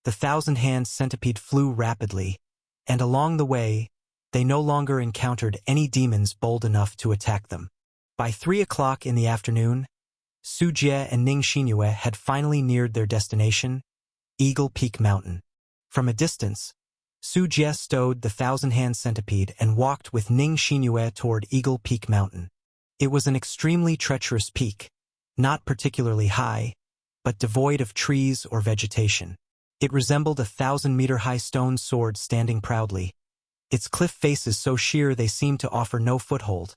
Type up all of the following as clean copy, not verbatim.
The thousand-hand centipede flew rapidly, and along the way, they no longer encountered any demons bold enough to attack them. By 3 o'clock in the afternoon, Su Jie and Ning Xinyue had finally neared their destination, Eagle Peak Mountain. From a distance, Su Jie stowed the thousand-hand centipede and walked with Ning Xinyue toward Eagle Peak Mountain. It was an extremely treacherous peak, not particularly high, but devoid of trees or vegetation. It resembled a 1,000-meter-high stone sword standing proudly, its cliff faces so sheer they seemed to offer no foothold,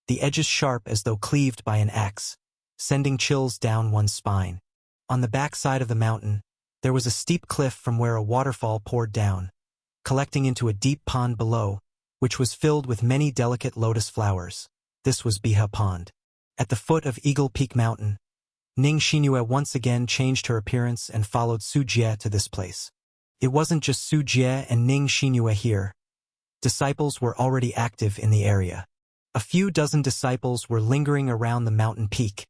the edges sharp as though cleaved by an axe, sending chills down one's spine. On the back side of the mountain, there was a steep cliff from where a waterfall poured down, collecting into a deep pond below, which was filled with many delicate lotus flowers. This was Biha Pond. At the foot of Eagle Peak Mountain, Ning Xinyue once again changed her appearance and followed Su Jie to this place. It wasn't just Su Jie and Ning Xinyue here. Disciples were already active in the area. A few dozen disciples were lingering around the mountain peak,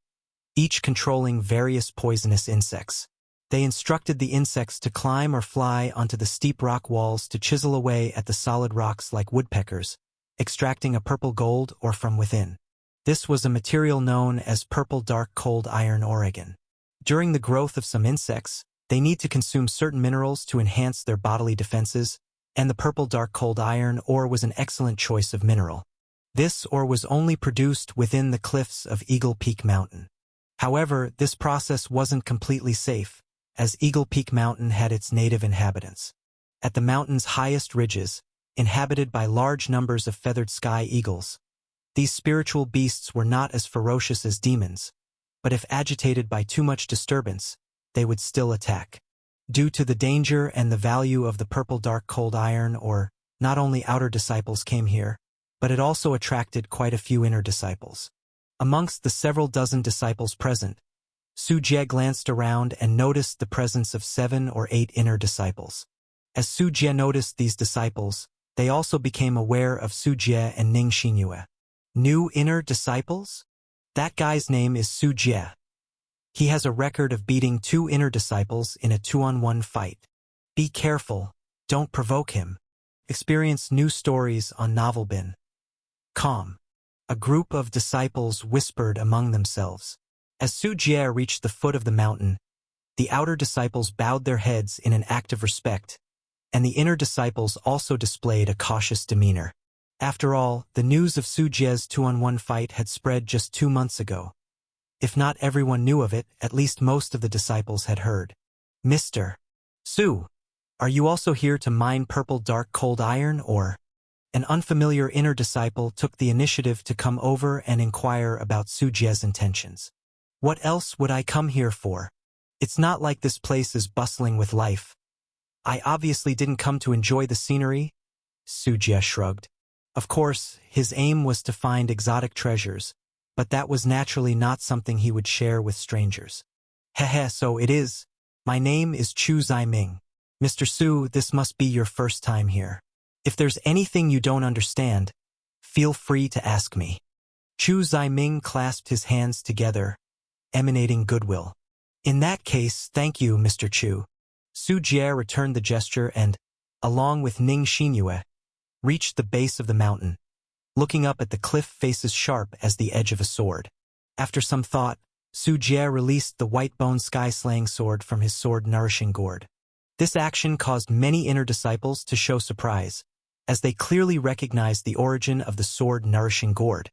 each controlling various poisonous insects. They instructed the insects to climb or fly onto the steep rock walls to chisel away at the solid rocks like woodpeckers, extracting a purple gold ore from within. This was a material known as purple dark cold iron ore. During the growth of some insects, they need to consume certain minerals to enhance their bodily defenses, and the purple dark cold iron ore was an excellent choice of mineral. This ore was only produced within the cliffs of Eagle Peak Mountain. However, this process wasn't completely safe, as Eagle Peak Mountain had its native inhabitants. At the mountain's highest ridges, inhabited by large numbers of feathered sky eagles, these spiritual beasts were not as ferocious as demons, but if agitated by too much disturbance, they would still attack. Due to the danger and the value of the purple dark cold iron ore, not only outer disciples came here, but it also attracted quite a few inner disciples. Amongst the several dozen disciples present, Su Jie glanced around and noticed the presence of 7 or 8 inner disciples. As Su Jie noticed these disciples, they also became aware of Su Jie and Ning Xinyue. New inner disciples? That guy's name is Su Jie. He has a record of beating 2 inner disciples in a 2-on-1 fight. Be careful, don't provoke him. Experience new stories on Novelbin.com. A group of disciples whispered among themselves. As Su Jie reached the foot of the mountain, the outer disciples bowed their heads in an act of respect, and the inner disciples also displayed a cautious demeanor. After all, the news of Su Jie's 2-on-1 fight had spread just 2 months ago. If not everyone knew of it, at least most of the disciples had heard. Mr. Su, are you also here to mine purple dark cold iron ore? An unfamiliar inner disciple took the initiative to come over and inquire about Su Jie's intentions. What else would I come here for? It's not like this place is bustling with life. I obviously didn't come to enjoy the scenery. Su Jie shrugged. Of course, his aim was to find exotic treasures, but that was naturally not something he would share with strangers. Hehe, so it is. My name is Chu Ziming. Mr. Su, this must be your first time here. If there's anything you don't understand, feel free to ask me. Chu Ziming clasped his hands together, emanating goodwill. In that case, thank you, Mr. Chu. Su Jie returned the gesture and, along with Ning Xinyue, reached the base of the mountain, looking up at the cliff faces sharp as the edge of a sword. After some thought, Su Jie released the white-bone sky-slaying sword from his sword nourishing gourd. This action caused many inner disciples to show surprise, as they clearly recognized the origin of the sword nourishing gourd.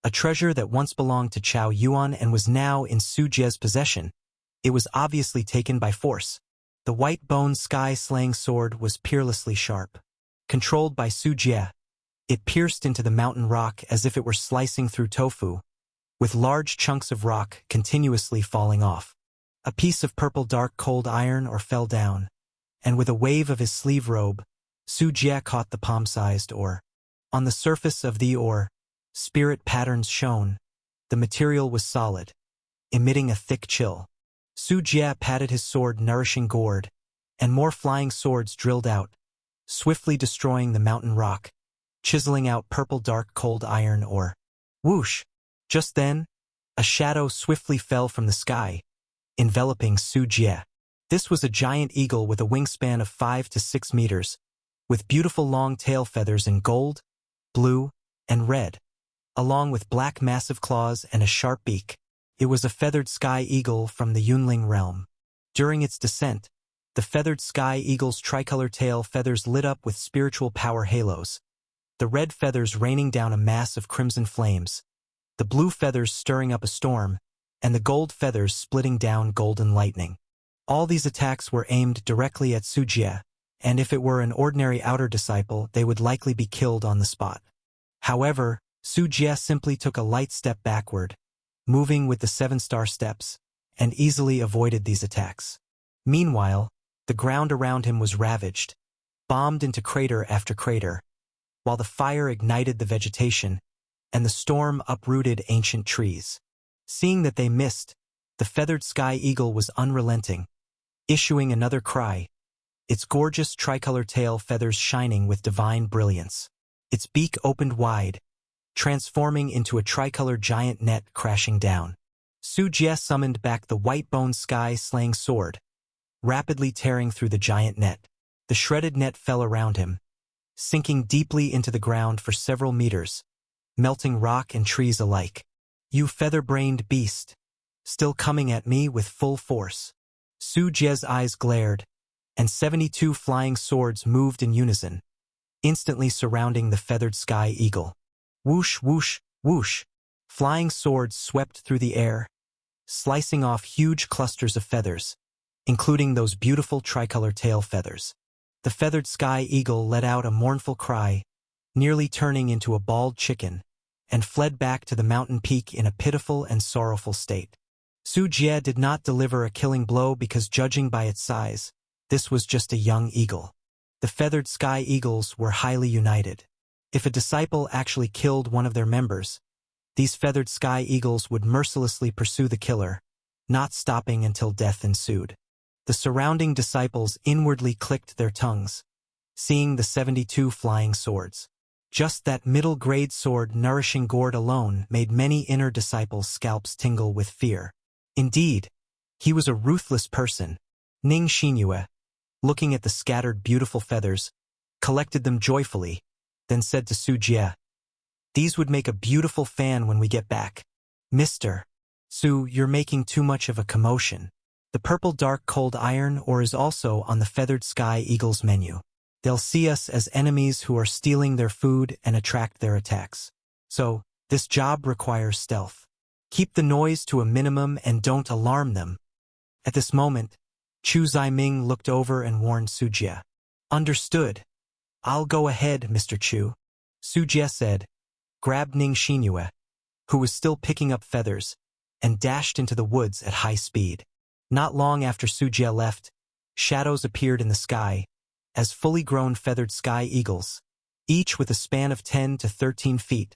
A treasure that once belonged to Chao Yuan and was now in Su Jie's possession, it was obviously taken by force. The white-bone sky-slaying sword was peerlessly sharp. Controlled by Su Jie, it pierced into the mountain rock as if it were slicing through tofu, with large chunks of rock continuously falling off. A piece of purple dark cold iron ore fell down, and with a wave of his sleeve robe, Su Jie caught the palm-sized ore. On the surface of the ore, spirit patterns shone. The material was solid, emitting a thick chill. Su Jie patted his sword nourishing gourd, and more flying swords drilled out, swiftly destroying the mountain rock, chiseling out purple dark cold iron ore. Whoosh! Just then, a shadow swiftly fell from the sky, enveloping Su Jie. This was a giant eagle with a wingspan of 5 to 6 meters, with beautiful long tail feathers in gold, blue, and red, along with black massive claws and a sharp beak. It was a feathered sky eagle from the Yunling realm. During its descent, the feathered sky eagle's tricolor tail feathers lit up with spiritual power halos, the red feathers raining down a mass of crimson flames, the blue feathers stirring up a storm, and the gold feathers splitting down golden lightning. All these attacks were aimed directly at Su Jie, and if it were an ordinary outer disciple, they would likely be killed on the spot. However, Su Jie simply took a light step backward, moving with the 7-star steps, and easily avoided these attacks. Meanwhile, the ground around him was ravaged, bombed into crater after crater, while the fire ignited the vegetation, and the storm uprooted ancient trees. Seeing that they missed, the feathered sky eagle was unrelenting, issuing another cry, its gorgeous tricolor tail feathers shining with divine brilliance. Its beak opened wide, transforming into a tricolor giant net crashing down. Su Jie summoned back the white-bone sky-slaying sword, rapidly tearing through the giant net. The shredded net fell around him, sinking deeply into the ground for several meters, melting rock and trees alike. "You feather-brained beast, still coming at me with full force." Su Jie's eyes glared, and 72 flying swords moved in unison, instantly surrounding the feathered sky eagle. Whoosh, whoosh, whoosh. Flying swords swept through the air, slicing off huge clusters of feathers, including those beautiful tricolor tail feathers. The feathered sky eagle let out a mournful cry, nearly turning into a bald chicken, and fled back to the mountain peak in a pitiful and sorrowful state. Su Jie did not deliver a killing blow because, judging by its size, this was just a young eagle. The feathered sky eagles were highly united. If a disciple actually killed one of their members, these feathered sky eagles would mercilessly pursue the killer, not stopping until death ensued. The surrounding disciples inwardly clicked their tongues, seeing the 72 flying swords. Just that middle-grade sword-nourishing gourd alone made many inner disciples' scalps tingle with fear. Indeed, he was a ruthless person. Ning Xinyue, looking at the scattered beautiful feathers, collected them joyfully, then said to Su Jie, "These would make a beautiful fan when we get back." "Mr. Su, you're making too much of a commotion. The purple dark cold iron ore is also on the feathered sky eagle's menu. They'll see us as enemies who are stealing their food and attract their attacks. So, this job requires stealth. Keep the noise to a minimum and don't alarm them." At this moment, Chu Ziming looked over and warned Su Jie. "Understood. I'll go ahead, Mr. Chu," Su Jie said, grabbed Ning Xinyue, who was still picking up feathers, and dashed into the woods at high speed. Not long after Su Jie left, shadows appeared in the sky, as fully grown feathered sky eagles, each with a span of 10 to 13 feet,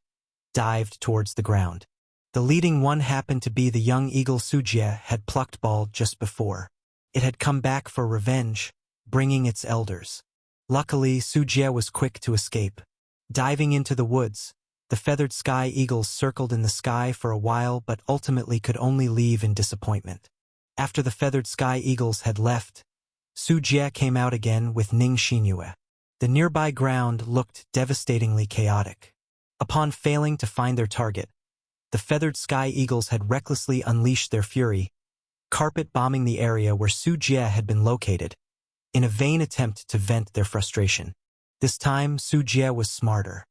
dived towards the ground. The leading one happened to be the young eagle Su Jie had plucked bald just before. It had come back for revenge, bringing its elders. Luckily, Su Jie was quick to escape. Diving into the woods, the feathered sky eagles circled in the sky for a while but ultimately could only leave in disappointment. After the feathered sky eagles had left, Su Jie came out again with Ning Xinyue. The nearby ground looked devastatingly chaotic. Upon failing to find their target, the feathered sky eagles had recklessly unleashed their fury, carpet bombing the area where Su Jie had been located, in a vain attempt to vent their frustration. This time, Su Jie was smarter.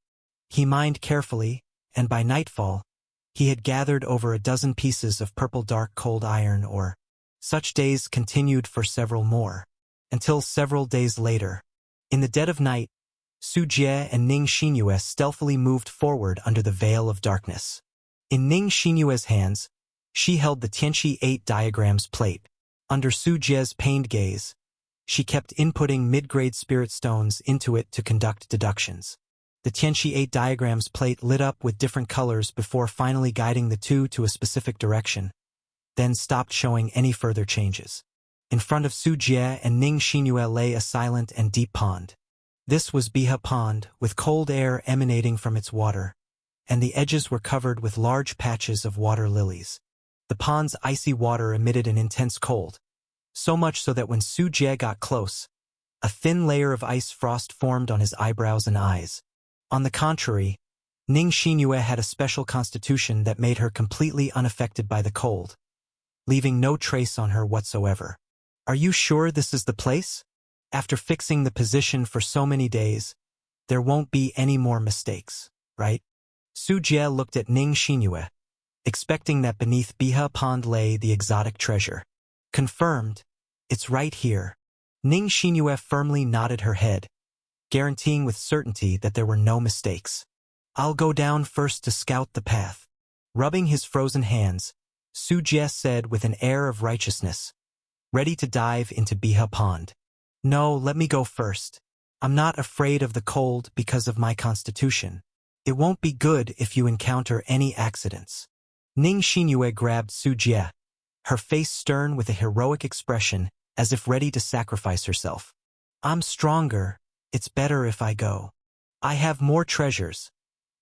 He mined carefully, and by nightfall, he had gathered over a dozen pieces of purple dark cold iron ore. Such days continued for several more, until several days later. In the dead of night, Su Jie and Ning Xinyue stealthily moved forward under the veil of darkness. In Ning Xinyue's hands, she held the Tianqi 8 diagrams plate. Under Su Jie's pained gaze, she kept inputting mid-grade spirit stones into it to conduct deductions. The Tianqi 8 diagrams plate lit up with different colors before finally guiding the two to a specific direction, then stopped showing any further changes. In front of Su Jie and Ning Xinyue lay a silent and deep pond. This was Biha Pond, with cold air emanating from its water, and the edges were covered with large patches of water lilies. The pond's icy water emitted an intense cold, so much so that when Su Jie got close, a thin layer of ice frost formed on his eyebrows and eyes. On the contrary, Ning Xinyue had a special constitution that made her completely unaffected by the cold, leaving no trace on her whatsoever. Are you sure this is the place? After fixing the position for so many days, there won't be any more mistakes, right? Su Jie looked at Ning Xinyue, expecting that beneath Biha Pond lay the exotic treasure. Confirmed, it's right here. Ning Xinyue firmly nodded her head, guaranteeing with certainty that there were no mistakes. I'll go down first to scout the path. Rubbing his frozen hands, Su Jie said with an air of righteousness, ready to dive into Biha Pond. No, let me go first. I'm not afraid of the cold because of my constitution. It won't be good if you encounter any accidents. Ning Xinyue grabbed Su Jie, her face stern with a heroic expression as if ready to sacrifice herself. I'm stronger. It's better if I go. I have more treasures.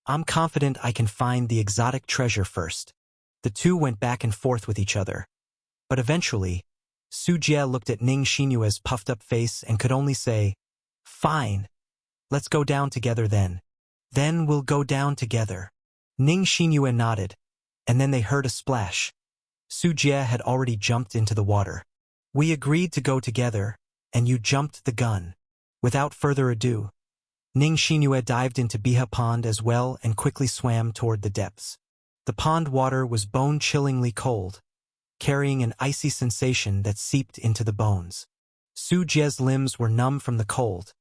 I'm confident I can find the exotic treasure first. The two went back and forth with each other. But eventually, Su Jie looked at Ning Xinyue's puffed-up face and could only say, "Fine. Let's go down together then. Then we'll go down together." Ning Xinyue nodded, and then they heard a splash. Su Jie had already jumped into the water. We agreed to go together, and you jumped the gun. Without further ado, Ning Xinyue dived into Biha Pond as well and quickly swam toward the depths. The pond water was bone-chillingly cold, carrying an icy sensation that seeped into the bones. Su Jie's limbs were numb from the cold,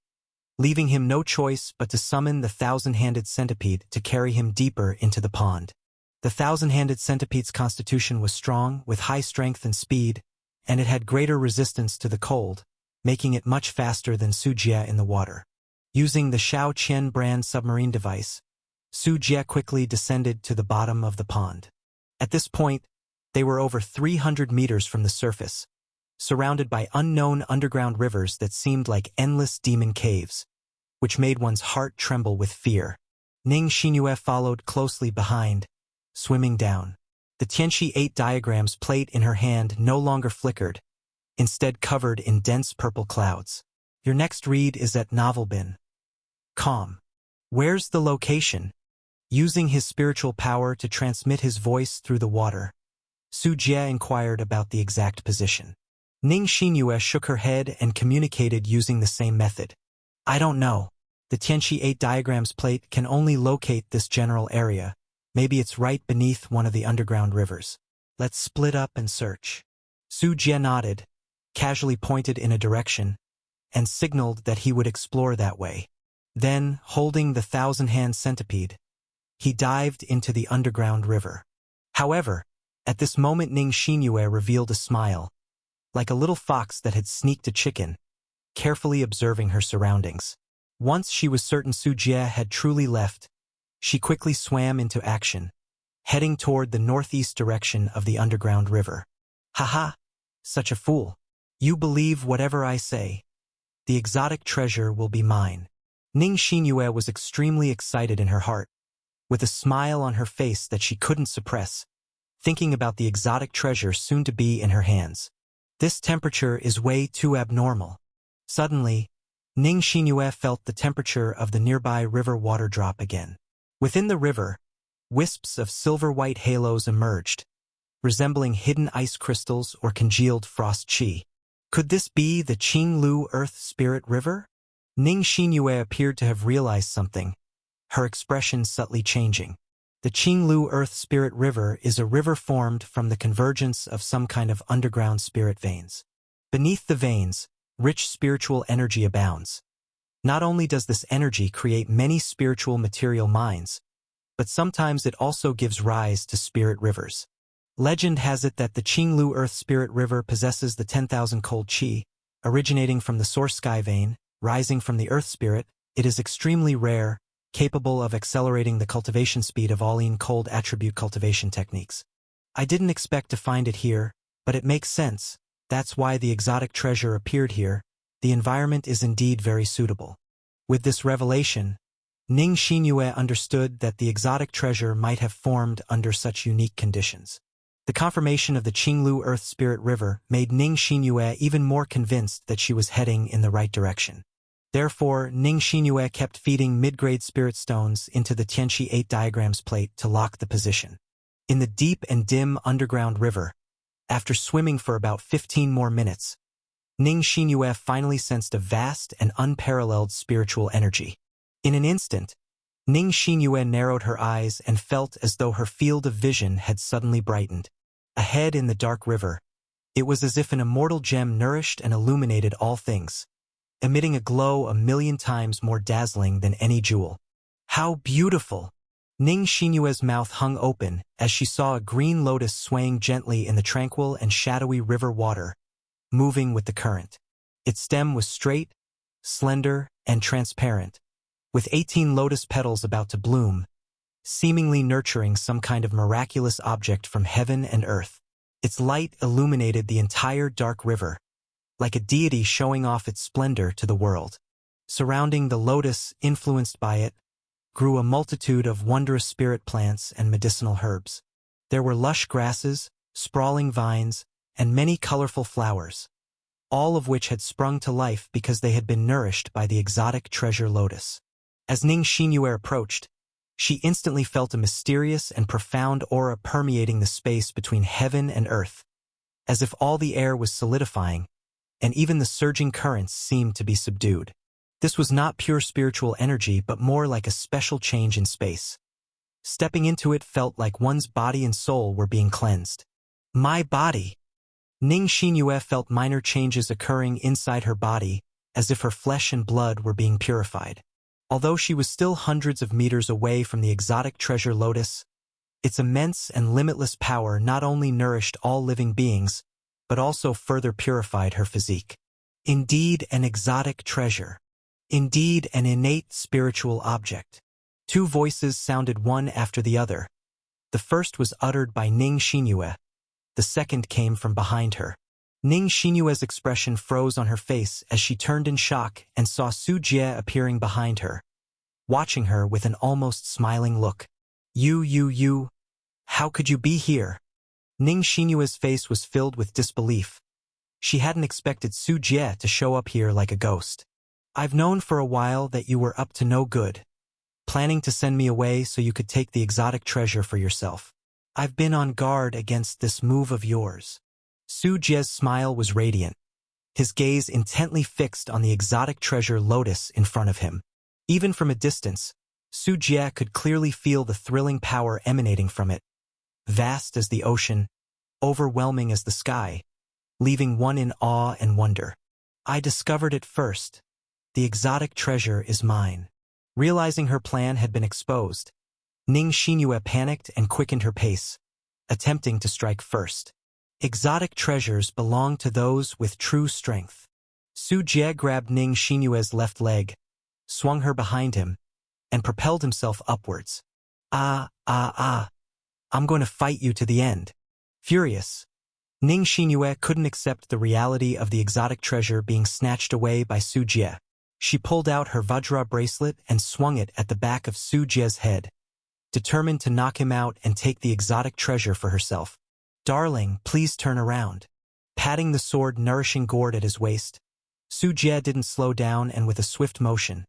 leaving him no choice but to summon the thousand-handed centipede to carry him deeper into the pond. The thousand-handed centipede's constitution was strong, with high strength and speed, and it had greater resistance to the cold, making it much faster than Su Jie in the water. Using the Shao Qian brand submarine device, Su Jie quickly descended to the bottom of the pond. At this point, they were over 300 meters from the surface, surrounded by unknown underground rivers that seemed like endless demon caves, which made one's heart tremble with fear. Ning Xinyue followed closely behind, swimming down. The Tianqi 8 diagram's plate in her hand no longer flickered, instead covered in dense purple clouds. Your next read is at Novelbin. Calm. Where's the location? Using his spiritual power to transmit his voice through the water, Su Jie inquired about the exact position. Ning Xinyue shook her head and communicated using the same method. I don't know. The Tianqi 8 diagram's plate can only locate this general area. Maybe it's right beneath one of the underground rivers. Let's split up and search. Su Jie nodded, casually pointed in a direction, and signaled that he would explore that way. Then, holding the thousand-hand centipede, he dived into the underground river. However, at this moment Ning Xinyue revealed a smile, like a little fox that had sneaked a chicken, carefully observing her surroundings. Once she was certain Su Jie had truly left, she quickly swam into action, heading toward the northeast direction of the underground river. Haha, such a fool. You believe whatever I say. The exotic treasure will be mine. Ning Xinyue was extremely excited in her heart, with a smile on her face that she couldn't suppress, thinking about the exotic treasure soon to be in her hands. This temperature is way too abnormal. Suddenly, Ning Xinyue felt the temperature of the nearby river water drop again. Within the river, wisps of silver-white halos emerged, resembling hidden ice crystals or congealed frost chi. Could this be the Qinglu Earth Spirit River? Ning Xinyue appeared to have realized something, her expression subtly changing. The Qinglu Earth Spirit River is a river formed from the convergence of some kind of underground spirit veins. Beneath the veins, rich spiritual energy abounds. Not only does this energy create many spiritual material minds, but sometimes it also gives rise to spirit rivers. Legend has it that the Qinglu Earth Spirit River possesses the 10,000 cold chi, originating from the source sky vein, rising from the earth spirit. It is extremely rare, capable of accelerating the cultivation speed of all cold attribute cultivation techniques. I didn't expect to find it here, but it makes sense. That's why the exotic treasure appeared here. The environment is indeed very suitable. With this revelation, Ning Xinyue understood that the exotic treasure might have formed under such unique conditions. The confirmation of the Qinglu Earth Spirit River made Ning Xinyue even more convinced that she was heading in the right direction. Therefore, Ning Xinyue kept feeding mid-grade spirit stones into the Tianqi 8 diagrams plate to lock the position. In the deep and dim underground river, after swimming for about 15 more minutes, Ning Xinyue finally sensed a vast and unparalleled spiritual energy. In an instant, Ning Xinyue narrowed her eyes and felt as though her field of vision had suddenly brightened. Ahead in the dark river, it was as if an immortal gem nourished and illuminated all things, emitting a glow 1,000,000 times more dazzling than any jewel. How beautiful! Ning Xinyue's mouth hung open as she saw a green lotus swaying gently in the tranquil and shadowy river water, moving with the current. Its stem was straight, slender, and transparent, with 18 lotus petals about to bloom, seemingly nurturing some kind of miraculous object from heaven and earth. Its light illuminated the entire dark river, like a deity showing off its splendor to the world. Surrounding the lotus, influenced by it, grew a multitude of wondrous spirit plants and medicinal herbs. There were lush grasses, sprawling vines, and many colorful flowers, all of which had sprung to life because they had been nourished by the exotic treasure lotus. As Ning Xinyue approached, she instantly felt a mysterious and profound aura permeating the space between heaven and earth, as if all the air was solidifying, and even the surging currents seemed to be subdued. This was not pure spiritual energy, but more like a special change in space. Stepping into it felt like one's body and soul were being cleansed. My body! Ning Xinyue felt minor changes occurring inside her body, as if her flesh and blood were being purified. Although she was still hundreds of meters away from the exotic treasure lotus, its immense and limitless power not only nourished all living beings, but also further purified her physique. Indeed, an exotic treasure. Indeed, an innate spiritual object. Two voices sounded one after the other. The first was uttered by Ning Xinyue. The second came from behind her. Ning Xinyue's expression froze on her face as she turned in shock and saw Su Jie appearing behind her, watching her with an almost smiling look. You, how could you be here? Ning Xinyue's face was filled with disbelief. She hadn't expected Su Jie to show up here like a ghost. I've known for a while that you were up to no good, planning to send me away so you could take the exotic treasure for yourself. I've been on guard against this move of yours. Su Jie's smile was radiant, his gaze intently fixed on the exotic treasure lotus in front of him. Even from a distance, Su Jie could clearly feel the thrilling power emanating from it, vast as the ocean, overwhelming as the sky, leaving one in awe and wonder. I discovered it first. The exotic treasure is mine. Realizing her plan had been exposed, Ning Xinyue panicked and quickened her pace, attempting to strike first. Exotic treasures belong to those with true strength. Su Jie grabbed Ning Xinyue's left leg, swung her behind him, and propelled himself upwards. I'm going to fight you to the end. Furious, Ning Xinyue couldn't accept the reality of the exotic treasure being snatched away by Su Jie. She pulled out her Vajra bracelet and swung it at the back of Su Jie's head, determined to knock him out and take the exotic treasure for herself. Darling, please turn around. Patting the sword-nourishing gourd at his waist, Su Jie didn't slow down, and with a swift motion,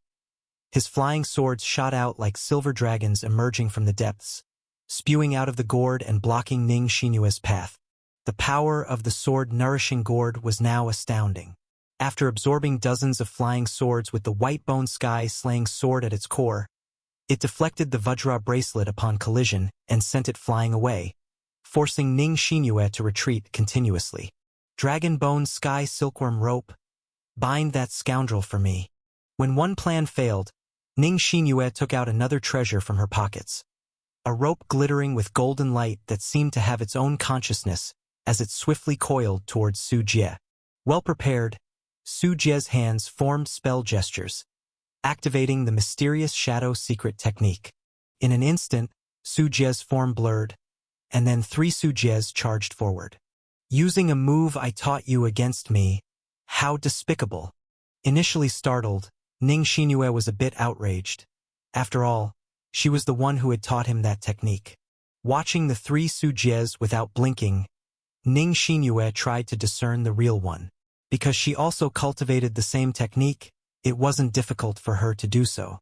his flying swords shot out like silver dragons emerging from the depths, spewing out of the gourd and blocking Ning Xinyue's path. The power of the sword-nourishing gourd was now astounding. After absorbing dozens of flying swords with the white-bone sky-slaying sword at its core, it deflected the Vajra bracelet upon collision and sent it flying away, forcing Ning Xinyue to retreat continuously. Dragon Bone Sky Silkworm Rope, bind that scoundrel for me. When one plan failed, Ning Xinyue took out another treasure from her pockets. A rope glittering with golden light that seemed to have its own consciousness as it swiftly coiled towards Su Jie. Well prepared, Su Jie's hands formed spell gestures, activating the mysterious shadow secret technique. In an instant, Su Jie's form blurred, and then 3 Su Jies charged forward. Using a move I taught you against me, how despicable. Initially startled, Ning Xinyue was a bit outraged. After all, she was the one who had taught him that technique. Watching the three Sujies without blinking, Ning Xinyue tried to discern the real one. Because she also cultivated the same technique, it wasn't difficult for her to do so.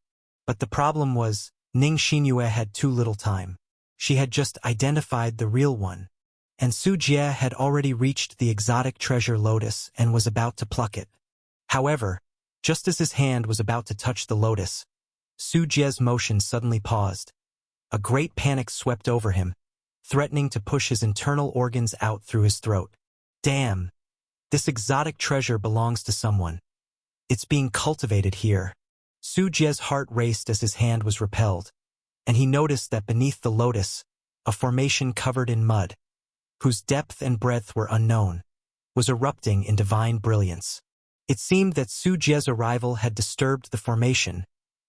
But the problem was, Ning Xinyue had too little time. She had just identified the real one, and Su Jie had already reached the exotic treasure lotus and was about to pluck it. However, just as his hand was about to touch the lotus, Su Jie's motion suddenly paused. A great panic swept over him, threatening to push his internal organs out through his throat. Damn! This exotic treasure belongs to someone. It's being cultivated here. Su Jie's heart raced as his hand was repelled, and he noticed that beneath the lotus, a formation covered in mud, whose depth and breadth were unknown, was erupting in divine brilliance. It seemed that Su Jie's arrival had disturbed the formation,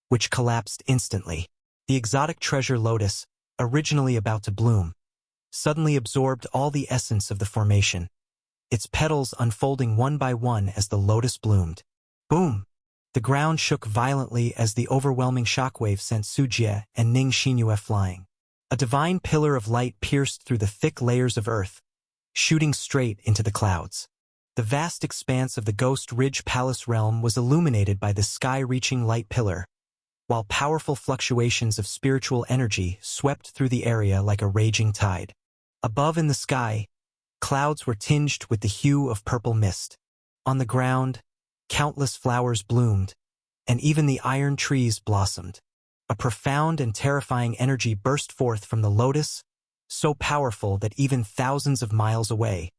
which collapsed instantly. The exotic treasure lotus, originally about to bloom, suddenly absorbed all the essence of the formation, its petals unfolding one by one as the lotus bloomed. Boom! The ground shook violently as the overwhelming shockwave sent Su Jie and Ning Xinyue flying. A divine pillar of light pierced through the thick layers of earth, shooting straight into the clouds. The vast expanse of the Ghost Ridge Palace realm was illuminated by this sky-reaching light pillar, while powerful fluctuations of spiritual energy swept through the area like a raging tide. Above in the sky, clouds were tinged with the hue of purple mist. On the ground, countless flowers bloomed, and even the iron trees blossomed. A profound and terrifying energy burst forth from the lotus, so powerful that even thousands of miles away,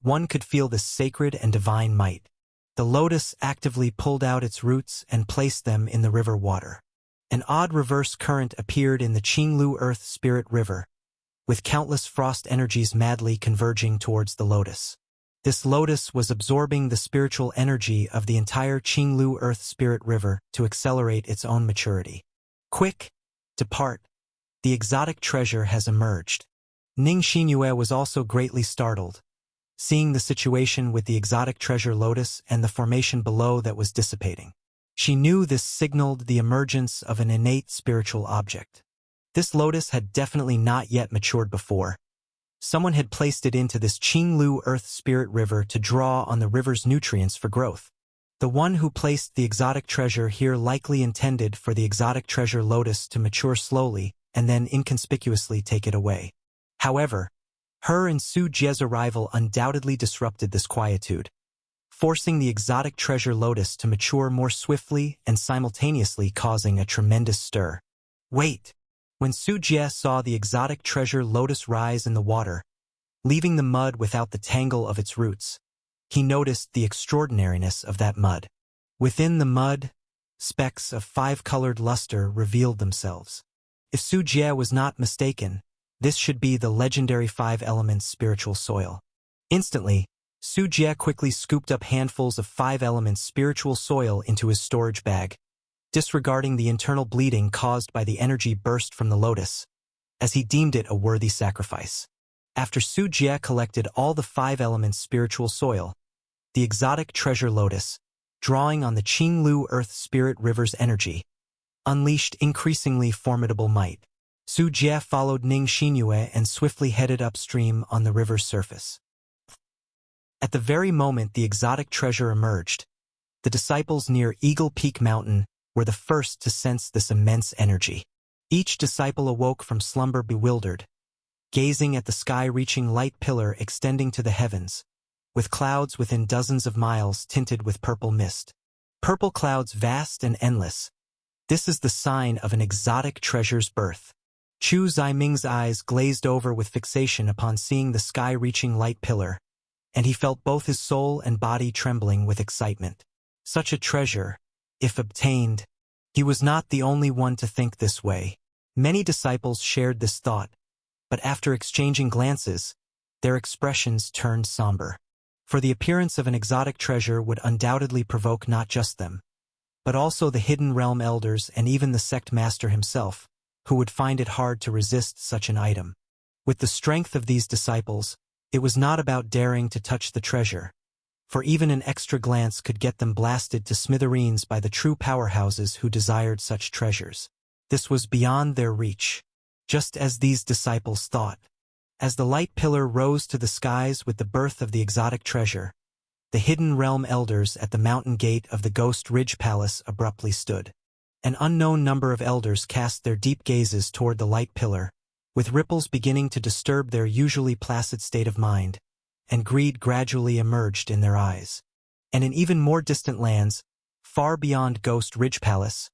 one could feel this sacred and divine might. The lotus actively pulled out its roots and placed them in the river water. An odd reverse current appeared in the Qinglu Earth Spirit River, with countless frost energies madly converging towards the lotus. This lotus was absorbing the spiritual energy of the entire Qinglu Earth Spirit River to accelerate its own maturity. Quick! Depart! The exotic treasure has emerged. Ning Xinyue was also greatly startled, seeing the situation with the exotic treasure lotus and the formation below that was dissipating. She knew this signaled the emergence of an innate spiritual object. This lotus had definitely not yet matured before. Someone had placed it into this Qinglu Earth Spirit River to draw on the river's nutrients for growth. The one who placed the exotic treasure here likely intended for the exotic treasure lotus to mature slowly and then inconspicuously take it away. However, her and Su Jie's arrival undoubtedly disrupted this quietude, forcing the exotic treasure lotus to mature more swiftly and simultaneously causing a tremendous stir. Wait! When Su Jie saw the exotic treasure lotus rise in the water, leaving the mud without the tangle of its roots, he noticed the extraordinariness of that mud. Within the mud, specks of five-colored luster revealed themselves. If Su Jie was not mistaken, this should be the legendary five-element spiritual soil. Instantly, Su Jie quickly scooped up handfuls of five-element spiritual soil into his storage bag, disregarding the internal bleeding caused by the energy burst from the lotus, as he deemed it a worthy sacrifice. After Su Jie collected all the five-element spiritual soil, the exotic treasure lotus, drawing on the Qinglu Earth Spirit River's energy, unleashed increasingly formidable might. Su Jie followed Ning Xinyue and swiftly headed upstream on the river's surface. At the very moment the exotic treasure emerged, the disciples near Eagle Peak Mountain were the first to sense this immense energy. Each disciple awoke from slumber bewildered, gazing at the sky-reaching light pillar extending to the heavens, with clouds within dozens of miles tinted with purple mist. Purple clouds vast and endless. This is the sign of an exotic treasure's birth. Chu Ziming's eyes glazed over with fixation upon seeing the sky-reaching light pillar, and he felt both his soul and body trembling with excitement. Such a treasure, if obtained, he was not the only one to think this way. Many disciples shared this thought, but after exchanging glances, their expressions turned somber. For the appearance of an exotic treasure would undoubtedly provoke not just them, but also the Hidden Realm elders and even the sect master himself, who would find it hard to resist such an item. With the strength of these disciples, it was not about daring to touch the treasure, for even an extra glance could get them blasted to smithereens by the true powerhouses who desired such treasures. This was beyond their reach. just as these disciples thought. As the light pillar rose to the skies with the birth of the exotic treasure, the hidden realm elders at the mountain gate of the Ghost Ridge Palace abruptly stood. An unknown number of elders cast their deep gazes toward the light pillar, with ripples beginning to disturb their usually placid state of mind, and greed gradually emerged in their eyes. And in even more distant lands, far beyond Ghost Ridge Palace,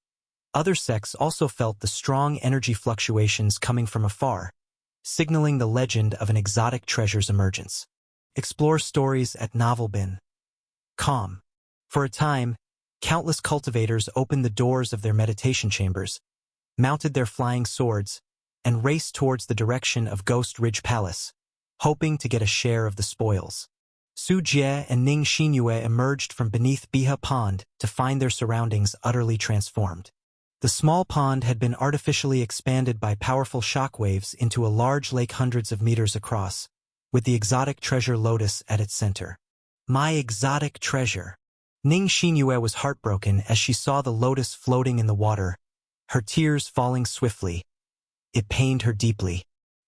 other sects also felt the strong energy fluctuations coming from afar, signaling the legend of an exotic treasure's emergence. Explore stories at Novelbin.com. For a time, countless cultivators opened the doors of their meditation chambers, mounted their flying swords, and raced towards the direction of Ghost Ridge Palace, hoping to get a share of the spoils. Su Jie and Ning Xinyue emerged from beneath Biha Pond to find their surroundings utterly transformed. The small pond had been artificially expanded by powerful shockwaves into a large lake hundreds of meters across, with the exotic treasure lotus at its center. My exotic treasure! Ning Xinyue was heartbroken as she saw the lotus floating in the water, her tears falling swiftly. It pained her deeply.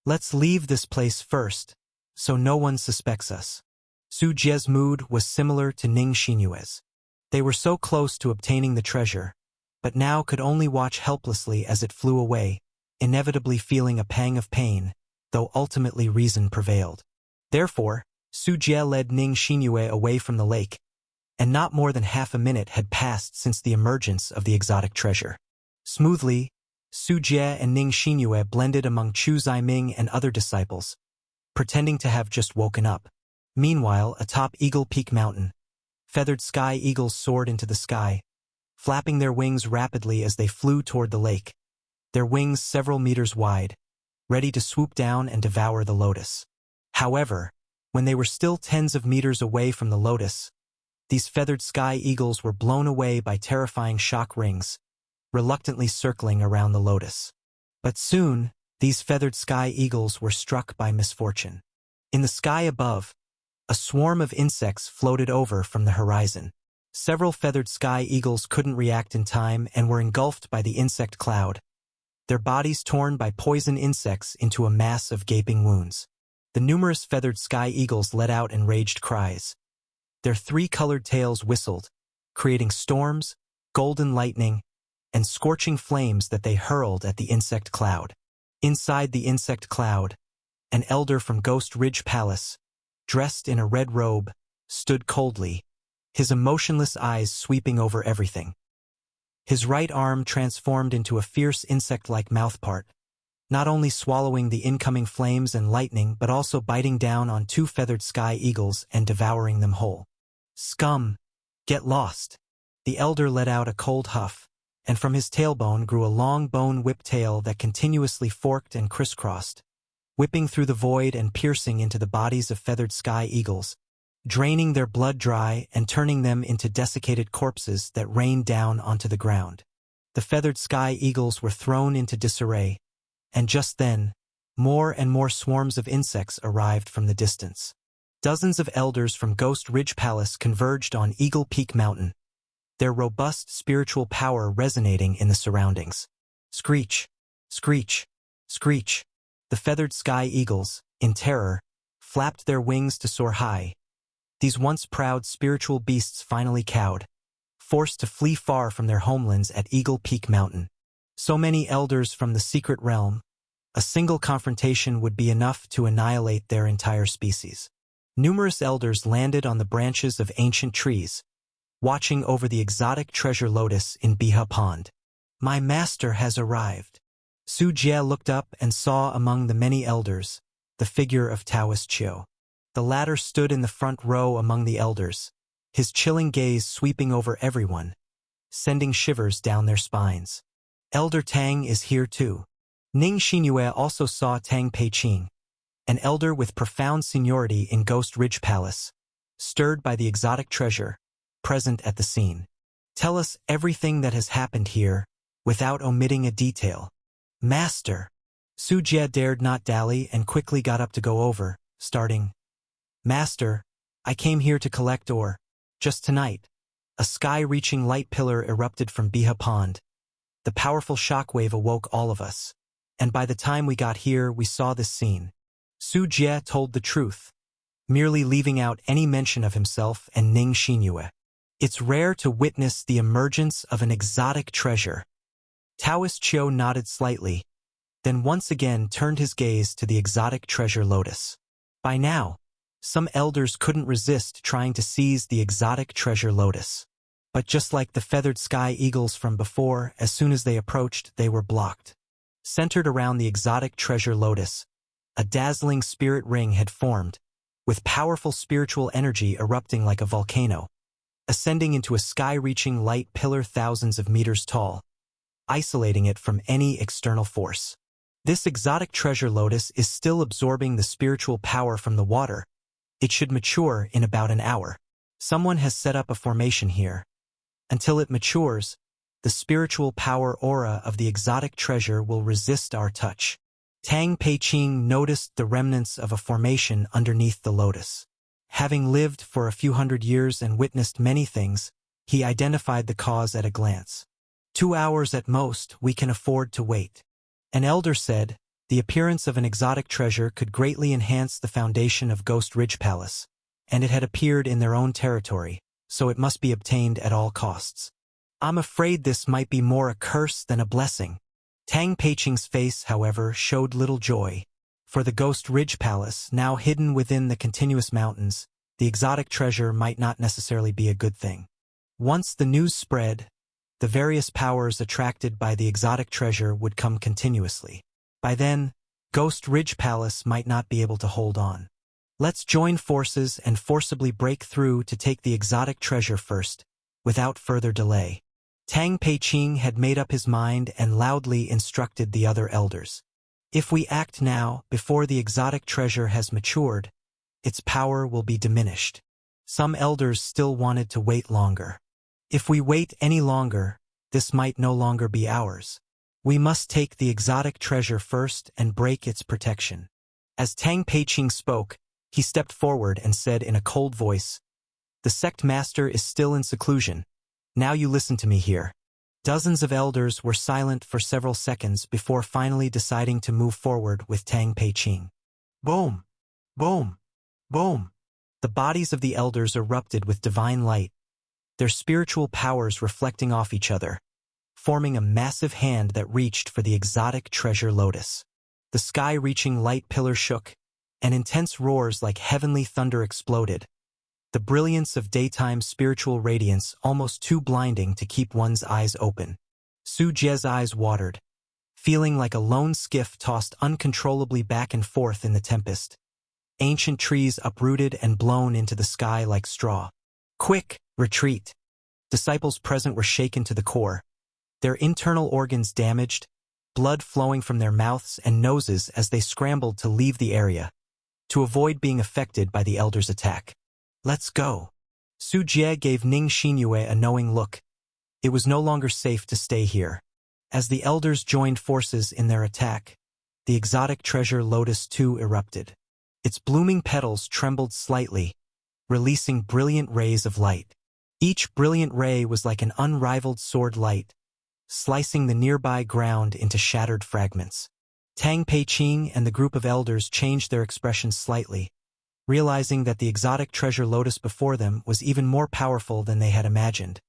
Let's leave this place first, so no one suspects us. Su Jie's mood was similar to Ning Xinyue's. They were so close to obtaining the treasure, but now could only watch helplessly as it flew away, inevitably feeling a pang of pain, though ultimately reason prevailed. Therefore, Su Jie led Ning Xinyue away from the lake, and not more than half a minute had passed since the emergence of the exotic treasure. Smoothly, Su Jie and Ning Xinyue blended among Chu Ziming and other disciples, pretending to have just woken up. Meanwhile, atop Eagle Peak Mountain, feathered sky eagles soared into the sky, flapping their wings rapidly as they flew toward the lake, their wings several meters wide, ready to swoop down and devour the lotus. However, when they were still tens of meters away from the lotus, these feathered sky eagles were blown away by terrifying shock rings, reluctantly circling around the lotus. But soon, these feathered sky eagles were struck by misfortune. In the sky above, a swarm of insects floated over from the horizon. Several feathered sky eagles couldn't react in time and were engulfed by the insect cloud, their bodies torn by poison insects into a mass of gaping wounds. The numerous feathered sky eagles let out enraged cries. Their three-colored tails whistled, creating storms, golden lightning, and scorching flames that they hurled at the insect cloud. Inside the insect cloud, an elder from Ghost Ridge Palace, dressed in a red robe, stood coldly, his emotionless eyes sweeping over everything. His right arm transformed into a fierce insect-like mouthpart, not only swallowing the incoming flames and lightning but also biting down on two feathered sky eagles and devouring them whole. Scum! Get lost! The elder let out a cold huff, and from his tailbone grew a long bone-whipped tail that continuously forked and crisscrossed, whipping through the void and piercing into the bodies of feathered sky eagles, draining their blood dry and turning them into desiccated corpses that rained down onto the ground. The feathered sky eagles were thrown into disarray, and just then, more and more swarms of insects arrived from the distance. Dozens of elders from Ghost Ridge Palace converged on Eagle Peak Mountain, their robust spiritual power resonating in the surroundings. Screech! Screech! Screech! The feathered sky eagles, in terror, flapped their wings to soar high. These once proud spiritual beasts finally cowed, forced to flee far from their homelands at Eagle Peak Mountain. So many elders from the secret realm, a single confrontation would be enough to annihilate their entire species. Numerous elders landed on the branches of ancient trees, watching over the exotic treasure lotus in Biha Pond. My master has arrived. Su Jie looked up and saw among the many elders the figure of Taoist Chiu. The latter stood in the front row among the elders, his chilling gaze sweeping over everyone, sending shivers down their spines. Elder Tang is here too. Ning Xinyue also saw Tang Peiqing, an elder with profound seniority in Ghost Ridge Palace, stirred by the exotic treasure, present at the scene. Tell us everything that has happened here, without omitting a detail. Master! Su Jie dared not dally and quickly got up to go over, starting. Master, I came here to collect ore. Just tonight, a sky-reaching light pillar erupted from Biha Pond. The powerful shockwave awoke all of us. And by the time we got here, we saw this scene. Su Jie told the truth, merely leaving out any mention of himself and Ning Xinyue. It's rare to witness the emergence of an exotic treasure. Taoist Chiu nodded slightly, then once again turned his gaze to the exotic treasure lotus. By now, some elders couldn't resist trying to seize the exotic treasure lotus. But just like the feathered sky eagles from before, as soon as they approached, they were blocked. Centered around the exotic treasure lotus, a dazzling spirit ring had formed, with powerful spiritual energy erupting like a volcano, ascending into a sky-reaching light pillar thousands of meters tall, isolating it from any external force. This exotic treasure lotus is still absorbing the spiritual power from the water. It should mature in about an hour. Someone has set up a formation here. Until it matures, the spiritual power aura of the exotic treasure will resist our touch. Tang Peiqing noticed the remnants of a formation underneath the lotus. Having lived for a few hundred years and witnessed many things, he identified the cause at a glance. 2 hours at most, we can afford to wait. An elder said, the appearance of an exotic treasure could greatly enhance the foundation of Ghost Ridge Palace, and it had appeared in their own territory, so it must be obtained at all costs. I'm afraid this might be more a curse than a blessing. Tang Peiqing's face, however, showed little joy. For the Ghost Ridge Palace, now hidden within the continuous mountains, the exotic treasure might not necessarily be a good thing. Once the news spread, the various powers attracted by the exotic treasure would come continuously. By then, Ghost Ridge Palace might not be able to hold on. Let's join forces and forcibly break through to take the exotic treasure first, without further delay. Tang Peiqing had made up his mind and loudly instructed the other elders. If we act now, before the exotic treasure has matured, its power will be diminished. Some elders still wanted to wait longer. If we wait any longer, this might no longer be ours. We must take the exotic treasure first and break its protection. As Tang Peiqing spoke, he stepped forward and said in a cold voice, "The sect master is still in seclusion. Now you listen to me here." Dozens of elders were silent for several seconds before finally deciding to move forward with Tang Peiqing. Boom! Boom! Boom! The bodies of the elders erupted with divine light, their spiritual powers reflecting off each other, forming a massive hand that reached for the exotic treasure lotus. The sky-reaching light pillar shook, and intense roars like heavenly thunder exploded, the brilliance of daytime spiritual radiance almost too blinding to keep one's eyes open. Su Jie's eyes watered, feeling like a lone skiff tossed uncontrollably back and forth in the tempest. Ancient trees uprooted and blown into the sky like straw. Quick, retreat! Disciples present were shaken to the core, their internal organs damaged, blood flowing from their mouths and noses as they scrambled to leave the area, to avoid being affected by the elders' attack. Let's go. Su Jie gave Ning Xinyue a knowing look. It was no longer safe to stay here. As the elders joined forces in their attack, the exotic treasure lotus too erupted. Its blooming petals trembled slightly, releasing brilliant rays of light. Each brilliant ray was like an unrivaled sword light, slicing the nearby ground into shattered fragments. Tang Peiqing and the group of elders changed their expressions slightly, realizing that the exotic treasure lotus before them was even more powerful than they had imagined,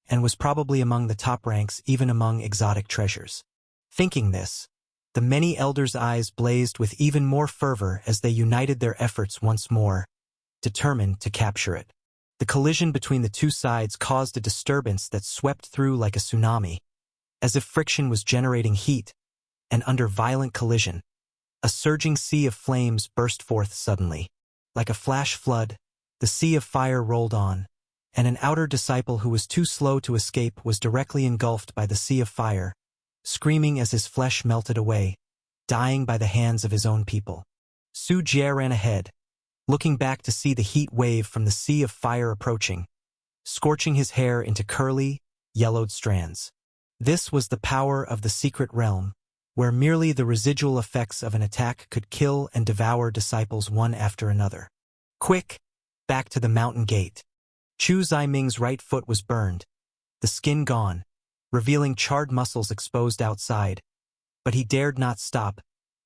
and was probably among the top ranks even among exotic treasures. Thinking this, the many elders' eyes blazed with even more fervor as they united their efforts once more, determined to capture it. The collision between the two sides caused a disturbance that swept through like a tsunami, as if friction was generating heat, and under violent collision, a surging sea of flames burst forth suddenly. Like a flash flood, the sea of fire rolled on, and an outer disciple who was too slow to escape was directly engulfed by the sea of fire, screaming as his flesh melted away, dying by the hands of his own people. Su Jie ran ahead, looking back to see the heat wave from the sea of fire approaching, scorching his hair into curly, yellowed strands. This was the power of the secret realm, where merely the residual effects of an attack could kill and devour disciples one after another. Quick! Back to the mountain gate. Chu Ziming's right foot was burned, the skin gone, revealing charred muscles exposed outside. But he dared not stop,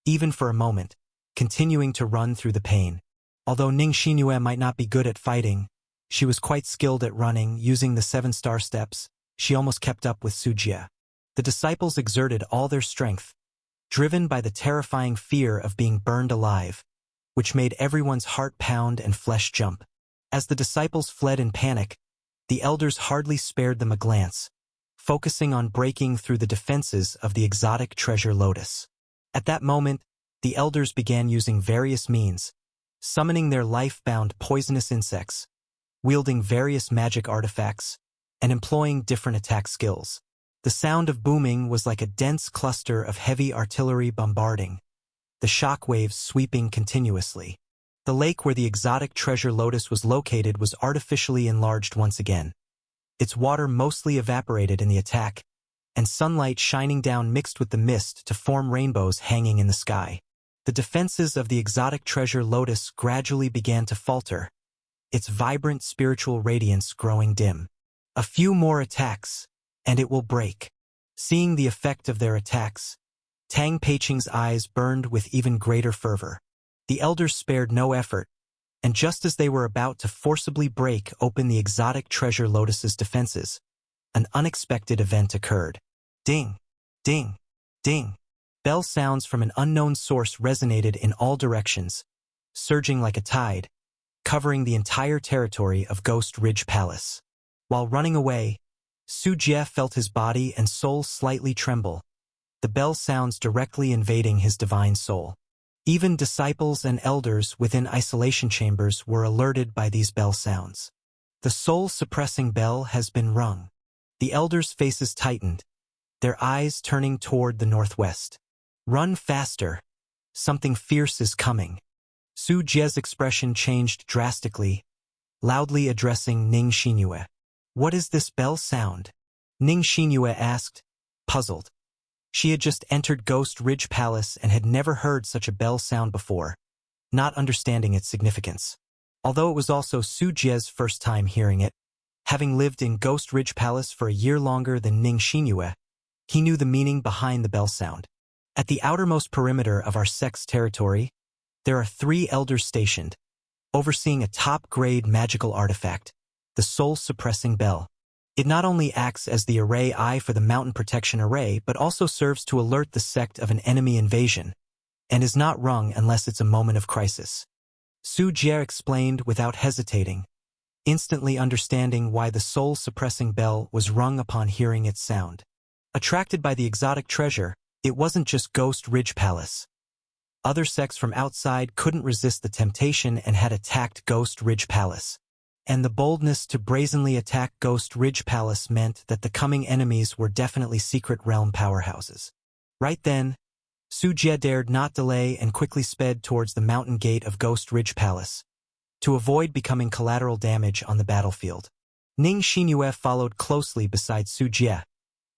even for a moment, continuing to run through the pain. Although Ning Xinyue might not be good at fighting, she was quite skilled at running. Using the 7-star steps, she almost kept up with Su Jie. The disciples exerted all their strength, driven by the terrifying fear of being burned alive, which made everyone's heart pound and flesh jump. As the disciples fled in panic, the elders hardly spared them a glance, focusing on breaking through the defenses of the exotic treasure lotus. At that moment, the elders began using various means, summoning their life-bound poisonous insects, wielding various magic artifacts, and employing different attack skills. The sound of booming was like a dense cluster of heavy artillery bombarding, the shock waves sweeping continuously. The lake where the exotic treasure lotus was located was artificially enlarged once again. Its water mostly evaporated in the attack, and sunlight shining down mixed with the mist to form rainbows hanging in the sky. The defenses of the exotic treasure lotus gradually began to falter, its vibrant spiritual radiance growing dim. A few more attacks, and it will break. Seeing the effect of their attacks, Tang Peiqing's eyes burned with even greater fervor. The elders spared no effort, and just as they were about to forcibly break open the exotic treasure lotus's defenses, an unexpected event occurred. Ding! Ding! Ding! Bell sounds from an unknown source resonated in all directions, surging like a tide, covering the entire territory of Ghost Ridge Palace. While running away, Su Jie felt his body and soul slightly tremble, the bell sounds directly invading his divine soul. Even disciples and elders within isolation chambers were alerted by these bell sounds. The soul-suppressing bell has been rung. The elders' faces tightened, their eyes turning toward the northwest. Run faster. Something fierce is coming. Su Jie's expression changed drastically, loudly addressing Ning Xinyue. What is this bell sound? Ning Xinyue asked, puzzled. She had just entered Ghost Ridge Palace and had never heard such a bell sound before, not understanding its significance. Although it was also Su Jie's first time hearing it, having lived in Ghost Ridge Palace for a year longer than Ning Xinyue, he knew the meaning behind the bell sound. At the outermost perimeter of our sect's territory, there are 3 elders stationed, overseeing a top-grade magical artifact, the soul-suppressing bell. It not only acts as the array eye for the mountain protection array but also serves to alert the sect of an enemy invasion, and is not rung unless it's a moment of crisis. Su Jie explained without hesitating, instantly understanding why the soul-suppressing bell was rung upon hearing its sound. Attracted by the exotic treasure, it wasn't just Ghost Ridge Palace. Other sects from outside couldn't resist the temptation and had attacked Ghost Ridge Palace. And the boldness to brazenly attack Ghost Ridge Palace meant that the coming enemies were definitely secret realm powerhouses. Right then, Su Jie dared not delay and quickly sped towards the mountain gate of Ghost Ridge Palace, to avoid becoming collateral damage on the battlefield. Ning Xinyue followed closely beside Su Jie,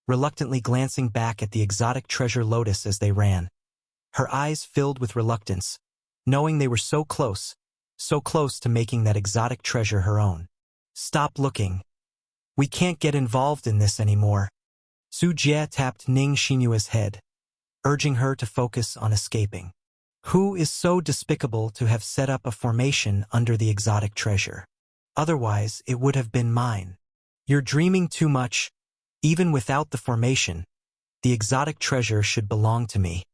reluctantly glancing back at the exotic treasure lotus as they ran. Her eyes filled with reluctance, knowing they were so close to making that exotic treasure her own. Stop looking. We can't get involved in this anymore. Su Jie tapped Ning Xinyue's head, urging her to focus on escaping. Who is so despicable to have set up a formation under the exotic treasure? Otherwise, it would have been mine. You're dreaming too much. Even without the formation, the exotic treasure should belong to me.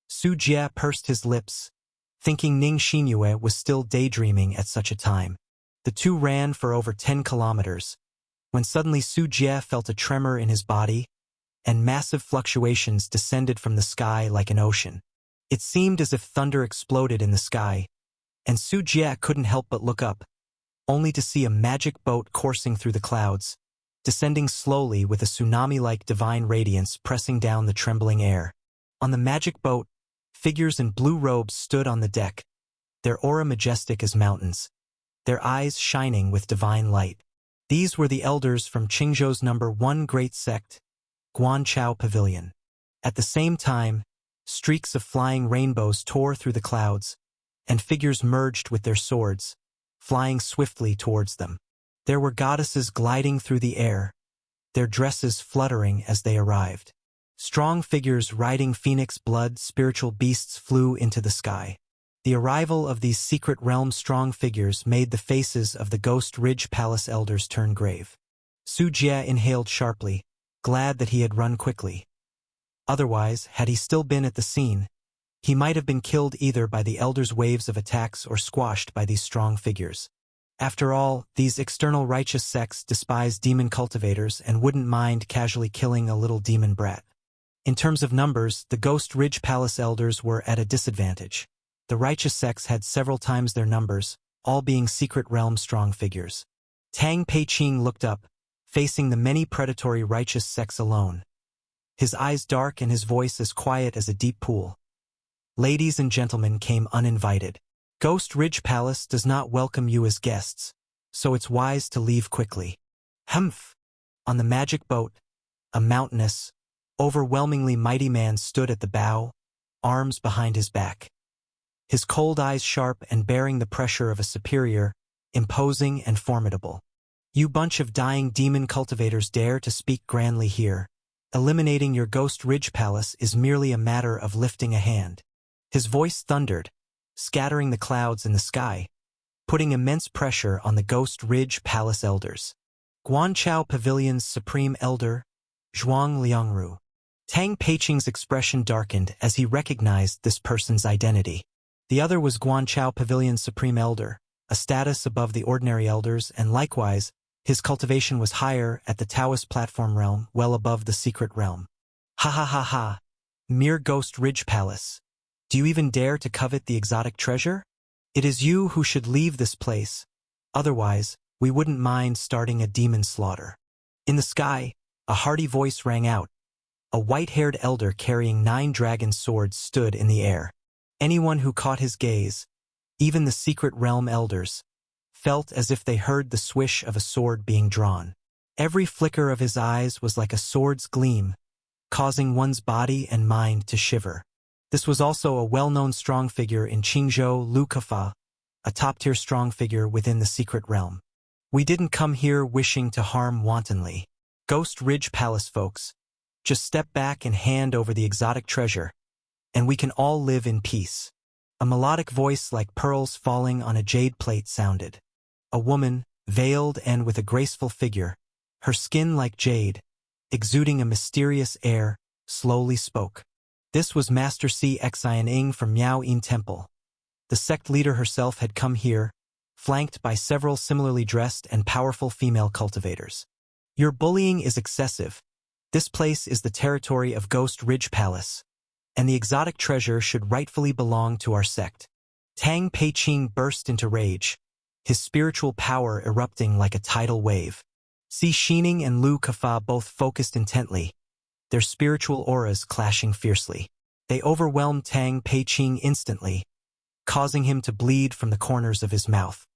Su Jie pursed his lips, thinking Ning Xinyue was still daydreaming at such a time. The two ran for over 10 kilometers, when suddenly Su Jie felt a tremor in his body, and massive fluctuations descended from the sky like an ocean. It seemed as if thunder exploded in the sky, and Su Jie couldn't help but look up, only to see a magic boat coursing through the clouds, descending slowly with a tsunami-like divine radiance pressing down the trembling air. On the magic boat, figures in blue robes stood on the deck, their aura majestic as mountains, their eyes shining with divine light. These were the elders from Qingzhou's #1 great sect, Guanchao Pavilion. At the same time, streaks of flying rainbows tore through the clouds, and figures merged with their swords, flying swiftly towards them. There were goddesses gliding through the air, their dresses fluttering as they arrived. Strong figures riding phoenix blood spiritual beasts flew into the sky. The arrival of these secret realm strong figures made the faces of the Ghost Ridge Palace elders turn grave. Su Jie inhaled sharply, glad that he had run quickly. Otherwise, had he still been at the scene, he might have been killed either by the elders' waves of attacks or squashed by these strong figures. After all, these external righteous sects despise demon cultivators and wouldn't mind casually killing a little demon brat. In terms of numbers, the Ghost Ridge Palace elders were at a disadvantage. The righteous sects had several times their numbers, all being secret realm strong figures. Tang Peiqing looked up, facing the many predatory righteous sects alone. His eyes dark and his voice as quiet as a deep pool. Ladies and gentlemen came uninvited. Ghost Ridge Palace does not welcome you as guests, so it's wise to leave quickly. Humph! On the magic boat, a mountainous, overwhelmingly mighty man stood at the bow, arms behind his back. His cold eyes sharp and bearing the pressure of a superior, imposing and formidable. You bunch of dying demon cultivators dare to speak grandly here. Eliminating your Ghost Ridge Palace is merely a matter of lifting a hand. His voice thundered, scattering the clouds in the sky, putting immense pressure on the Ghost Ridge Palace elders. Guanchao Pavilion's supreme elder, Zhuang Liangru. Tang Peiqing's expression darkened as he recognized this person's identity. The other was Guanchao Pavilion's supreme elder, a status above the ordinary elders, and likewise, his cultivation was higher at the Taoist platform realm, well above the secret realm. Ha ha ha ha! Mere Ghost Ridge Palace. Do you even dare to covet the exotic treasure? It is you who should leave this place. Otherwise, we wouldn't mind starting a demon slaughter. In the sky, a hearty voice rang out. A white-haired elder carrying 9 dragon swords stood in the air. Anyone who caught his gaze, even the secret realm elders, felt as if they heard the swish of a sword being drawn. Every flicker of his eyes was like a sword's gleam, causing one's body and mind to shiver. This was also a well-known strong figure in Qingzhou Lu Kefa, a top-tier strong figure within the secret realm. We didn't come here wishing to harm wantonly. Ghost Ridge Palace folks, just step back and hand over the exotic treasure, and we can all live in peace. A melodic voice like pearls falling on a jade plate sounded. A woman, veiled and with a graceful figure, her skin like jade, exuding a mysterious air, slowly spoke. This was Master Xian from Miao Yin Temple. The sect leader herself had come here, flanked by several similarly dressed and powerful female cultivators. Your bullying is excessive. This place is the territory of Ghost Ridge Palace, and the exotic treasure should rightfully belong to our sect. Tang Peiqing burst into rage, his spiritual power erupting like a tidal wave. Xi Xining and Lu Kefa both focused intently, their spiritual auras clashing fiercely. They overwhelmed Tang Peiqing instantly, causing him to bleed from the corners of his mouth.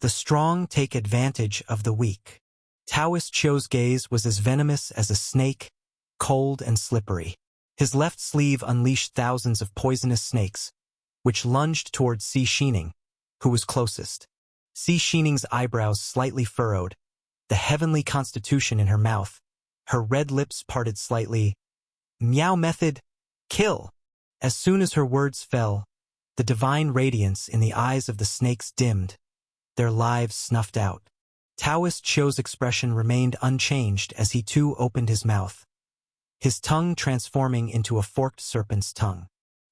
The strong take advantage of the weak. Taoist Qiu's gaze was as venomous as a snake, cold and slippery. His left sleeve unleashed thousands of poisonous snakes, which lunged towards Xi Xining, who was closest. Xi Xining's eyebrows slightly furrowed, the heavenly constitution in her mouth, her red lips parted slightly. Miao method, kill! As soon as her words fell, the divine radiance in the eyes of the snakes dimmed, their lives snuffed out. Taoist Qiu's expression remained unchanged as he too opened his mouth, his tongue transforming into a forked serpent's tongue.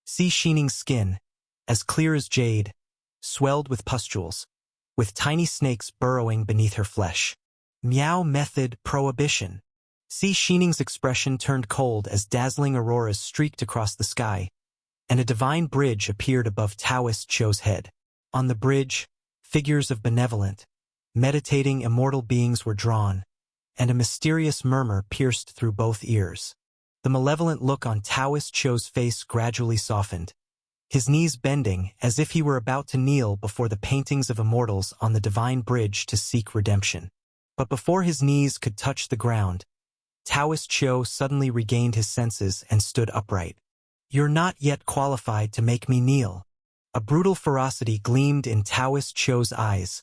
Xi Xining's skin, as clear as jade, swelled with pustules, with tiny snakes burrowing beneath her flesh. Miao method prohibition. Xi Xining's expression turned cold as dazzling auroras streaked across the sky, and a divine bridge appeared above Taoist Qiu's head. On the bridge, figures of benevolent, meditating immortal beings were drawn, and a mysterious murmur pierced through both ears. The malevolent look on Taoist Qiu's face gradually softened, his knees bending as if he were about to kneel before the paintings of immortals on the divine bridge to seek redemption. But before his knees could touch the ground, Taoist Qiu suddenly regained his senses and stood upright. You're not yet qualified to make me kneel. A brutal ferocity gleamed in Taoist Qiu's eyes,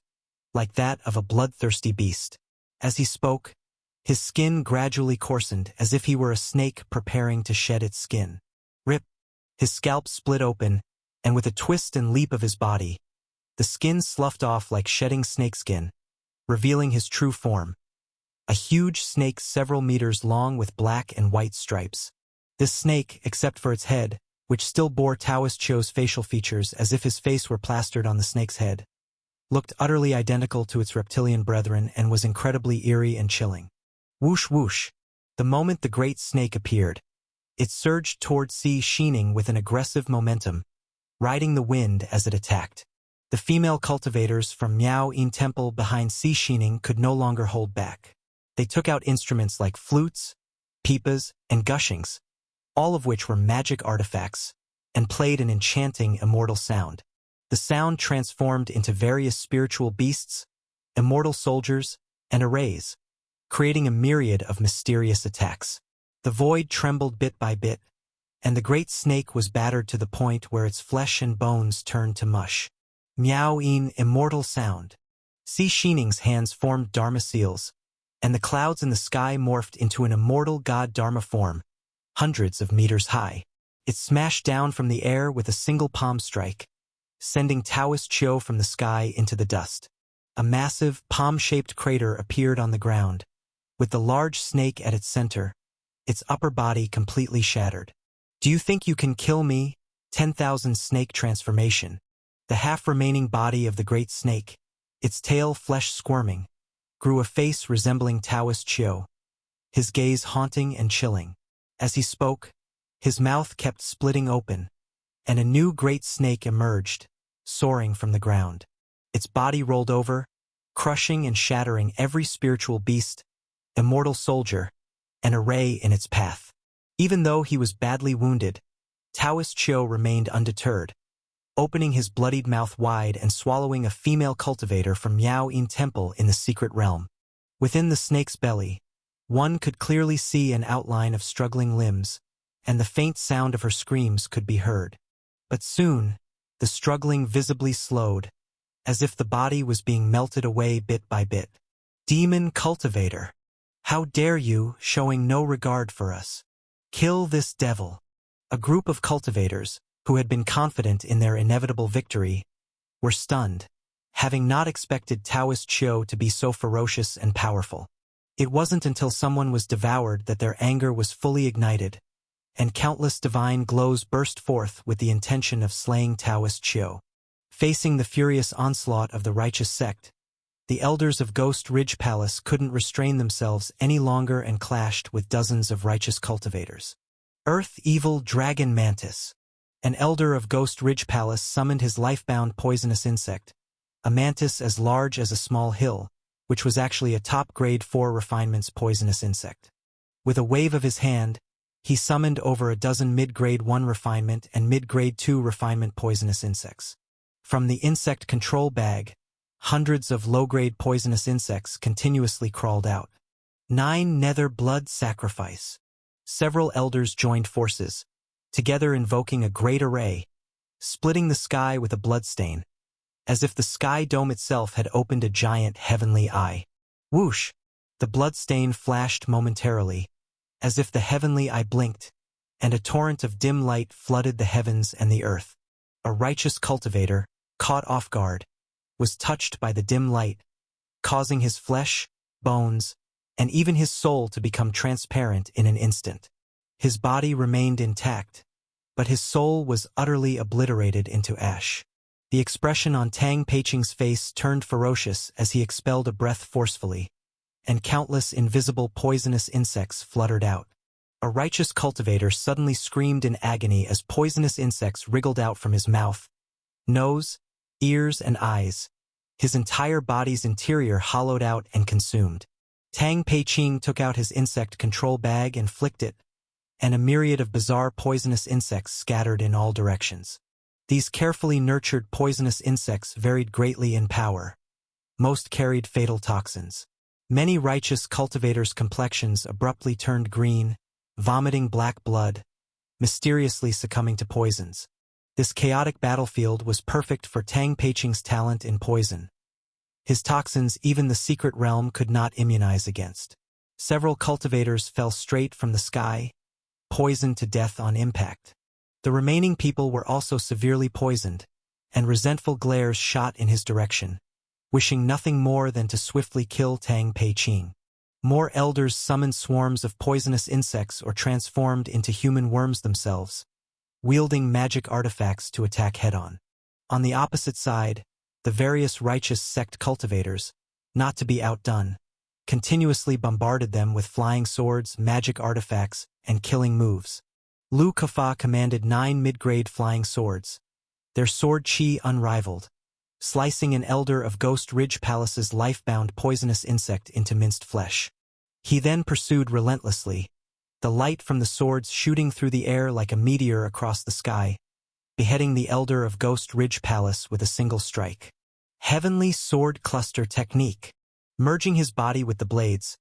like that of a bloodthirsty beast. As he spoke, His skin gradually coarsened as if he were a snake preparing to shed its skin. Rip! His scalp split open, and with a twist and leap of his body, the skin sloughed off like shedding snakeskin, revealing his true form. A huge snake several meters long with black and white stripes. This snake, except for its head, which still bore Taoist Chio's facial features as if his face were plastered on the snake's head, looked utterly identical to its reptilian brethren and was incredibly eerie and chilling. Whoosh whoosh! The moment the great snake appeared, it surged toward Xi Xining with an aggressive momentum, riding the wind as it attacked. The female cultivators from Miao Yin Temple behind Xi Xining could no longer hold back. They took out instruments like flutes, pipas, and gushings, all of which were magic artifacts, and played an enchanting immortal sound. The sound transformed into various spiritual beasts, immortal soldiers, and arrays, creating a myriad of mysterious attacks. The void trembled bit by bit, and the great snake was battered to the point where its flesh and bones turned to mush. Miao Yin immortal sound. Xi Xining's hands formed Dharma seals, and the clouds in the sky morphed into an immortal god Dharma form, hundreds of meters high. It smashed down from the air with a single palm strike, sending Taoist Chio from the sky into the dust. A massive, palm-shaped crater appeared on the ground, with the large snake at its center, its upper body completely shattered. Do you think you can kill me? 10,000 snake transformation. The half-remaining body of the great snake, its tail flesh squirming, grew a face resembling Taoist Chio, his gaze haunting and chilling. As he spoke, his mouth kept splitting open, and a new great snake emerged, soaring from the ground. Its body rolled over, crushing and shattering every spiritual beast, immortal soldier, and array in its path. Even though he was badly wounded, Taoist Chio remained undeterred, opening his bloodied mouth wide and swallowing a female cultivator from Miao Yin Temple in the secret realm. Within the snake's belly, one could clearly see an outline of struggling limbs, and the faint sound of her screams could be heard. But soon, the struggling visibly slowed, as if the body was being melted away bit by bit. Demon cultivator! How dare you, showing no regard for us? Kill this devil! A group of cultivators, who had been confident in their inevitable victory, were stunned, having not expected Taoist Chio to be so ferocious and powerful. It wasn't until someone was devoured that their anger was fully ignited, and countless divine glows burst forth with the intention of slaying Taoist Chio. Facing the furious onslaught of the righteous sect, the elders of Ghost Ridge Palace couldn't restrain themselves any longer and clashed with dozens of righteous cultivators. Earth Evil Dragon Mantis. An elder of Ghost Ridge Palace summoned his life-bound poisonous insect, a mantis as large as a small hill, which was actually a top grade 4 refinements poisonous insect. With a wave of his hand, he summoned over a dozen mid-grade 1 refinement and mid-grade 2 refinement poisonous insects. From the insect control bag, hundreds of low-grade poisonous insects continuously crawled out. 9 Nether Blood Sacrifice. Several elders joined forces, together invoking a great array, splitting the sky with a bloodstain, as if the sky dome itself had opened a giant heavenly eye. Whoosh! The bloodstain flashed momentarily, as if the heavenly eye blinked, and a torrent of dim light flooded the heavens and the earth. A righteous cultivator, caught off guard, was touched by the dim light, causing his flesh, bones, and even his soul to become transparent in an instant. His body remained intact, but his soul was utterly obliterated into ash. The expression on Tang Peiqing's face turned ferocious as he expelled a breath forcefully, and countless invisible poisonous insects fluttered out. A righteous cultivator suddenly screamed in agony as poisonous insects wriggled out from his mouth, nose, ears, and eyes, his entire body's interior hollowed out and consumed. Tang Peiqing took out his insect control bag and flicked it, and a myriad of bizarre poisonous insects scattered in all directions. These carefully nurtured poisonous insects varied greatly in power. Most carried fatal toxins. Many righteous cultivators' complexions abruptly turned green, vomiting black blood, mysteriously succumbing to poisons. This chaotic battlefield was perfect for Tang Peiqing's talent in poison. His toxins even the secret realm could not immunize against. Several cultivators fell straight from the sky, poisoned to death on impact. The remaining people were also severely poisoned, and resentful glares shot in his direction, wishing nothing more than to swiftly kill Tang Peiqing. More elders summoned swarms of poisonous insects or transformed into human worms themselves, wielding magic artifacts to attack head-on. On the opposite side, the various righteous sect cultivators, not to be outdone, continuously bombarded them with flying swords, magic artifacts, and killing moves. Lu Kefa commanded 9 mid-grade flying swords, their sword chi unrivaled, slicing an elder of Ghost Ridge Palace's life-bound poisonous insect into minced flesh. He then pursued relentlessly, the light from the swords shooting through the air like a meteor across the sky, beheading the elder of Ghost Ridge Palace with a single strike. Heavenly Sword Cluster Technique. Merging his body with the blades,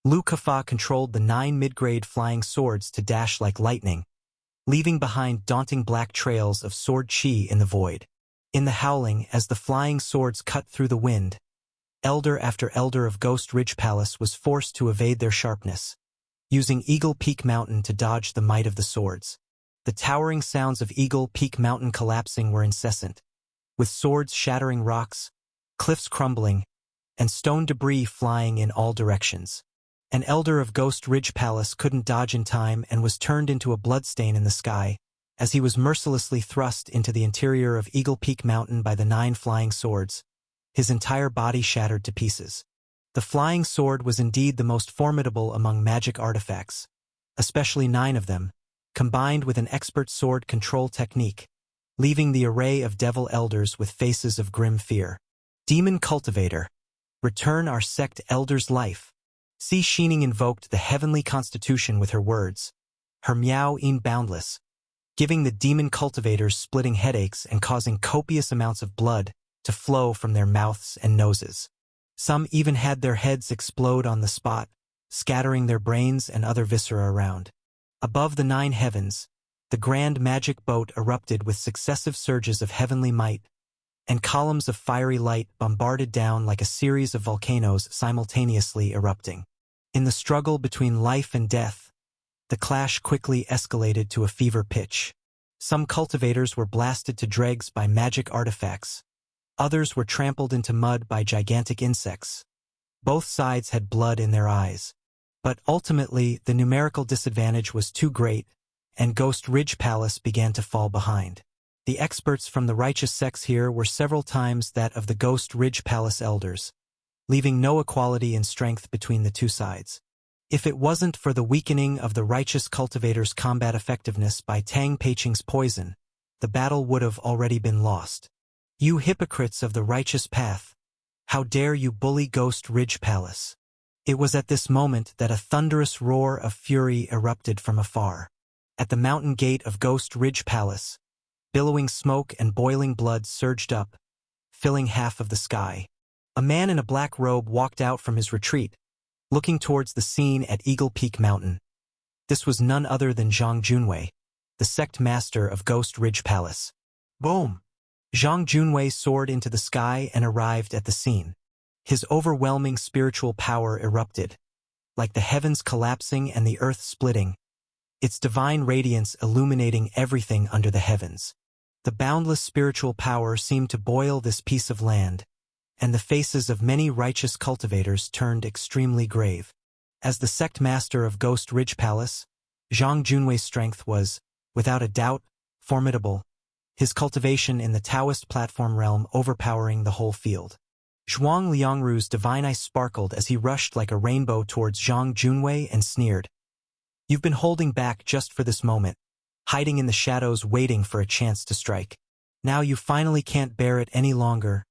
Lu Kefa controlled the 9 mid-grade flying swords to dash like lightning, leaving behind daunting black trails of sword chi in the void. In the howling, as the flying swords cut through the wind, elder after elder of Ghost Ridge Palace was forced to evade their sharpness, using Eagle Peak Mountain to dodge the might of the swords. The towering sounds of Eagle Peak Mountain collapsing were incessant, with swords shattering rocks, cliffs crumbling, and stone debris flying in all directions. An elder of Ghost Ridge Palace couldn't dodge in time and was turned into a bloodstain in the sky, as he was mercilessly thrust into the interior of Eagle Peak Mountain by the 9 flying swords, his entire body shattered to pieces. The flying sword was indeed the most formidable among magic artifacts, especially 9 of them, combined with an expert sword control technique, leaving the array of devil elders with faces of grim fear. Demon Cultivator. Return our sect elder's life. Si Shining invoked the heavenly constitution with her words, her miao in boundless, giving the demon cultivators splitting headaches and causing copious amounts of blood to flow from their mouths and noses. Some even had their heads explode on the spot, scattering their brains and other viscera around. Above the 9 heavens, the grand magic boat erupted with successive surges of heavenly might, and columns of fiery light bombarded down like a series of volcanoes simultaneously erupting. In the struggle between life and death, the clash quickly escalated to a fever pitch. Some cultivators were blasted to dregs by magic artifacts. Others were trampled into mud by gigantic insects. Both sides had blood in their eyes. But ultimately, the numerical disadvantage was too great, and Ghost Ridge Palace began to fall behind. The experts from the righteous sects here were several times that of the Ghost Ridge Palace elders, leaving no equality in strength between the two sides. If it wasn't for the weakening of the righteous cultivators' combat effectiveness by Tang Peiqing's poison, the battle would have already been lost. You hypocrites of the righteous path, how dare you bully Ghost Ridge Palace? It was at this moment that a thunderous roar of fury erupted from afar. At the mountain gate of Ghost Ridge Palace, billowing smoke and boiling blood surged up, filling half of the sky. A man in a black robe walked out from his retreat, looking towards the scene at Eagle Peak Mountain. This was none other than Zhang Junwei, the sect master of Ghost Ridge Palace. Boom! Zhang Junwei soared into the sky and arrived at the scene. His overwhelming spiritual power erupted, like the heavens collapsing and the earth splitting, its divine radiance illuminating everything under the heavens. The boundless spiritual power seemed to boil this piece of land, and the faces of many righteous cultivators turned extremely grave. As the sect master of Ghost Ridge Palace, Zhang Junwei's strength was, without a doubt, formidable, his cultivation in the Taoist platform realm overpowering the whole field. Zhuang Liangru's divine eye sparkled as he rushed like a rainbow towards Zhang Junwei and sneered. You've been holding back just for this moment, hiding in the shadows waiting for a chance to strike. Now you finally can't bear it any longer.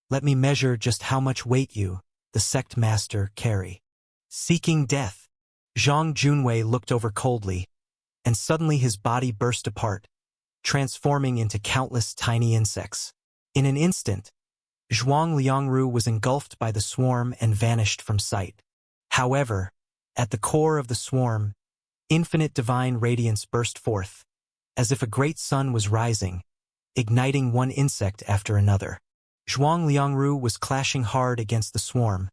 Let me measure just how much weight you, the sect master, carry. Seeking death. Zhang Junwei looked over coldly, and suddenly his body burst apart, transforming into countless tiny insects. In an instant, Zhuang Liangru was engulfed by the swarm and vanished from sight. However, at the core of the swarm, infinite divine radiance burst forth, as if a great sun was rising, igniting one insect after another. Zhuang Liangru was clashing hard against the swarm,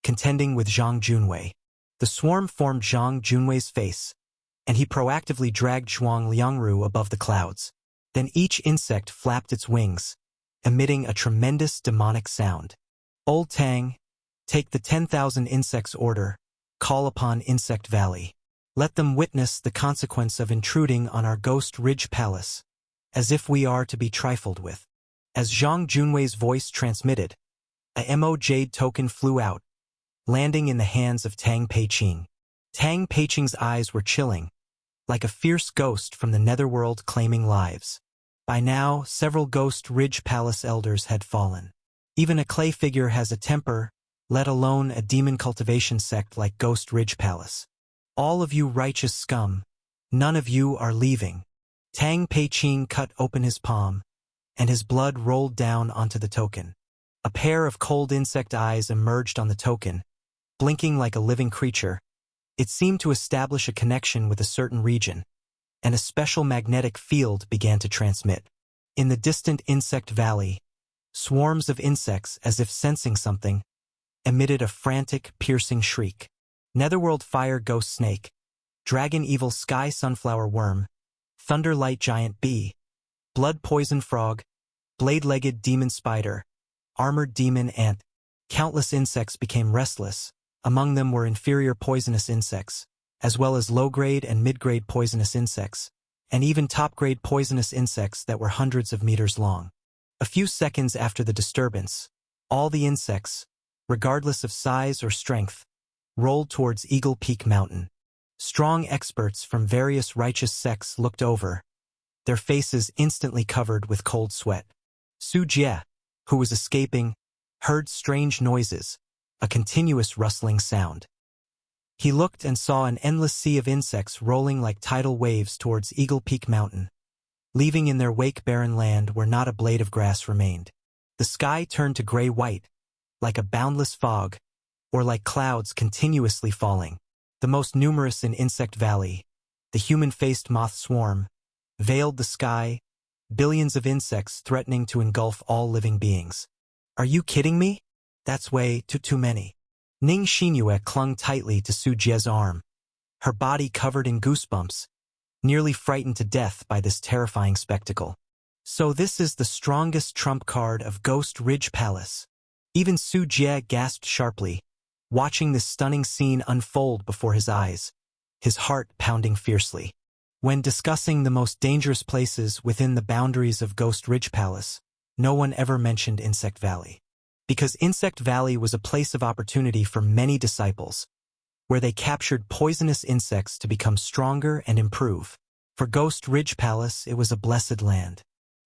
contending with Zhang Junwei. The swarm formed Zhang Junwei's face, and he proactively dragged Zhuang Liangru above the clouds. Then each insect flapped its wings, emitting a tremendous demonic sound. Old Tang, take the 10,000 insects order, call upon Insect Valley. Let them witness the consequence of intruding on our Ghost Ridge Palace, as if we are to be trifled with. As Zhang Junwei's voice transmitted, a Mo Jade token flew out, landing in the hands of Tang Peiqing. Tang Peiqing's eyes were chilling, like a fierce ghost from the netherworld claiming lives. By now, several Ghost Ridge Palace elders had fallen. Even a clay figure has a temper, let alone a demon cultivation sect like Ghost Ridge Palace. All of you righteous scum, none of you are leaving. Tang Peiqing cut open his palm, and his blood rolled down onto the token. A pair of cold insect eyes emerged on the token, blinking like a living creature. It seemed to establish a connection with a certain region, and a special magnetic field began to transmit. In the distant insect valley, swarms of insects, as if sensing something, emitted a frantic, piercing shriek. Netherworld fire ghost snake, dragon evil sky sunflower worm, thunderlight giant bee, blood poison frog, blade-legged demon spider, armored demon ant. Countless insects became restless. Among them were inferior poisonous insects, as well as low-grade and mid-grade poisonous insects, and even top-grade poisonous insects that were hundreds of meters long. A few seconds after the disturbance, all the insects, regardless of size or strength, rolled towards Eagle Peak Mountain. Strong experts from various righteous sects looked over, their faces instantly covered with cold sweat. Su Jie, who was escaping, heard strange noises, a continuous rustling sound. He looked and saw an endless sea of insects rolling like tidal waves towards Eagle Peak Mountain, leaving in their wake barren land where not a blade of grass remained. The sky turned to gray-white, like a boundless fog, or like clouds continuously falling. The most numerous in Insect Valley, the human-faced moth swarm, veiled the sky, billions of insects threatening to engulf all living beings. Are you kidding me? That's way too many. Ning Xinyue clung tightly to Su Jie's arm, her body covered in goosebumps, nearly frightened to death by this terrifying spectacle. So this is the strongest trump card of Ghost Ridge Palace. Even Su Jie gasped sharply, watching this stunning scene unfold before his eyes, his heart pounding fiercely. When discussing the most dangerous places within the boundaries of Ghost Ridge Palace, no one ever mentioned Insect Valley. Because Insect Valley was a place of opportunity for many disciples, where they captured poisonous insects to become stronger and improve. For Ghost Ridge Palace, it was a blessed land.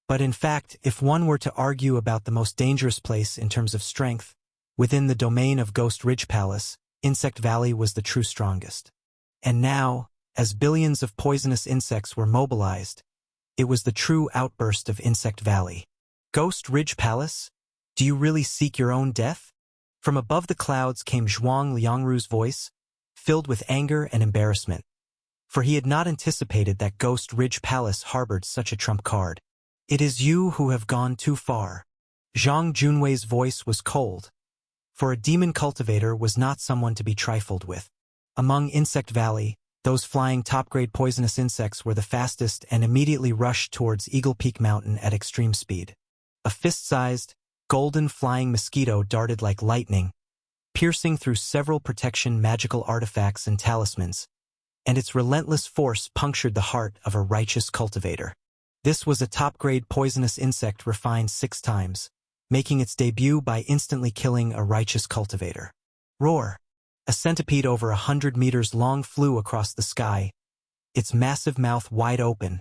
But in fact, if one were to argue about the most dangerous place in terms of strength, within the domain of Ghost Ridge Palace, Insect Valley was the true strongest. And now, as billions of poisonous insects were mobilized, it was the true outburst of Insect Valley. Ghost Ridge Palace? Do you really seek your own death? From above the clouds came Zhuang Liangru's voice, filled with anger and embarrassment. For he had not anticipated that Ghost Ridge Palace harbored such a trump card. It is you who have gone too far. Zhang Junwei's voice was cold, for a demon cultivator was not someone to be trifled with. Among Insect Valley, those flying top-grade poisonous insects were the fastest and immediately rushed towards Eagle Peak Mountain at extreme speed. A fist-sized, golden flying mosquito darted like lightning, piercing through several protection magical artifacts and talismans, and its relentless force punctured the heart of a righteous cultivator. This was a top-grade poisonous insect refined 6 times, making its debut by instantly killing a righteous cultivator. Roar! A centipede over 100 meters long flew across the sky, its massive mouth wide open,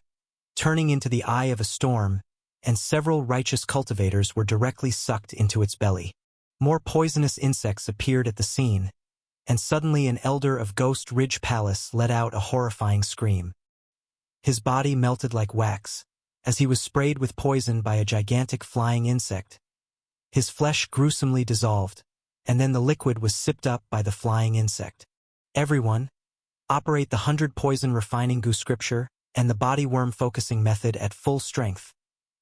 turning into the eye of a storm, and several righteous cultivators were directly sucked into its belly. More poisonous insects appeared at the scene, and suddenly an elder of Ghost Ridge Palace let out a horrifying scream. His body melted like wax, as he was sprayed with poison by a gigantic flying insect. His flesh gruesomely dissolved, and then the liquid was sipped up by the flying insect. Everyone, operate the 100 poison refining goo scripture and the body worm focusing method at full strength.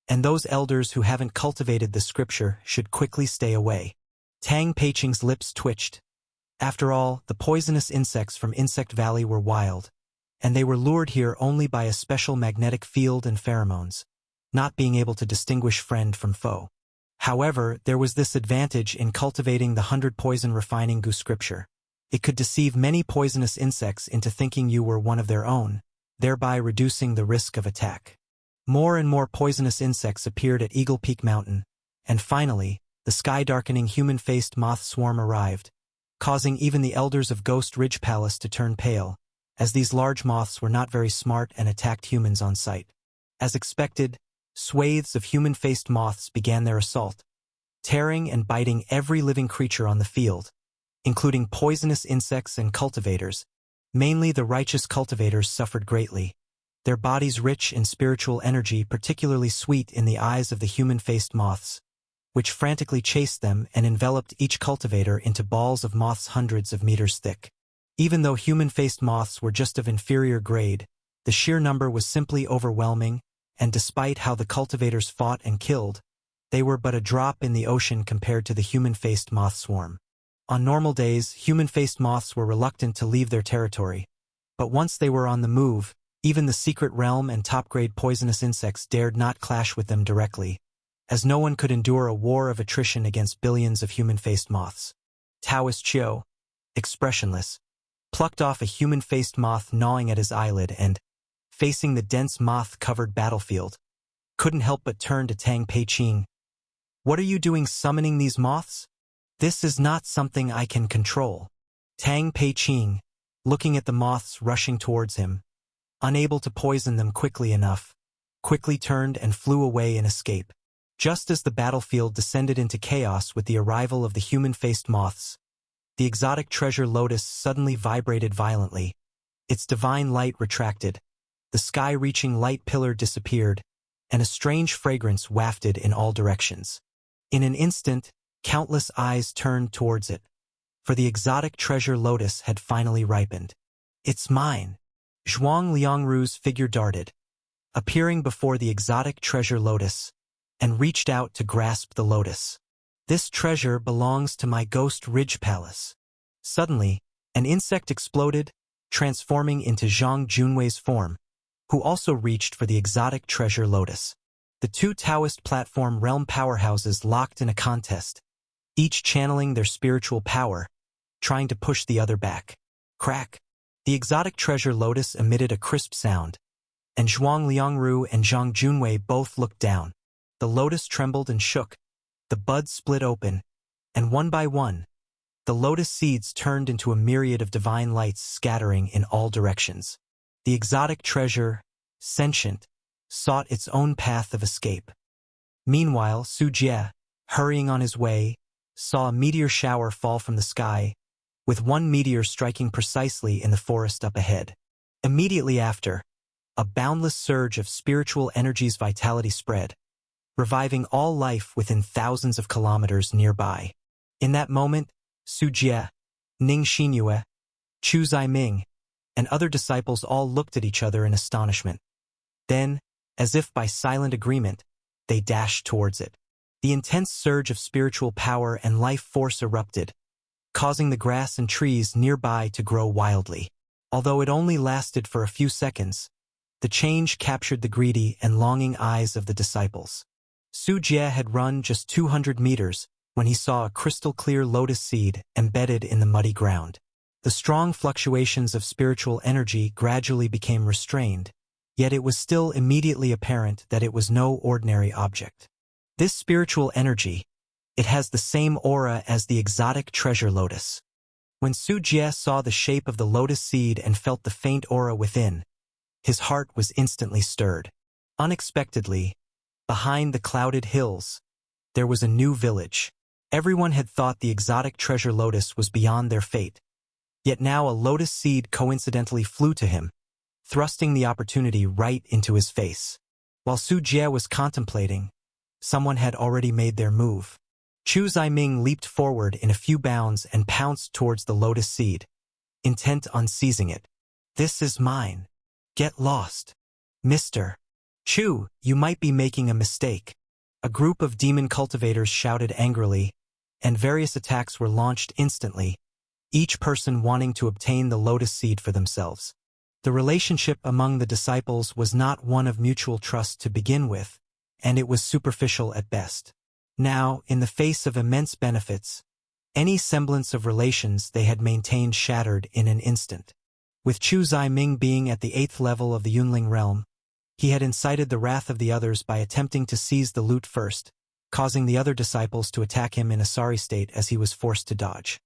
And those elders who haven't cultivated the scripture should quickly stay away. Tang Peiqing's lips twitched, After all, the poisonous insects from Insect Valley were wild, and they were lured here only by a special magnetic field and pheromones, not being able to distinguish friend from foe. However, there was this advantage in cultivating the 100 poison refining goo scripture. It could deceive many poisonous insects into thinking you were one of their own, thereby reducing the risk of attack. More and more poisonous insects appeared at Eagle Peak Mountain, and finally, the sky-darkening human-faced moth swarm arrived, causing even the elders of Ghost Ridge Palace to turn pale, as these large moths were not very smart and attacked humans on sight. As expected, swathes of human-faced moths began their assault, tearing and biting every living creature on the field, including poisonous insects and cultivators. Mainly the righteous cultivators suffered greatly, their bodies rich in spiritual energy particularly sweet in the eyes of the human-faced moths, which frantically chased them and enveloped each cultivator into balls of moths hundreds of meters thick. Even though human-faced moths were just of inferior grade, the sheer number was simply overwhelming, and despite how the cultivators fought and killed, they were but a drop in the ocean compared to the human-faced moth swarm. On normal days, human-faced moths were reluctant to leave their territory, but once they were on the move, even the secret realm and top-grade poisonous insects dared not clash with them directly, as no one could endure a war of attrition against billions of human-faced moths. Taoist Chiu, expressionless, plucked off a human-faced moth gnawing at his eyelid and, facing the dense moth-covered battlefield, couldn't help but turn to Tang Peiqing. "What are you doing summoning these moths? This is not something I can control." Tang Peiqing, looking at the moths rushing towards him, unable to poison them quickly enough, quickly turned and flew away in escape. Just as the battlefield descended into chaos with the arrival of the human-faced moths, the exotic treasure lotus suddenly vibrated violently. Its divine light retracted, the sky-reaching light pillar disappeared, and a strange fragrance wafted in all directions. In an instant, countless eyes turned towards it, for the exotic treasure lotus had finally ripened. "It's mine." Zhuang Liangru's figure darted, appearing before the exotic treasure lotus, and reached out to grasp the lotus. "This treasure belongs to my Ghost Ridge Palace." Suddenly, an insect exploded, transforming into Zhang Junwei's form, who also reached for the exotic treasure lotus. The two Taoist platform realm powerhouses locked in a contest, each channeling their spiritual power, trying to push the other back. Crack! The exotic treasure lotus emitted a crisp sound, and Zhuang Liangru and Zhang Junwei both looked down. The lotus trembled and shook, the buds split open, and one by one, the lotus seeds turned into a myriad of divine lights scattering in all directions. The exotic treasure, sentient, sought its own path of escape. Meanwhile, Su Jie, hurrying on his way, saw a meteor shower fall from the sky, with one meteor striking precisely in the forest up ahead. Immediately after, a boundless surge of spiritual energy's vitality spread, reviving all life within thousands of kilometers nearby. In that moment, Su Jie, Ning Xinyue, Chu Ziming, and other disciples all looked at each other in astonishment. Then, as if by silent agreement, they dashed towards it. The intense surge of spiritual power and life force erupted, causing the grass and trees nearby to grow wildly. Although it only lasted for a few seconds, the change captured the greedy and longing eyes of the disciples. Su Jie had run just 200 meters when he saw a crystal-clear lotus seed embedded in the muddy ground. The strong fluctuations of spiritual energy gradually became restrained, yet it was still immediately apparent that it was no ordinary object. This spiritual energy, it has the same aura as the exotic treasure lotus. When Su Jie saw the shape of the lotus seed and felt the faint aura within, his heart was instantly stirred. Unexpectedly, behind the clouded hills, there was a new village. Everyone had thought the exotic treasure lotus was beyond their fate, yet now a lotus seed coincidentally flew to him, thrusting the opportunity right into his face. While Su Jie was contemplating, someone had already made their move. Chu Ziming leaped forward in a few bounds and pounced towards the lotus seed, intent on seizing it. "This is mine. Get lost. Mr. Chu, you might be making a mistake." A group of demon cultivators shouted angrily, and various attacks were launched instantly, each person wanting to obtain the lotus seed for themselves. The relationship among the disciples was not one of mutual trust to begin with, and it was superficial at best. Now, in the face of immense benefits, any semblance of relations they had maintained shattered in an instant. With Chu Ziming being at the 8th level of the Yunling realm, he had incited the wrath of the others by attempting to seize the loot first, causing the other disciples to attack him in a sorry state as he was forced to dodge.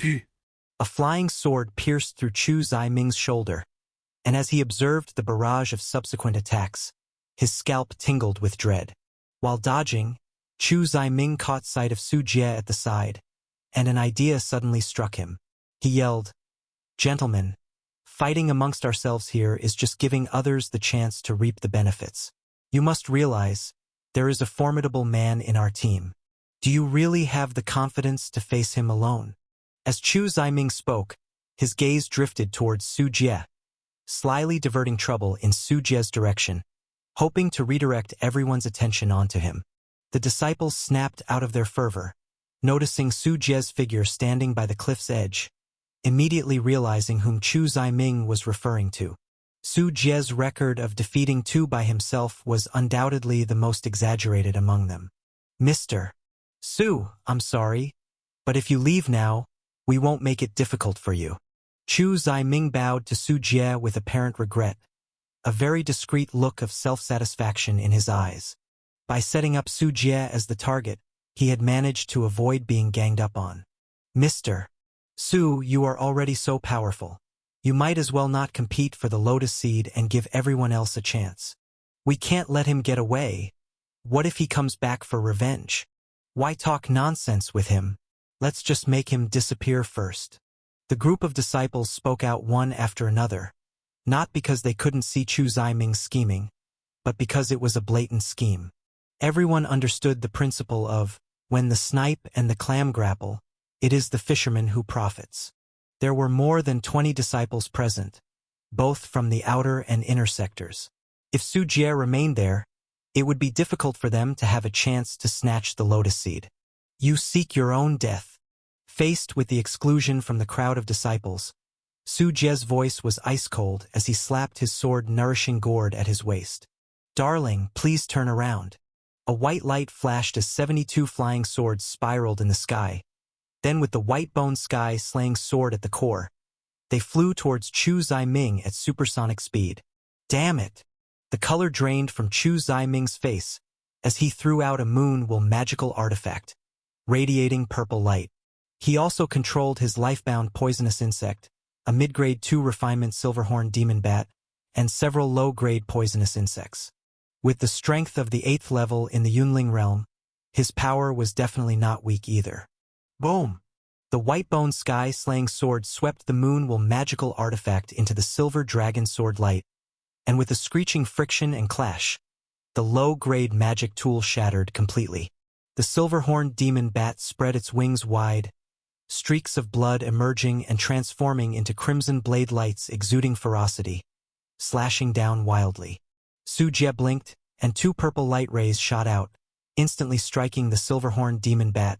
A flying sword pierced through Chu Ziming's shoulder, and as he observed the barrage of subsequent attacks, his scalp tingled with dread. While dodging, Chu Ziming caught sight of Su Jie at the side, and an idea suddenly struck him. He yelled, "Gentlemen, fighting amongst ourselves here is just giving others the chance to reap the benefits. You must realize, there is a formidable man in our team. Do you really have the confidence to face him alone?" As Chu Ziming spoke, his gaze drifted towards Su Jie, slyly diverting trouble in Su Jie's direction, hoping to redirect everyone's attention onto him. The disciples snapped out of their fervor, noticing Su Jie's figure standing by the cliff's edge, immediately realizing whom Chu Ziming was referring to. Su Jie's record of defeating two by himself was undoubtedly the most exaggerated among them. "Mr. Su, I'm sorry, but if you leave now, we won't make it difficult for you." Chu Ziming bowed to Su Jie with apparent regret, a very discreet look of self-satisfaction in his eyes. By setting up Su Jie as the target, he had managed to avoid being ganged up on. "Mr. Su, you are already so powerful. You might as well not compete for the lotus seed and give everyone else a chance. We can't let him get away. What if he comes back for revenge? Why talk nonsense with him? Let's just make him disappear first." The group of disciples spoke out one after another, not because they couldn't see Chu Ziming's scheming, but because it was a blatant scheme. Everyone understood the principle of, when the snipe and the clam grapple, it is the fisherman who profits. There were more than 20 disciples present, both from the outer and inner sectors. If Su Jie remained there, it would be difficult for them to have a chance to snatch the lotus seed. "You seek your own death." Faced with the exclusion from the crowd of disciples, Su Jie's voice was ice-cold as he slapped his sword-nourishing gourd at his waist. "Darling, please turn around." A white light flashed as 72 flying swords spiraled in the sky. Then with the white-bone sky-slaying sword at the core, they flew towards Chu Ziming at supersonic speed. Damn it! The color drained from Chu Ziming's face as he threw out a moon-will magical artifact, radiating purple light. He also controlled his life-bound poisonous insect, a mid-grade 2 refinement silverhorn demon bat, and several low-grade poisonous insects. With the strength of the 8th level in the Yunling realm, his power was definitely not weak either. Boom! The white-bone sky-slaying sword swept the moon-will magical artifact into the silver dragon sword light, and with a screeching friction and clash, the low-grade magic tool shattered completely. The silverhorn demon bat spread its wings wide, streaks of blood emerging and transforming into crimson blade lights exuding ferocity, slashing down wildly. Su Jie blinked, and 2 purple light rays shot out, instantly striking the silverhorn demon bat,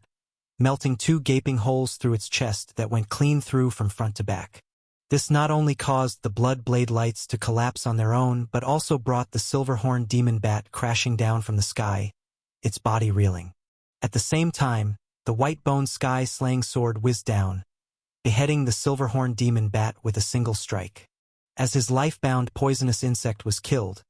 melting 2 gaping holes through its chest that went clean through from front to back. This not only caused the blood blade lights to collapse on their own, but also brought the silverhorn demon bat crashing down from the sky, its body reeling. At the same time, the white-bone sky-slaying sword whizzed down, beheading the silverhorn demon bat with a single strike. As his life-bound poisonous insect was killed,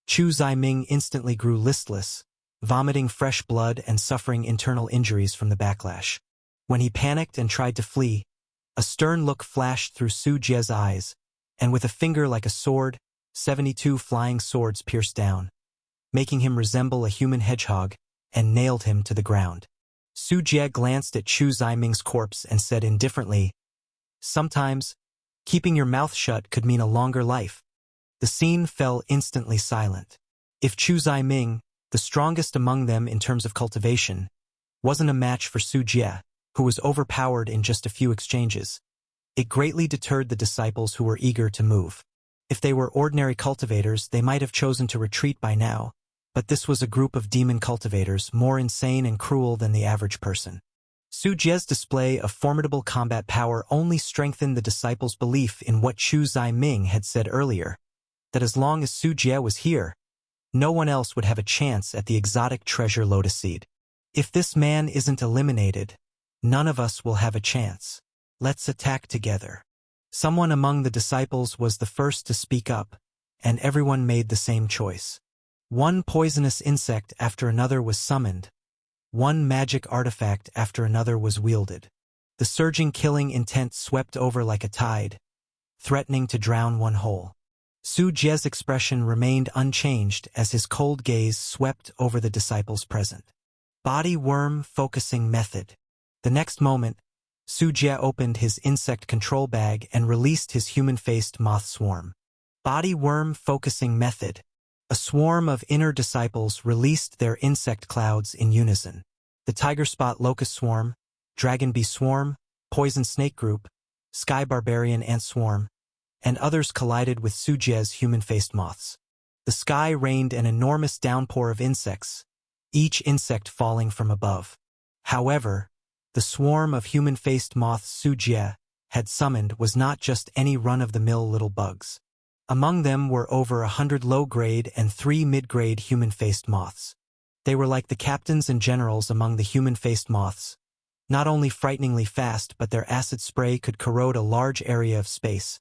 Chu Ziming instantly grew listless, vomiting fresh blood and suffering internal injuries from the backlash. When he panicked and tried to flee, a stern look flashed through Su Jie's eyes, and with a finger like a sword, 72 flying swords pierced down, making him resemble a human hedgehog, and nailed him to the ground. Su Jie glanced at Chu Ziming's corpse and said indifferently, "Sometimes, keeping your mouth shut could mean a longer life." The scene fell instantly silent. If Chu Ziming, the strongest among them in terms of cultivation, wasn't a match for Su Jie, who was overpowered in just a few exchanges, it greatly deterred the disciples who were eager to move. If they were ordinary cultivators, they might have chosen to retreat by now, but this was a group of demon cultivators more insane and cruel than the average person. Su Jie's display of formidable combat power only strengthened the disciples' belief in what Chu Ziming had said earlier, that as long as Su Jie was here, no one else would have a chance at the exotic treasure lotus seed. If this man isn't eliminated, none of us will have a chance. Let's attack together. Someone among the disciples was the first to speak up, and everyone made the same choice. One poisonous insect after another was summoned. One magic artifact after another was wielded. The surging killing intent swept over like a tide, threatening to drown one whole. Su Jie's expression remained unchanged as his cold gaze swept over the disciples present. Body worm focusing method. The next moment, Su Jie opened his insect control bag and released his human-faced moth swarm. Body worm focusing method. A swarm of inner disciples released their insect clouds in unison. The tiger spot locust swarm, dragon bee swarm, poison snake group, sky barbarian ant swarm, and others collided with Su Jie's human-faced moths. The sky rained an enormous downpour of insects, each insect falling from above. However, the swarm of human-faced moths Su Jie had summoned was not just any run-of-the-mill little bugs. Among them were over 100 low-grade and 3 mid-grade human-faced moths. They were like the captains and generals among the human-faced moths, not only frighteningly fast but their acid spray could corrode a large area of space,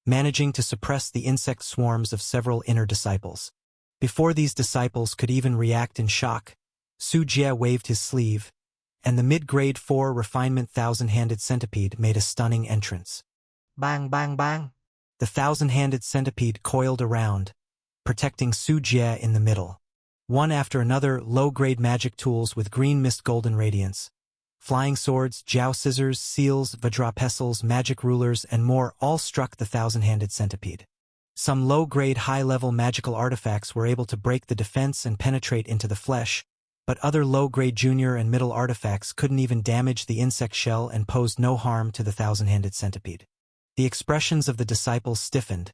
managing to suppress the insect swarms of several inner disciples. Before these disciples could even react in shock, Su Jie waved his sleeve, and the mid-grade 4 refinement thousand-handed centipede made a stunning entrance. Bang, bang, bang! The thousand-handed centipede coiled around, protecting Su Jie in the middle. One after another, low-grade magic tools with green mist golden radiance. Flying swords, jiao scissors, seals, vajra pestles, magic rulers, and more all struck the thousand-handed centipede. Some low-grade high-level magical artifacts were able to break the defense and penetrate into the flesh, but other low-grade junior and middle artifacts couldn't even damage the insect shell and posed no harm to the thousand-handed centipede. The expressions of the disciples stiffened.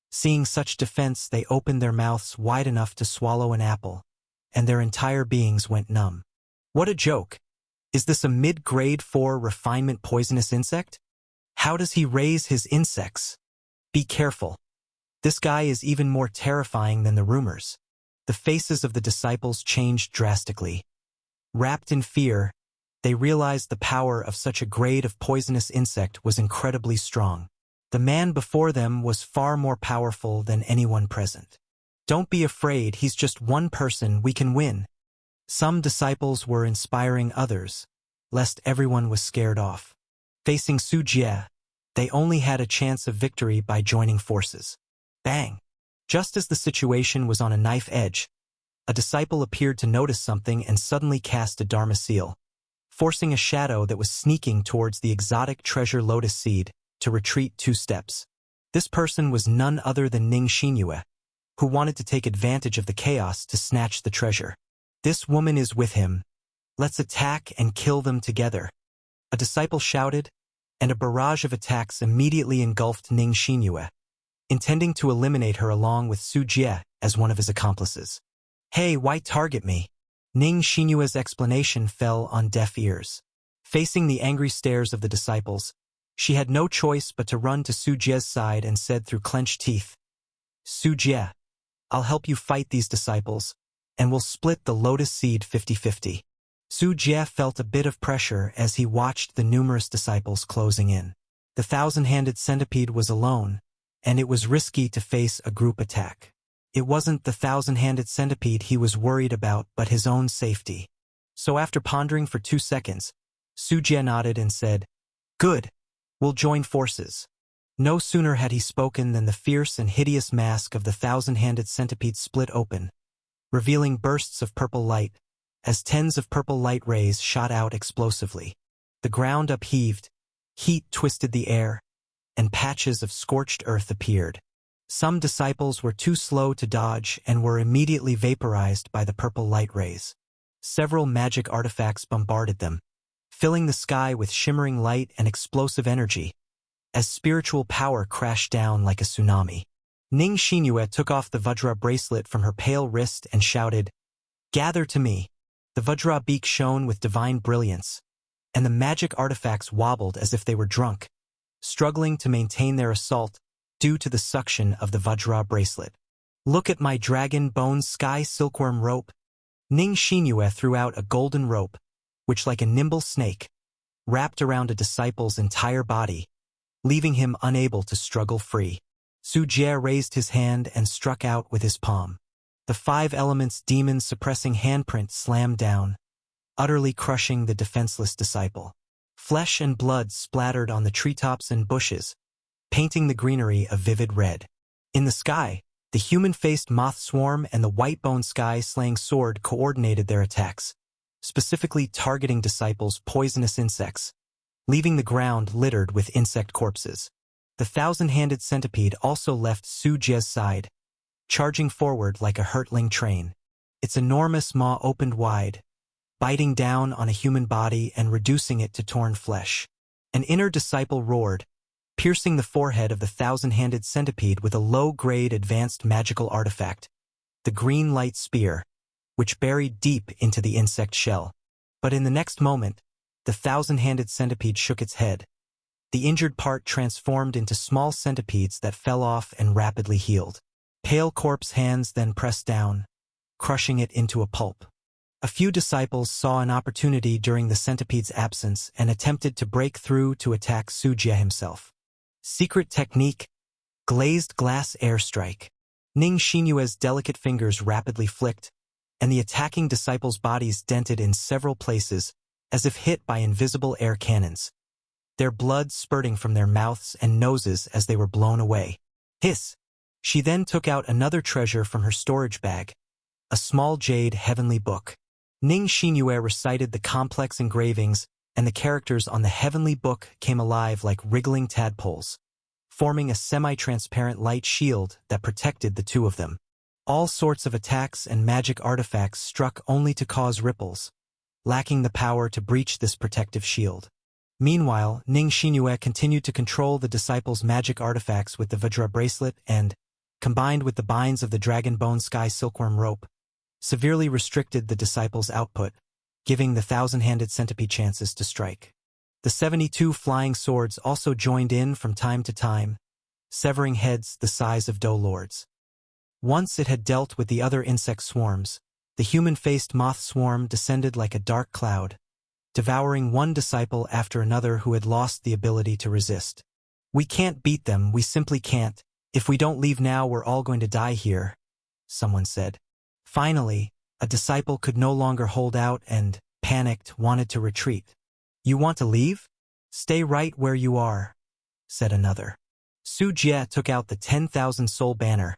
Seeing such defense, they opened their mouths wide enough to swallow an apple, and their entire beings went numb. What a joke! Is this a mid-grade 4 refinement poisonous insect? How does he raise his insects? Be careful. This guy is even more terrifying than the rumors. The faces of the disciples changed drastically. Wrapped in fear, they realized the power of such a grade of poisonous insect was incredibly strong. The man before them was far more powerful than anyone present. Don't be afraid, he's just one person, we can win. Some disciples were inspiring others, lest everyone was scared off. Facing Su Jie, they only had a chance of victory by joining forces. Bang! Just as the situation was on a knife edge, a disciple appeared to notice something and suddenly cast a Dharma seal, forcing a shadow that was sneaking towards the exotic treasure lotus seed to retreat 2 steps. This person was none other than Ning Xinyue, who wanted to take advantage of the chaos to snatch the treasure. This woman is with him. Let's attack and kill them together. A disciple shouted, and a barrage of attacks immediately engulfed Ning Xinyue, intending to eliminate her along with Su Jie as one of his accomplices. Hey, why target me? Ning Xinyue's explanation fell on deaf ears. Facing the angry stares of the disciples, she had no choice but to run to Su Jie's side and said through clenched teeth, Su Jie, I'll help you fight these disciples, and we'll split the lotus seed 50-50. Su Jie felt a bit of pressure as he watched the numerous disciples closing in. The thousand-handed centipede was alone, and it was risky to face a group attack. It wasn't the thousand-handed centipede he was worried about but his own safety. So after pondering for 2 seconds, Su Jie nodded and said, Good, we'll join forces. No sooner had he spoken than the fierce and hideous mask of the thousand-handed centipede split open, revealing bursts of purple light, as tens of purple light rays shot out explosively. The ground upheaved, heat twisted the air, and patches of scorched earth appeared. Some disciples were too slow to dodge and were immediately vaporized by the purple light rays. Several magic artifacts bombarded them, filling the sky with shimmering light and explosive energy, as spiritual power crashed down like a tsunami. Ning Xinyue took off the Vajra bracelet from her pale wrist and shouted, Gather to me. The Vajra beak shone with divine brilliance, and the magic artifacts wobbled as if they were drunk, struggling to maintain their assault due to the suction of the Vajra bracelet. "Look at my dragon bone sky silkworm rope." Ning Xinyue threw out a golden rope, which like a nimble snake, wrapped around a disciple's entire body, leaving him unable to struggle free. Su Jie raised his hand and struck out with his palm. The 5 elements demon suppressing handprint slammed down, utterly crushing the defenseless disciple. Flesh and blood splattered on the treetops and bushes, painting the greenery a vivid red. In the sky, the human-faced moth swarm and the white-bone sky-slaying sword coordinated their attacks, specifically targeting disciples' poisonous insects, leaving the ground littered with insect corpses. The 1,000-handed centipede also left Su Jie's side, charging forward like a hurtling train. Its enormous maw opened wide, biting down on a human body and reducing it to torn flesh. An inner disciple roared, piercing the forehead of the 1,000-handed centipede with a low-grade advanced magical artifact, the green light spear, which buried deep into the insect shell. But in the next moment, the 1,000-handed centipede shook its head. The injured part transformed into small centipedes that fell off and rapidly healed. Pale corpse hands then pressed down, crushing it into a pulp. A few disciples saw an opportunity during the centipede's absence and attempted to break through to attack Su Jie himself. Secret technique: glazed glass airstrike. Ning Xinyue's delicate fingers rapidly flicked, and the attacking disciples' bodies dented in several places, as if hit by invisible air cannons, their blood spurting from their mouths and noses as they were blown away. Hiss! She then took out another treasure from her storage bag, a small jade heavenly book. Ning Xinyue recited the complex engravings, and the characters on the heavenly book came alive like wriggling tadpoles, forming a semi-transparent light shield that protected the two of them. All sorts of attacks and magic artifacts struck only to cause ripples, lacking the power to breach this protective shield. Meanwhile, Ning Xinyue continued to control the disciples' magic artifacts with the Vajra bracelet and, combined with the binds of the dragon bone sky silkworm rope, severely restricted the disciples' output, giving the 1,000-handed centipede chances to strike. The 72 flying swords also joined in from time to time, severing heads the size of doe lords. Once it had dealt with the other insect swarms, the human-faced moth swarm descended like a dark cloud, devouring one disciple after another who had lost the ability to resist. "We can't beat them, we simply can't. If we don't leave now, we're all going to die here," someone said. Finally, a disciple could no longer hold out and, panicked, wanted to retreat. "You want to leave? Stay right where you are," said another. Su Jie took out the 10,000 soul banner,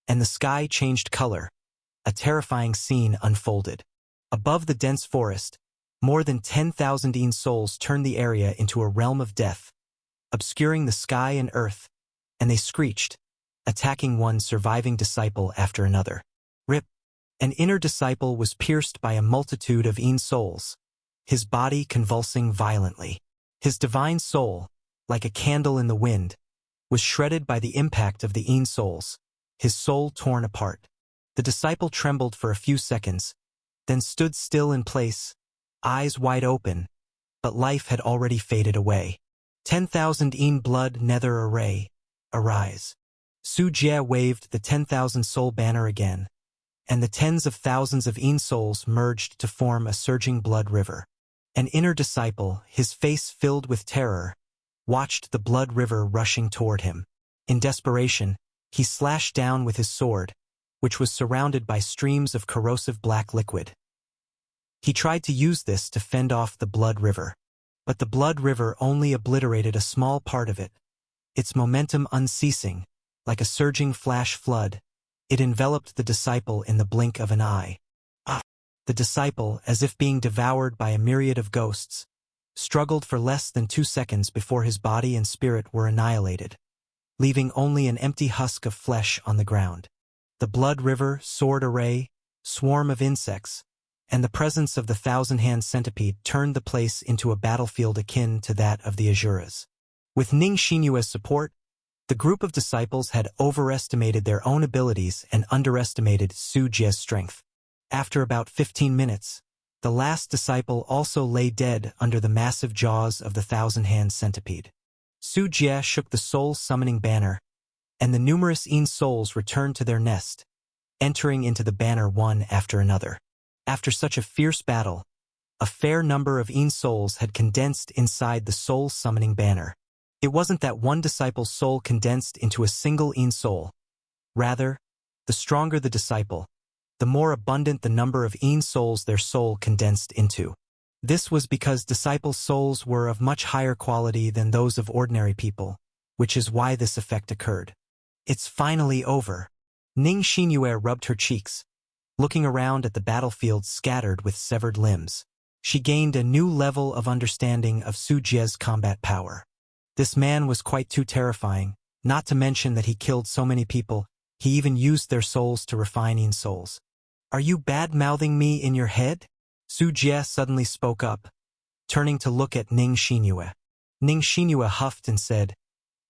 and the sky changed color. A terrifying scene unfolded. Above the dense forest, more than 10,000 Yin souls turned the area into a realm of death, obscuring the sky and earth, and they screeched, attacking one surviving disciple after another. Rip! An inner disciple was pierced by a multitude of Yin souls, his body convulsing violently. His divine soul, like a candle in the wind, was shredded by the impact of the Yin souls, his soul torn apart. The disciple trembled for a few seconds, then stood still in place, eyes wide open, but life had already faded away. 10,000 Yin blood nether array, arise. Su Jie waved the 10,000 soul banner again, and the tens of thousands of Yin souls merged to form a surging blood river. An inner disciple, his face filled with terror, watched the blood river rushing toward him. In desperation, he slashed down with his sword, which was surrounded by streams of corrosive black liquid. He tried to use this to fend off the blood river, but the blood river only obliterated a small part of it. Its momentum unceasing, like a surging flash flood, it enveloped the disciple in the blink of an eye. The disciple, as if being devoured by a myriad of ghosts, struggled for less than 2 seconds before his body and spirit were annihilated, leaving only an empty husk of flesh on the ground. The blood river, sword array, swarm of insects, and the presence of the 1,000-hand centipede turned the place into a battlefield akin to that of the Azuras. With Ning Xinyue's support, the group of disciples had overestimated their own abilities and underestimated Su Jie's strength. After about 15 minutes, The last disciple also lay dead under the massive jaws of the thousand-hand centipede. Su Jie shook the soul-summoning banner, and the numerous Yin souls returned to their nest, entering into the banner one after another. After such a fierce battle, a fair number of Yin souls had condensed inside the soul-summoning banner. It wasn't that one disciple's soul condensed into a single Yin soul. Rather, the stronger the disciple, the more abundant the number of Yin souls their soul condensed into. This was because disciples' souls were of much higher quality than those of ordinary people, which is why this effect occurred. It's finally over. Ning Xinyue rubbed her cheeks, looking around at the battlefield scattered with severed limbs. She gained a new level of understanding of Su Jie's combat power. This man was quite too terrifying, not to mention that he killed so many people. He even used their souls to refine Yin souls. Are you bad-mouthing me in your head? Su Jie suddenly spoke up, turning to look at Ning Xinyue. Ning Xinyue huffed and said,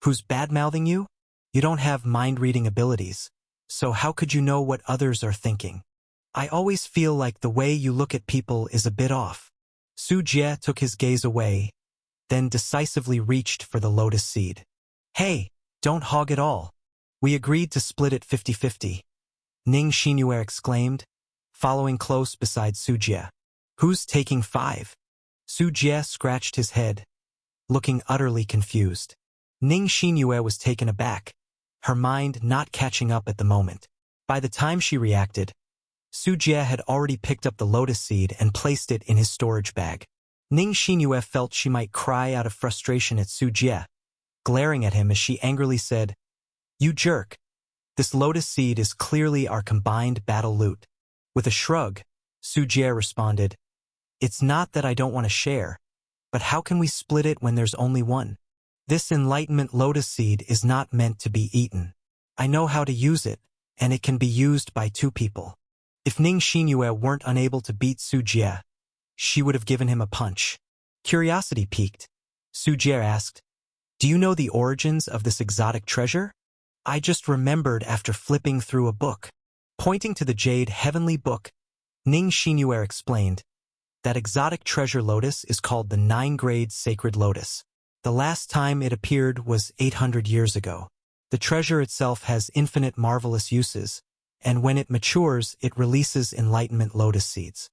"Who's bad-mouthing you? You don't have mind-reading abilities, so how could you know what others are thinking? I always feel like the way you look at people is a bit off." Su Jie took his gaze away, then decisively reached for the lotus seed. "Hey, don't hog it all. We agreed to split it 50-50. Ning Xinyue exclaimed, following close beside Su Jie. "Who's taking 5? Su Jie scratched his head, looking utterly confused. Ning Xinyue was taken aback, her mind not catching up at the moment. By the time she reacted, Su Jie had already picked up the lotus seed and placed it in his storage bag. Ning Xinyue felt she might cry out of frustration at Su Jie, glaring at him as she angrily said, "You jerk. This lotus seed is clearly our combined battle loot." With a shrug, Su Jie responded, "It's not that I don't want to share, but how can we split it when there's only one? This enlightenment lotus seed is not meant to be eaten. I know how to use it, and it can be used by 2 people. If Ning Xinyue weren't unable to beat Su Jie, she would have given him a punch." Curiosity piqued, Su Jie asked, "Do you know the origins of this exotic treasure?" "I just remembered after flipping through a book." Pointing to the jade heavenly book, Ning Xinyue explained, "That exotic treasure lotus is called the 9-grade sacred lotus. The last time it appeared was 800 years ago. The treasure itself has infinite marvelous uses, and when it matures, it releases enlightenment lotus seeds.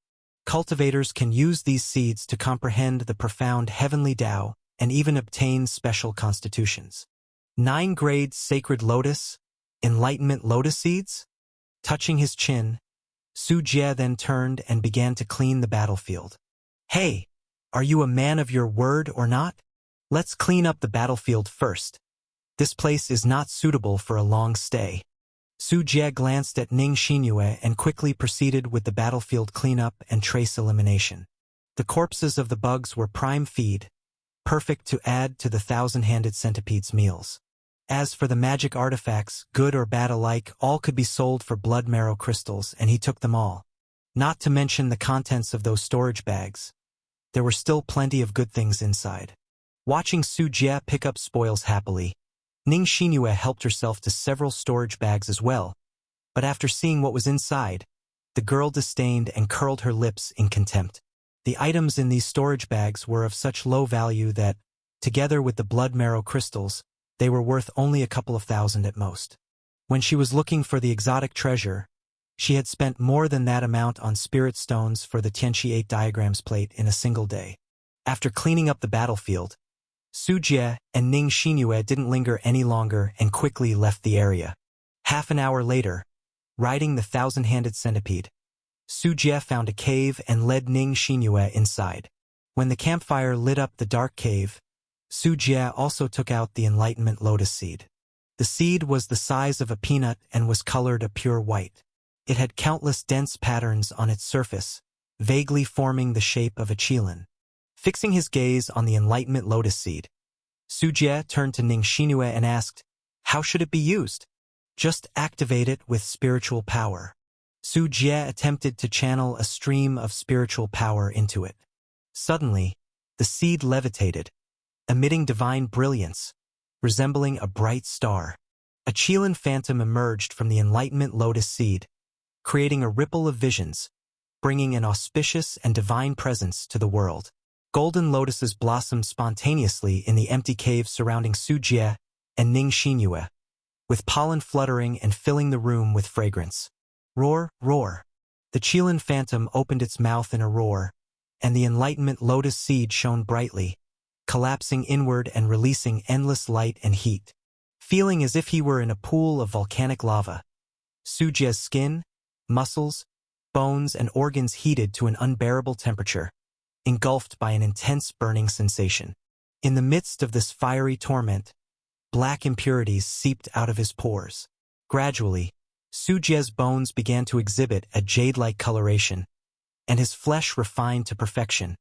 Cultivators can use these seeds to comprehend the profound heavenly Tao and even obtain special constitutions." 9-grade sacred lotus, enlightenment lotus seeds? Touching his chin, Su Jie then turned and began to clean the battlefield. "Hey, are you a man of your word or not? Let's clean up the battlefield first. This place is not suitable for a long stay." Su Jie glanced at Ning Xinyue and quickly proceeded with the battlefield cleanup and trace elimination. The corpses of the bugs were prime feed, perfect to add to the thousand-handed centipede's meals. As for the magic artifacts, good or bad alike, all could be sold for blood marrow crystals, and he took them all. Not to mention the contents of those storage bags. There were still plenty of good things inside. Watching Su Jie pick up spoils happily, Ning Xinyue helped herself to several storage bags as well, but after seeing what was inside, the girl disdained and curled her lips in contempt. The items in these storage bags were of such low value that, together with the blood marrow crystals, they were worth only a couple of thousand at most. When she was looking for the exotic treasure, she had spent more than that amount on spirit stones for the Tianqi 8 diagrams plate in a single day. After cleaning up the battlefield, Su Jie and Ning Xinyue didn't linger any longer and quickly left the area. Half an hour later, riding the thousand-handed centipede, Su Jie found a cave and led Ning Xinyue inside. When the campfire lit up the dark cave, Su Jie also took out the enlightenment lotus seed. The seed was the size of a peanut and was colored a pure white. It had countless dense patterns on its surface, vaguely forming the shape of a qilin. Fixing his gaze on the enlightenment lotus seed, Su Jie turned to Ning Xinyue and asked, "How should it be used?" "Just activate it with spiritual power." Su Jie attempted to channel a stream of spiritual power into it. Suddenly, the seed levitated, emitting divine brilliance, resembling a bright star. A qilin phantom emerged from the enlightenment lotus seed, creating a ripple of visions, bringing an auspicious and divine presence to the world. Golden lotuses blossomed spontaneously in the empty caves surrounding Su Jie and Ning Xinyue, with pollen fluttering and filling the room with fragrance. Roar, roar. The Qilin phantom opened its mouth in a roar, and the enlightenment lotus seed shone brightly, collapsing inward and releasing endless light and heat. Feeling as if he were in a pool of volcanic lava, Su Jie's skin, muscles, bones, and organs heated to an unbearable temperature, engulfed by an intense burning sensation. In the midst of this fiery torment, black impurities seeped out of his pores. Gradually, Su Jie's bones began to exhibit a jade-like coloration, and his flesh refined to perfection,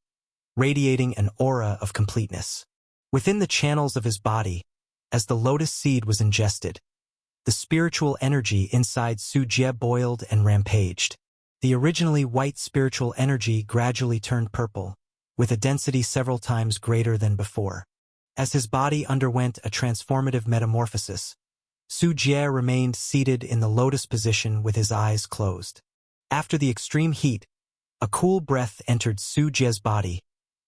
radiating an aura of completeness. Within the channels of his body, as the lotus seed was ingested, the spiritual energy inside Su Jie boiled and rampaged. The originally white spiritual energy gradually turned purple, with a density several times greater than before. As his body underwent a transformative metamorphosis, Su Jie remained seated in the lotus position with his eyes closed. After the extreme heat, a cool breath entered Su Jie's body,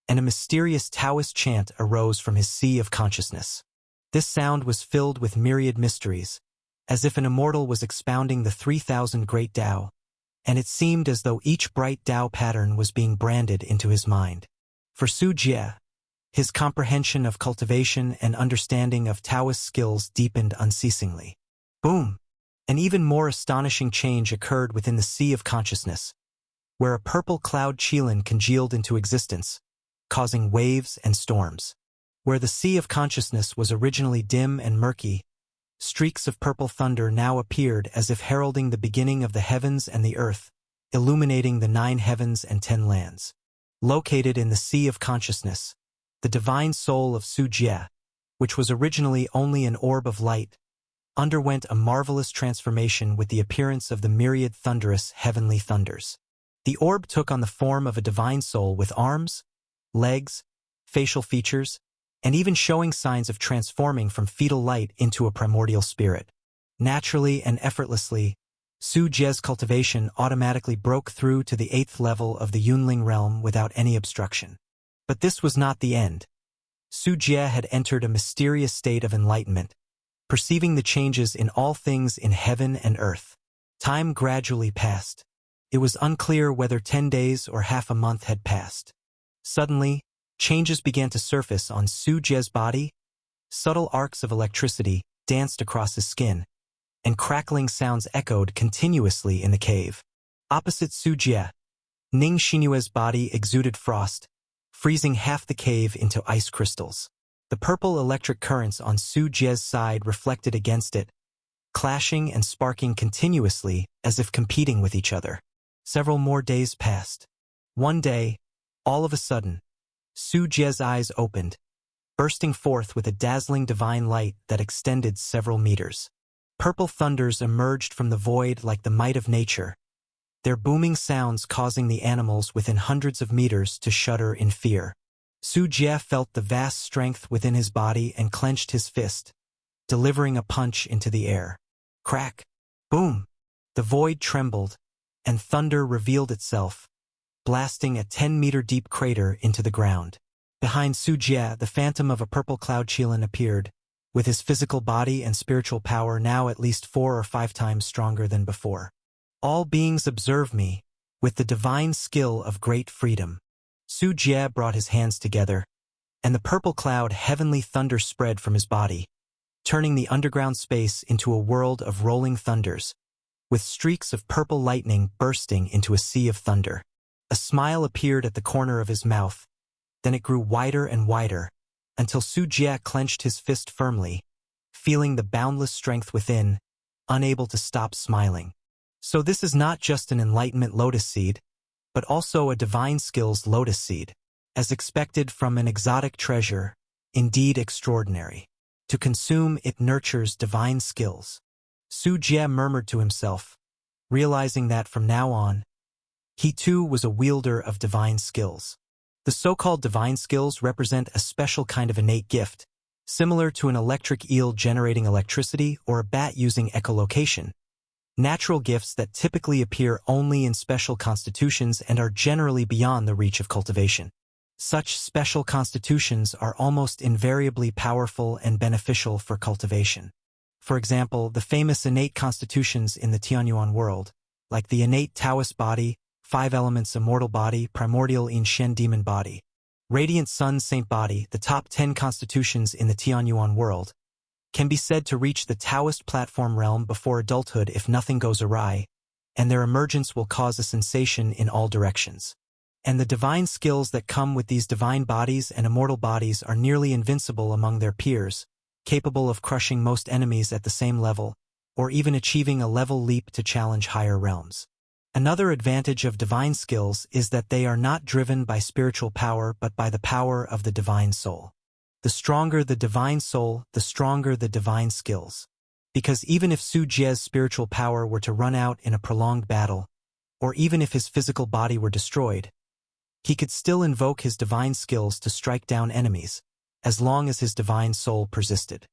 and a mysterious Taoist chant arose from his sea of consciousness. This sound was filled with myriad mysteries, as if an immortal was expounding the 3,000 great Tao, and it seemed as though each bright Tao pattern was being branded into his mind. For Su Jie, his comprehension of cultivation and understanding of Taoist skills deepened unceasingly. Boom! An even more astonishing change occurred within the sea of consciousness, where a purple cloud Qilin congealed into existence, causing waves and storms. Where the sea of consciousness was originally dim and murky, streaks of purple thunder now appeared as if heralding the beginning of the heavens and the earth, illuminating the 9 heavens and 10 lands. Located in the sea of consciousness, the divine soul of Su Jie, which was originally only an orb of light, underwent a marvelous transformation with the appearance of the myriad thunderous heavenly thunders. The orb took on the form of a divine soul with arms, legs, facial features, and even showing signs of transforming from fetal light into a primordial spirit. Naturally and effortlessly, Su Jie's cultivation automatically broke through to the 8th level of the Yunling realm without any obstruction. But this was not the end. Su Jie had entered a mysterious state of enlightenment, perceiving the changes in all things in heaven and earth. Time gradually passed. It was unclear whether 10 days or half a month had passed. Suddenly, changes began to surface on Su Jie's body. Subtle arcs of electricity danced across his skin, and crackling sounds echoed continuously in the cave. Opposite Su Jie, Ning Xinyue's body exuded frost, freezing half the cave into ice crystals. The purple electric currents on Su Jie's side reflected against it, clashing and sparking continuously as if competing with each other. Several more days passed. One day, all of a sudden, Su Jie's eyes opened, bursting forth with a dazzling divine light that extended several meters. Purple thunders emerged from the void like the might of nature, their booming sounds causing the animals within hundreds of meters to shudder in fear. Su Jie felt the vast strength within his body and clenched his fist, delivering a punch into the air. Crack! Boom! The void trembled, and thunder revealed itself, blasting a 10-meter-deep crater into the ground. Behind Su Jie, the phantom of a purple cloud Qilin appeared, with his physical body and spiritual power now at least 4 or 5 times stronger than before. All beings observe me, with the divine skill of great freedom. Su Jie brought his hands together, and the purple cloud heavenly thunder spread from his body, turning the underground space into a world of rolling thunders, with streaks of purple lightning bursting into a sea of thunder. A smile appeared at the corner of his mouth, then it grew wider and wider, until Su Jie clenched his fist firmly, feeling the boundless strength within, unable to stop smiling. So this is not just an enlightenment lotus seed, but also a divine skills lotus seed. As expected from an exotic treasure, indeed extraordinary. To consume, it nurtures divine skills. Su Jie murmured to himself, realizing that from now on, he too was a wielder of divine skills. The so-called divine skills represent a special kind of innate gift, similar to an electric eel generating electricity or a bat using echolocation, natural gifts that typically appear only in special constitutions and are generally beyond the reach of cultivation. Such special constitutions are almost invariably powerful and beneficial for cultivation. For example, the famous innate constitutions in the Tianyuan world, like the innate Taoist body, five elements immortal body, primordial Yin Shen demon body, radiant sun saint body, the top 10 constitutions in the Tianyuan world, can be said to reach the Taoist platform realm before adulthood if nothing goes awry, and their emergence will cause a sensation in all directions. And the divine skills that come with these divine bodies and immortal bodies are nearly invincible among their peers, capable of crushing most enemies at the same level, or even achieving a level leap to challenge higher realms. Another advantage of divine skills is that they are not driven by spiritual power but by the power of the divine soul. The stronger the divine soul, the stronger the divine skills. Because even if Su Jie's spiritual power were to run out in a prolonged battle, or even if his physical body were destroyed, he could still invoke his divine skills to strike down enemies, as long as his divine soul persisted.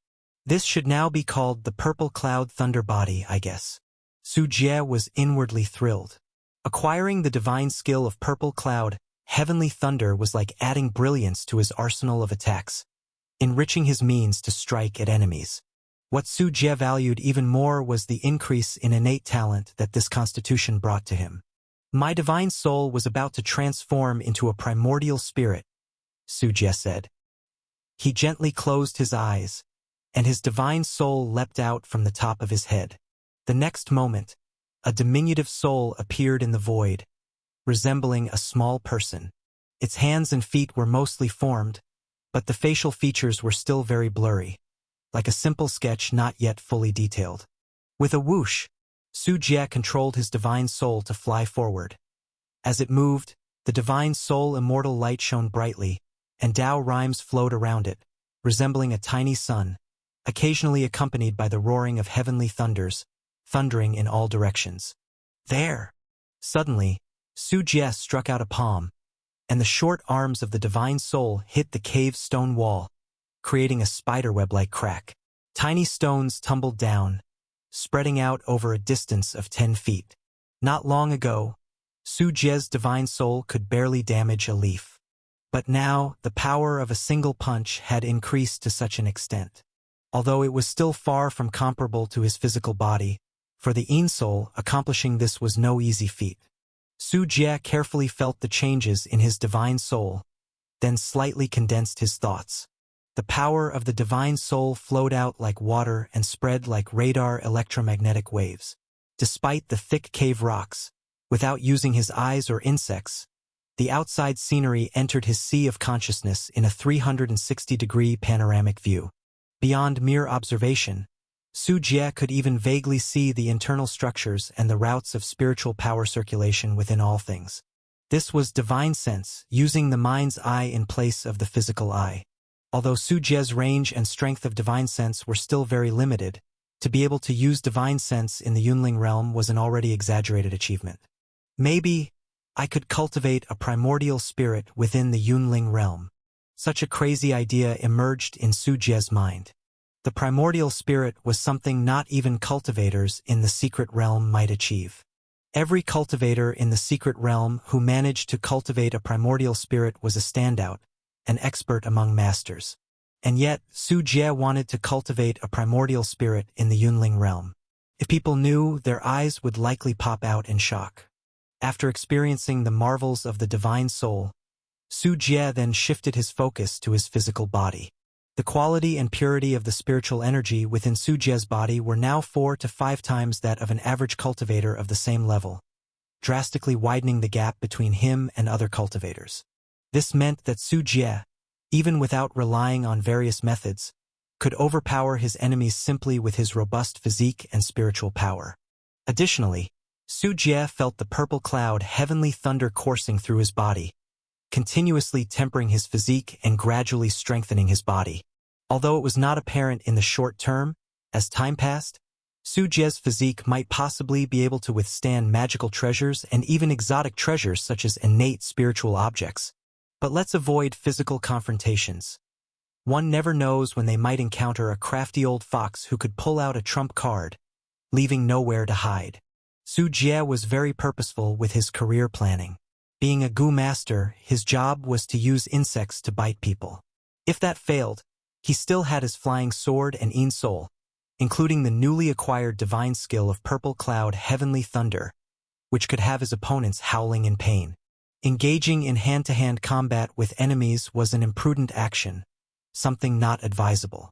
This should now be called the Purple Cloud Thunder Body, I guess. Su Jie was inwardly thrilled. Acquiring the divine skill of Purple Cloud, Heavenly Thunder was like adding brilliance to his arsenal of attacks, enriching his means to strike at enemies. What Su Jie valued even more was the increase in innate talent that this constitution brought to him. My divine soul was about to transform into a primordial spirit, Su Jie said. He gently closed his eyes, and his divine soul leapt out from the top of his head. The next moment, a diminutive soul appeared in the void, resembling a small person. Its hands and feet were mostly formed, but the facial features were still very blurry, like a simple sketch not yet fully detailed. With a whoosh, Su Jie controlled his divine soul to fly forward. As it moved, the divine soul immortal light shone brightly, and Tao rhymes flowed around it, resembling a tiny sun, occasionally accompanied by the roaring of heavenly thunders, thundering in all directions. There! Suddenly, Su Jie struck out a palm, and the short arms of the divine soul hit the cave's stone wall, creating a spiderweb-like crack. Tiny stones tumbled down, spreading out over a distance of 10 feet. Not long ago, Su Jie's divine soul could barely damage a leaf. But now, the power of a single punch had increased to such an extent. Although it was still far from comparable to his physical body, for the Yin soul, accomplishing this was no easy feat. Su Jie carefully felt the changes in his divine soul, then slightly condensed his thoughts. The power of the divine soul flowed out like water and spread like radar electromagnetic waves. Despite the thick cave rocks, without using his eyes or insects, the outside scenery entered his sea of consciousness in a 360-degree panoramic view. Beyond mere observation, Su Jie could even vaguely see the internal structures and the routes of spiritual power circulation within all things. This was divine sense, using the mind's eye in place of the physical eye. Although Su Jie's range and strength of divine sense were still very limited, to be able to use divine sense in the Yunling realm was an already exaggerated achievement. Maybe I could cultivate a primordial spirit within the Yunling realm. Such a crazy idea emerged in Su Jie's mind. The primordial spirit was something not even cultivators in the secret realm might achieve. Every cultivator in the secret realm who managed to cultivate a primordial spirit was a standout, an expert among masters. And yet, Su Jie wanted to cultivate a primordial spirit in the Yunling realm. If people knew, their eyes would likely pop out in shock. After experiencing the marvels of the divine soul, Su Jie then shifted his focus to his physical body. The quality and purity of the spiritual energy within Su Jie's body were now 4 to 5 times that of an average cultivator of the same level, drastically widening the gap between him and other cultivators. This meant that Su Jie, even without relying on various methods, could overpower his enemies simply with his robust physique and spiritual power. Additionally, Su Jie felt the purple cloud heavenly thunder coursing through his body, continuously tempering his physique and gradually strengthening his body. Although it was not apparent in the short term, as time passed, Su Jie's physique might possibly be able to withstand magical treasures and even exotic treasures such as innate spiritual objects. But let's avoid physical confrontations. One never knows when they might encounter a crafty old fox who could pull out a trump card, leaving nowhere to hide. Su Jie was very purposeful with his career planning. Being a Gu master, his job was to use insects to bite people. If that failed, he still had his flying sword and Yin Soul, including the newly acquired divine skill of Purple Cloud Heavenly Thunder, which could have his opponents howling in pain. Engaging in hand-to-hand combat with enemies was an imprudent action, something not advisable.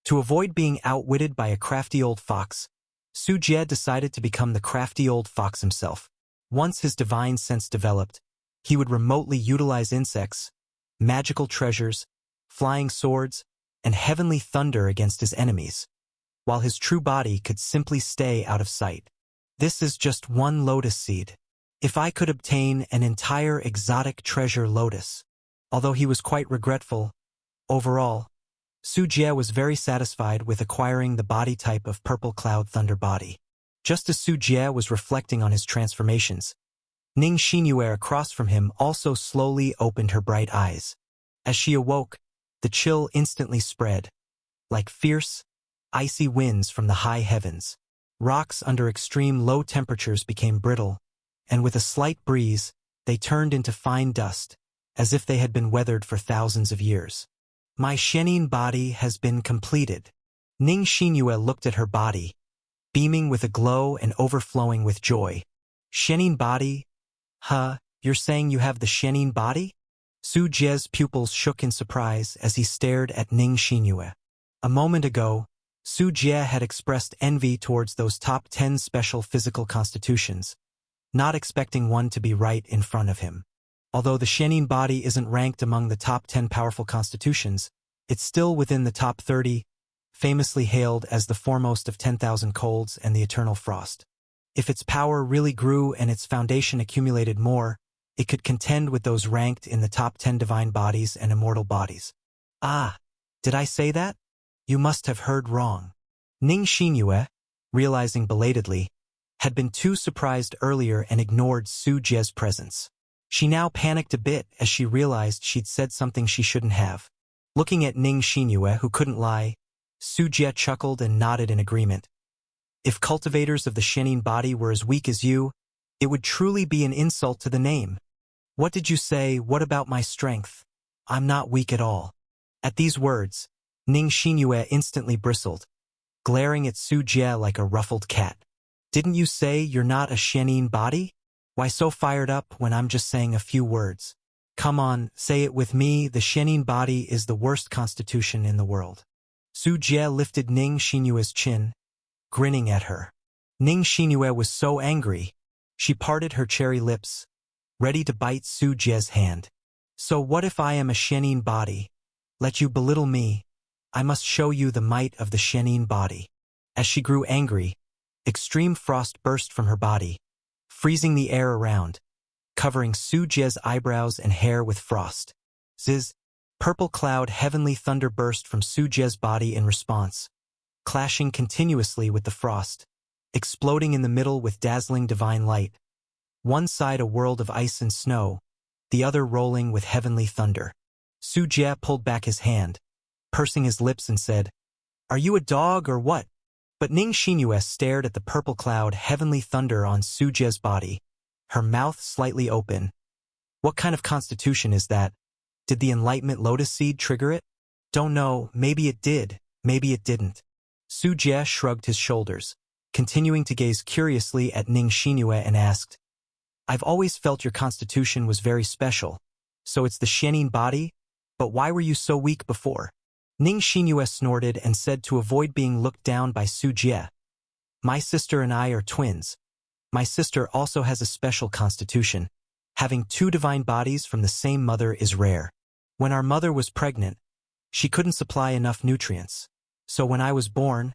To avoid being outwitted by a crafty old fox, Su Jie decided to become the crafty old fox himself. Once his divine sense developed, he would remotely utilize insects, magical treasures, flying swords, and heavenly thunder against his enemies, while his true body could simply stay out of sight. This is just one lotus seed. If I could obtain an entire exotic treasure lotus. Although he was quite regretful, overall, Su Jie was very satisfied with acquiring the body type of Purple Cloud Thunder Body. Just as Su Jie was reflecting on his transformations, Ning Xinyue across from him also slowly opened her bright eyes. As she awoke, the chill instantly spread, like fierce, icy winds from the high heavens. Rocks under extreme low temperatures became brittle, and with a slight breeze, they turned into fine dust, as if they had been weathered for thousands of years. My Shenin body has been completed. Ning Xinyue looked at her body, beaming with a glow and overflowing with joy. Shenin body? Huh, you're saying you have the Shenin body? Su Jie's pupils shook in surprise as he stared at Ning Xinyue. A moment ago, Su Jie had expressed envy towards those top 10 special physical constitutions, not expecting one to be right in front of him. Although the Shenin body isn't ranked among the top 10 powerful constitutions, it's still within the top 30, famously hailed as the foremost of 10,000 colds and the eternal frost. If its power really grew and its foundation accumulated more, it could contend with those ranked in the top 10 divine bodies and immortal bodies. Ah, did I say that? You must have heard wrong. Ning Xinyue, realizing belatedly, had been too surprised earlier and ignored Su Jie's presence. She now panicked a bit as she realized she'd said something she shouldn't have. Looking at Ning Xinyue, who couldn't lie, Su Jie chuckled and nodded in agreement. If cultivators of the Shenin body were as weak as you, it would truly be an insult to the name. What did you say? What about my strength? I'm not weak at all. At these words, Ning Xinyue instantly bristled, glaring at Su Jie like a ruffled cat. Didn't you say you're not a Shenin body? Why so fired up when I'm just saying a few words? Come on, say it with me. The Shenin body is the worst constitution in the world. Su Jie lifted Ning Xinyue's chin, grinning at her. Ning Xinyue was so angry, she parted her cherry lips, ready to bite Su Jie's hand. So what if I am a Shenin body? Let you belittle me. I must show you the might of the Shenin body. As she grew angry, extreme frost burst from her body, freezing the air around, covering Su Jie's eyebrows and hair with frost. Ziz, Purple Cloud Heavenly Thunder burst from Su Jie's body in response, clashing continuously with the frost, exploding in the middle with dazzling divine light. One side a world of ice and snow, the other rolling with heavenly thunder. Su Jie pulled back his hand, pursing his lips and said, "Are you a dog or what?" But Ning Xinyue stared at the Purple Cloud Heavenly Thunder on Su Jie's body, her mouth slightly open. What kind of constitution is that? Did the Enlightenment Lotus Seed trigger it? Don't know, maybe it did, maybe it didn't. Su Jie shrugged his shoulders, continuing to gaze curiously at Ning Xinyue and asked, "I've always felt your constitution was very special, so it's the Shenin body? But why were you so weak before?" Ning Xinyue snorted and said to avoid being looked down by Su Jie, "My sister and I are twins. My sister also has a special constitution. Having two divine bodies from the same mother is rare. When our mother was pregnant, she couldn't supply enough nutrients. So when I was born,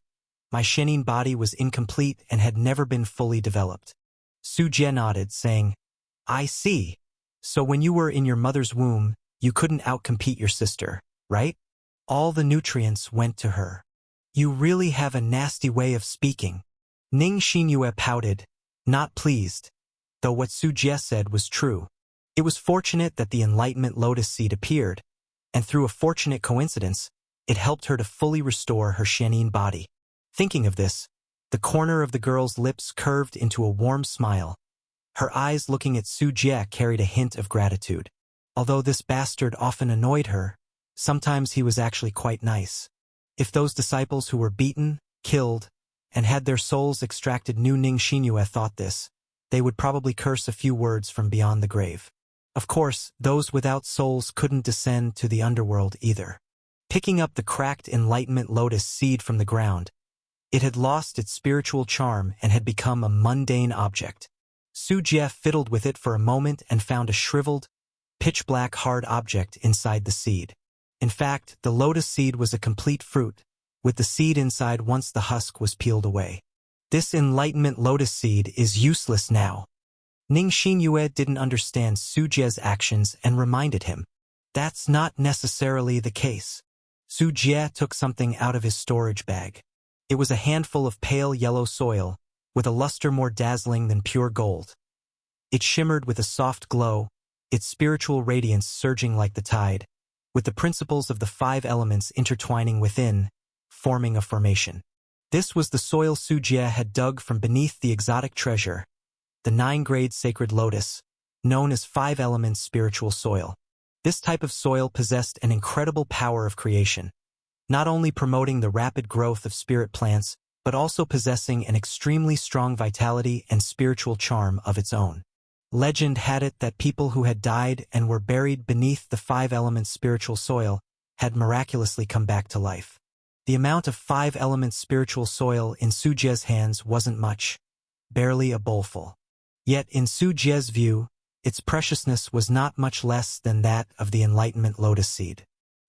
my Shenin body was incomplete and had never been fully developed." Su Jie nodded, saying, "I see. So when you were in your mother's womb, you couldn't outcompete your sister, right? All the nutrients went to her. You really have a nasty way of speaking." Ning Xinyue pouted, not pleased, though what Su Jie said was true. It was fortunate that the Enlightenment Lotus Seed appeared, and through a fortunate coincidence, it helped her to fully restore her Shenin body. Thinking of this, The corner of the girl's lips curved into a warm smile. Her eyes looking at Su Jie carried a hint of gratitude. Although this bastard often annoyed her, sometimes he was actually quite nice. If those disciples who were beaten, killed, and had their souls extracted knew Ning Xinyue thought this, they would probably curse a few words from beyond the grave. Of course, those without souls couldn't descend to the underworld either. Picking up the cracked enlightenment lotus seed from the ground, it had lost its spiritual charm and had become a mundane object. Su Jie fiddled with it for a moment and found a shriveled, pitch-black hard object inside the seed. In fact, the lotus seed was a complete fruit, with the seed inside once the husk was peeled away. This enlightenment lotus seed is useless now. Ning Xinyue didn't understand Su Jie's actions and reminded him. That's not necessarily the case. Su Jie took something out of his storage bag. It was a handful of pale yellow soil, with a luster more dazzling than pure gold. It shimmered with a soft glow, its spiritual radiance surging like the tide, with the principles of the 5 elements intertwining within, forming a formation. This was the soil Su Jie had dug from beneath the exotic treasure, the 9-grade sacred lotus, known as 5 elements spiritual soil. This type of soil possessed an incredible power of creation, not only promoting the rapid growth of spirit plants, but also possessing an extremely strong vitality and spiritual charm of its own. Legend had it that people who had died and were buried beneath the 5 elements spiritual soil had miraculously come back to life. The amount of 5 elements spiritual soil in Su Jie's hands wasn't much, barely a bowlful. Yet in Su Jie's view, its preciousness was not much less than that of the enlightenment lotus seed.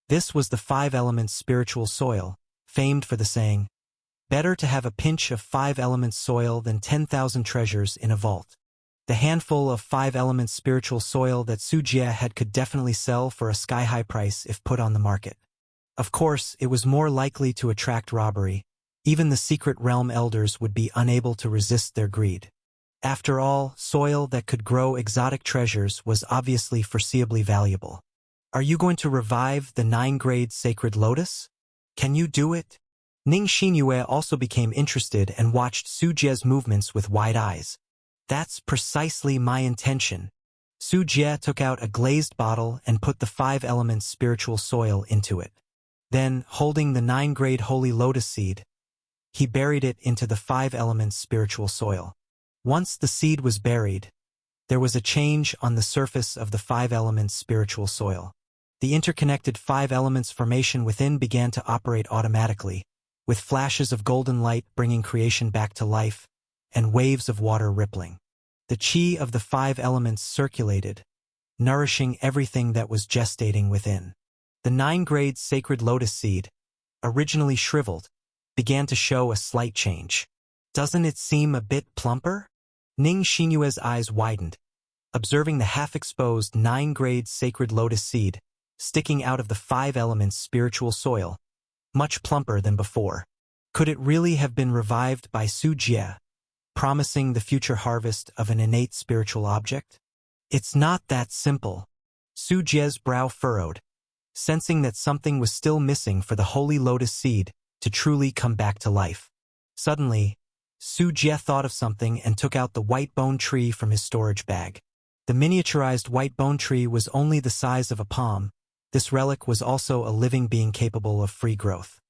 This was the 5 elements spiritual soil, famed for the saying, "Better to have a pinch of 5 elements soil than 10,000 treasures in a vault." The handful of 5 elements spiritual soil that Su Jie had could definitely sell for a sky-high price if put on the market. Of course, it was more likely to attract robbery. Even the secret realm elders would be unable to resist their greed. After all, soil that could grow exotic treasures was obviously foreseeably valuable. Are you going to revive the 9-grade sacred lotus? Can you do it? Ning Xinyue also became interested and watched Su Jie's movements with wide eyes. That's precisely my intention. Su Jie took out a glazed bottle and put the 5 elements spiritual soil into it. Then, holding the 9-grade holy lotus seed, he buried it into the 5 elements spiritual soil. Once the seed was buried, there was a change on the surface of the 5 elements spiritual soil. The interconnected 5 elements formation within began to operate automatically, with flashes of golden light bringing creation back to life, and waves of water rippling. The chi of the 5 elements circulated, nourishing everything that was gestating within. The 9-grade sacred lotus seed, originally shriveled, began to show a slight change. Doesn't it seem a bit plumper? Ning Xinyue's eyes widened, observing the half-exposed 9-grade sacred lotus seed sticking out of the 5 elements spiritual soil, much plumper than before. Could it really have been revived by Su Jie, promising the future harvest of an innate spiritual object? It's not that simple. Su Jie's brow furrowed, sensing that something was still missing for the holy lotus seed to truly come back to life. Suddenly, Su Jie thought of something and took out the white bone tree from his storage bag. The miniaturized white bone tree was only the size of a palm. This relic was also a living being capable of free growth.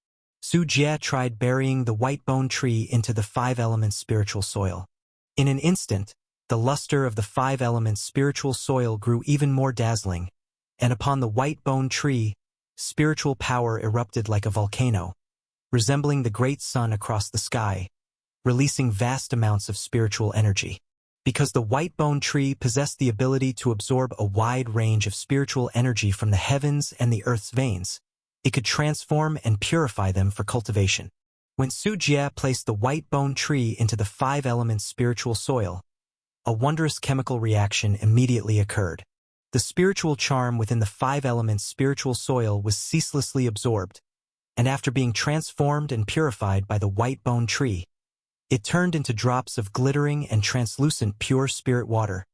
Su Jie tried burying the white bone tree into the 5 elements spiritual soil. In an instant, the luster of the 5 elements spiritual soil grew even more dazzling, and upon the white bone tree, spiritual power erupted like a volcano, resembling the great sun across the sky, releasing vast amounts of spiritual energy. Because the white bone tree possessed the ability to absorb a wide range of spiritual energy from the heavens and the earth's veins, it could transform and purify them for cultivation. When Su Jie placed the white bone tree into the 5 elements spiritual soil, a wondrous chemical reaction immediately occurred. The spiritual charm within the 5 elements spiritual soil was ceaselessly absorbed, and after being transformed and purified by the white bone tree, it turned into drops of glittering and translucent pure spirit water,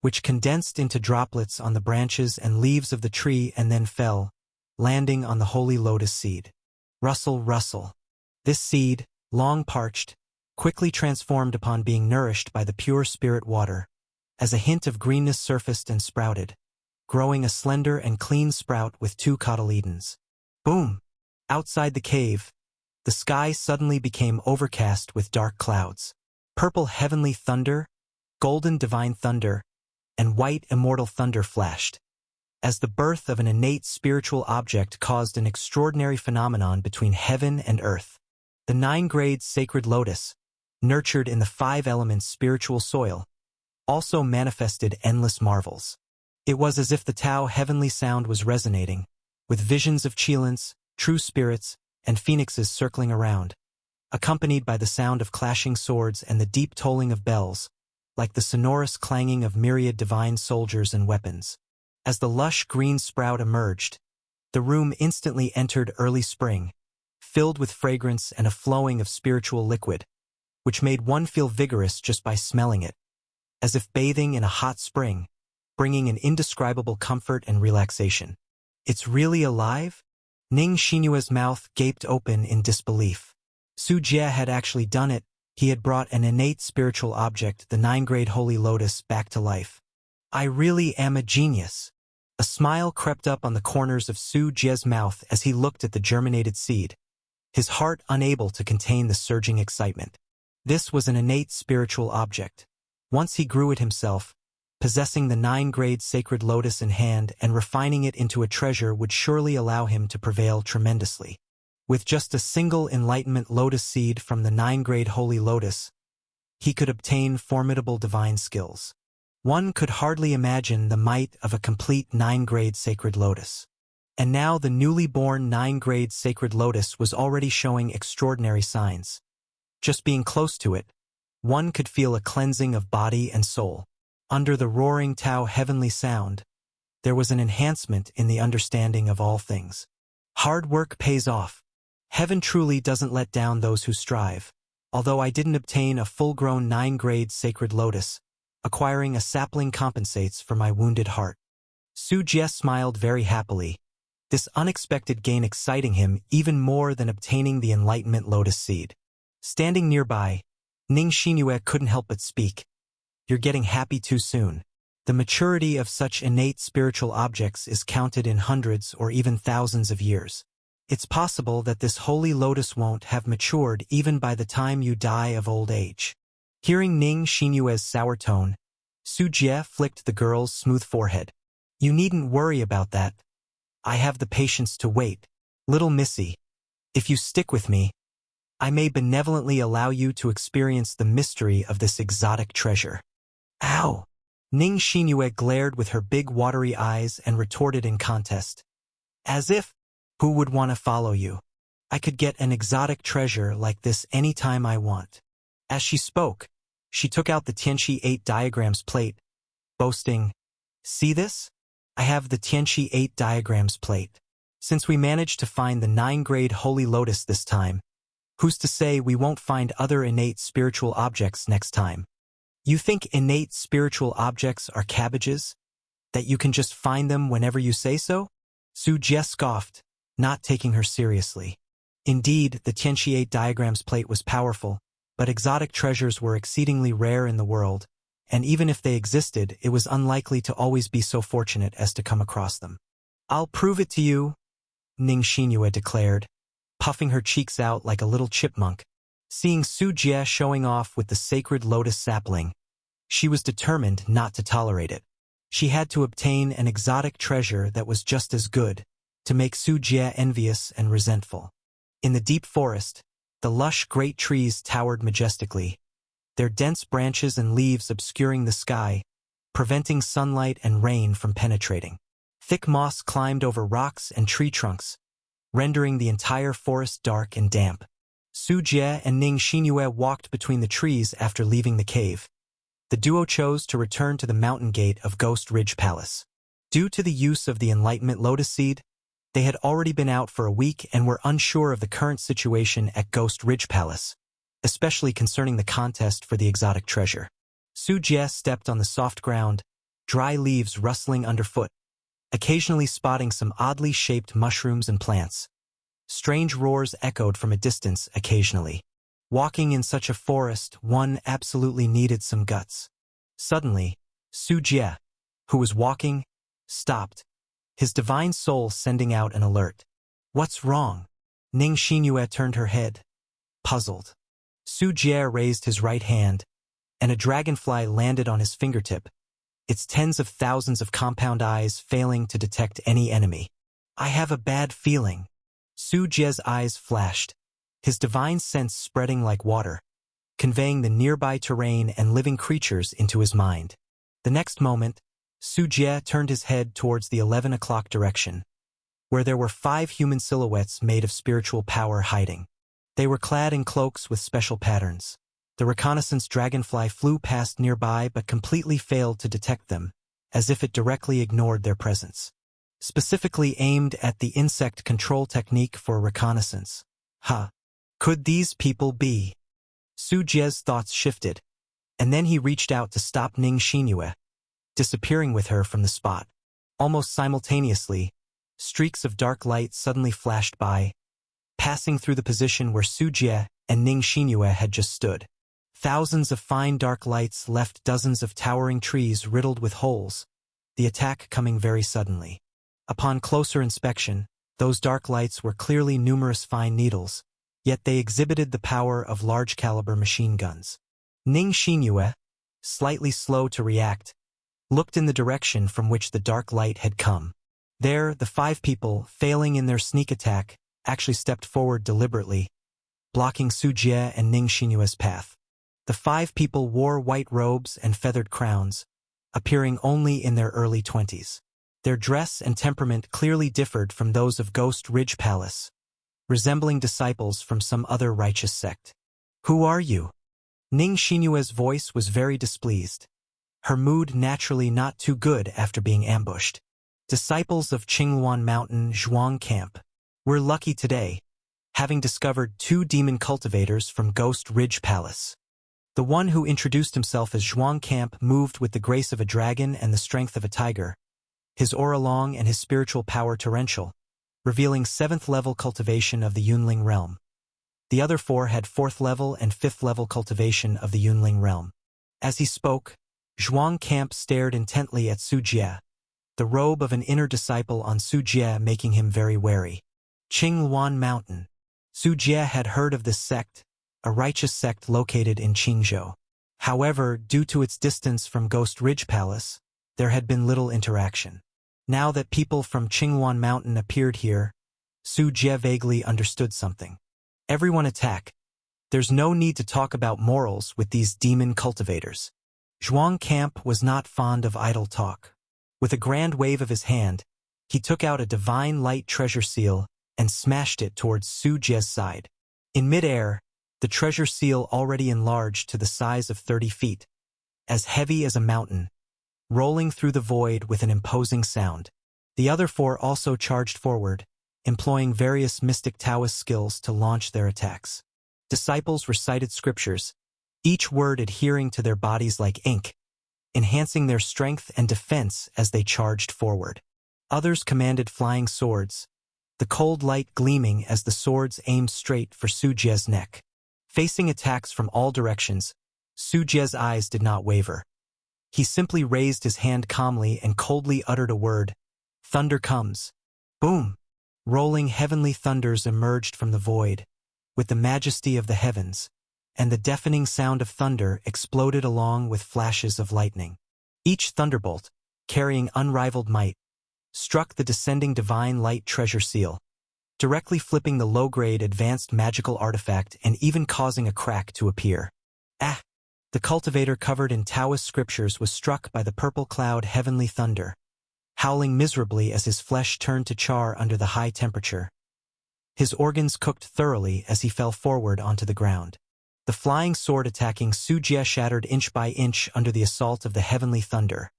which condensed into droplets on the branches and leaves of the tree and then fell, landing on the holy lotus seed. Rustle, rustle. This seed, long parched, quickly transformed upon being nourished by the pure spirit water. As a hint of greenness surfaced and sprouted, growing a slender and clean sprout with 2 cotyledons. Boom! Outside the cave, the sky suddenly became overcast with dark clouds. Purple heavenly thunder, golden divine thunder, and white immortal thunder flashed, as the birth of an innate spiritual object caused an extraordinary phenomenon between heaven and earth. The 9-grade sacred lotus, nurtured in the 5 elements spiritual soil, also manifested endless marvels. It was as if the Tao heavenly sound was resonating, with visions of Qilins, true spirits, and phoenixes circling around, accompanied by the sound of clashing swords and the deep tolling of bells, like the sonorous clanging of myriad divine soldiers and weapons. As the lush green sprout emerged, the room instantly entered early spring, filled with fragrance and a flowing of spiritual liquid, which made one feel vigorous just by smelling it, as if bathing in a hot spring, bringing an indescribable comfort and relaxation. It's really alive? Ning Xinyue's mouth gaped open in disbelief. Su Jie had actually done it. He had brought an innate spiritual object, the 9-grade holy lotus, back to life. I really am a genius. A smile crept up on the corners of Su Jie's mouth as he looked at the germinated seed, his heart unable to contain the surging excitement. This was an innate spiritual object. Once he grew it himself, possessing the 9-grade sacred lotus in hand and refining it into a treasure would surely allow him to prevail tremendously. With just a single enlightenment lotus seed from the 9-grade holy lotus, he could obtain formidable divine skills. One could hardly imagine the might of a complete 9-grade sacred lotus. And now the newly born 9-grade sacred lotus was already showing extraordinary signs. Just being close to it, one could feel a cleansing of body and soul. Under the roaring Tao heavenly sound, there was an enhancement in the understanding of all things. Hard work pays off. Heaven truly doesn't let down those who strive. Although I didn't obtain a full-grown 9-grade sacred lotus, acquiring a sapling compensates for my wounded heart. Su Jie smiled very happily, this unexpected gain exciting him even more than obtaining the enlightenment lotus seed. Standing nearby, Ning Xinyue couldn't help but speak. You're getting happy too soon. The maturity of such innate spiritual objects is counted in hundreds or even thousands of years. It's possible that this holy lotus won't have matured even by the time you die of old age. Hearing Ning Xinyue's sour tone, Su Jie flicked the girl's smooth forehead. You needn't worry about that. I have the patience to wait. Little missy, if you stick with me, I may benevolently allow you to experience the mystery of this exotic treasure. Ow! Ning Xinyue glared with her big watery eyes and retorted in contest. As if, who would want to follow you? I could get an exotic treasure like this any time I want. As she spoke, she took out the Tianqi 8 diagrams plate, boasting, see this? I have the Tianqi 8 diagrams plate. Since we managed to find the 9-grade holy lotus this time, who's to say we won't find other innate spiritual objects next time? You think innate spiritual objects are cabbages? That you can just find them whenever you say so? Su Jie scoffed, not taking her seriously. Indeed, the Tianqi 8 diagrams plate was powerful, but exotic treasures were exceedingly rare in the world, and even if they existed, it was unlikely to always be so fortunate as to come across them. I'll prove it to you, Ning Xinyue declared, puffing her cheeks out like a little chipmunk. Seeing Su Jie showing off with the sacred lotus sapling, she was determined not to tolerate it. She had to obtain an exotic treasure that was just as good, to make Su Jie envious and resentful. In the deep forest, the lush great trees towered majestically, their dense branches and leaves obscuring the sky, preventing sunlight and rain from penetrating. Thick moss climbed over rocks and tree trunks, rendering the entire forest dark and damp. Su Jie and Ning Xinyue walked between the trees after leaving the cave. The duo chose to return to the mountain gate of Ghost Ridge Palace. Due to the use of the Enlightenment Lotus Seed, they had already been out for a week and were unsure of the current situation at Ghost Ridge Palace, especially concerning the contest for the exotic treasure. Su Jie stepped on the soft ground, dry leaves rustling underfoot, occasionally spotting some oddly shaped mushrooms and plants. Strange roars echoed from a distance occasionally. Walking in such a forest, one absolutely needed some guts. Suddenly, Su Jie, who was walking, stopped, his divine soul sending out an alert. What's wrong? Ning Xinyue turned her head, puzzled. Su Jie raised his right hand, and a dragonfly landed on his fingertip, its tens of thousands of compound eyes failing to detect any enemy. I have a bad feeling. Su Jie's eyes flashed, his divine sense spreading like water, conveying the nearby terrain and living creatures into his mind. The next moment, Su Jie turned his head towards the 11 o'clock direction, where there were 5 human silhouettes made of spiritual power hiding. They were clad in cloaks with special patterns. The reconnaissance dragonfly flew past nearby but completely failed to detect them, as if it directly ignored their presence. Specifically aimed at the insect control technique for reconnaissance. Could these people be? Su Jie's thoughts shifted, and then he reached out to stop Ning Xinyue, disappearing with her from the spot. Almost simultaneously, streaks of dark light suddenly flashed by, passing through the position where Su Jie and Ning Xinyue had just stood. Thousands of fine dark lights left dozens of towering trees riddled with holes, the attack coming very suddenly. Upon closer inspection, those dark lights were clearly numerous fine needles, yet they exhibited the power of large-caliber machine guns. Ning Xinyue, slightly slow to react, looked in the direction from which the dark light had come. There, the 5 people, failing in their sneak attack, actually stepped forward deliberately, blocking Su Jie and Ning Xinyue's path. The 5 people wore white robes and feathered crowns, appearing only in their early 20s. Their dress and temperament clearly differed from those of Ghost Ridge Palace, resembling disciples from some other righteous sect. Who are you? Ning Xinyue's voice was very displeased, her mood naturally not too good after being ambushed. Disciples of Qingluan Mountain Zhuang Camp. We're lucky today, having discovered 2 demon cultivators from Ghost Ridge Palace. The one who introduced himself as Zhuang Camp moved with the grace of a dragon and the strength of a tiger, his aura long and his spiritual power torrential, revealing 7th level cultivation of the Yunling realm. The other 4 had 4th level and 5th level cultivation of the Yunling realm. As he spoke, Zhuang Camp stared intently at Su Jie, the robe of an inner disciple on Su Jie making him very wary. Qingluan Mountain. Su Jie had heard of this sect, a righteous sect located in Qingzhou. However, due to its distance from Ghost Ridge Palace, there had been little interaction. Now that people from Qingluan Mountain appeared here, Su Jie vaguely understood something. Everyone attack. There's no need to talk about morals with these demon cultivators. Zhuang Camp was not fond of idle talk. With a grand wave of his hand, he took out a divine light treasure seal and smashed it towards Su Jie's side. In midair, the treasure seal already enlarged to the size of 30 feet, as heavy as a mountain, rolling through the void with an imposing sound. The other 4 also charged forward, employing various mystic Taoist skills to launch their attacks. Disciples recited scriptures, each word adhering to their bodies like ink, enhancing their strength and defense as they charged forward. Others commanded flying swords, the cold light gleaming as the swords aimed straight for Su Jie's neck. Facing attacks from all directions, Su Jie's eyes did not waver. He simply raised his hand calmly and coldly uttered a word. Thunder comes. Boom! Rolling heavenly thunders emerged from the void, with the majesty of the heavens, and the deafening sound of thunder exploded along with flashes of lightning. Each thunderbolt, carrying unrivaled might, struck the descending divine light treasure seal, directly flipping the low-grade advanced magical artifact and even causing a crack to appear. The cultivator covered in Taoist scriptures was struck by the purple cloud heavenly thunder, howling miserably as his flesh turned to char under the high temperature. His organs cooked thoroughly as he fell forward onto the ground. The flying sword attacking Su Jie shattered inch by inch under the assault of the heavenly thunder,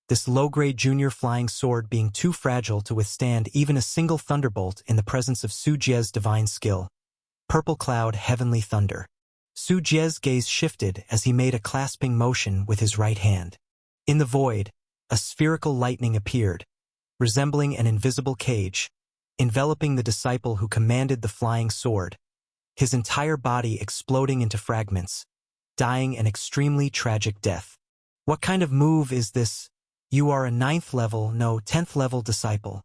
this low-grade junior flying sword being too fragile to withstand even a single thunderbolt in the presence of Su Jie's divine skill. Purple cloud heavenly thunder. Su Jie's gaze shifted as he made a clasping motion with his right hand. In the void, a spherical lightning appeared, resembling an invisible cage, enveloping the disciple who commanded the flying sword. his entire body exploding into fragments, dying an extremely tragic death. What kind of move is this? You are a 9th level, no, 10th level disciple.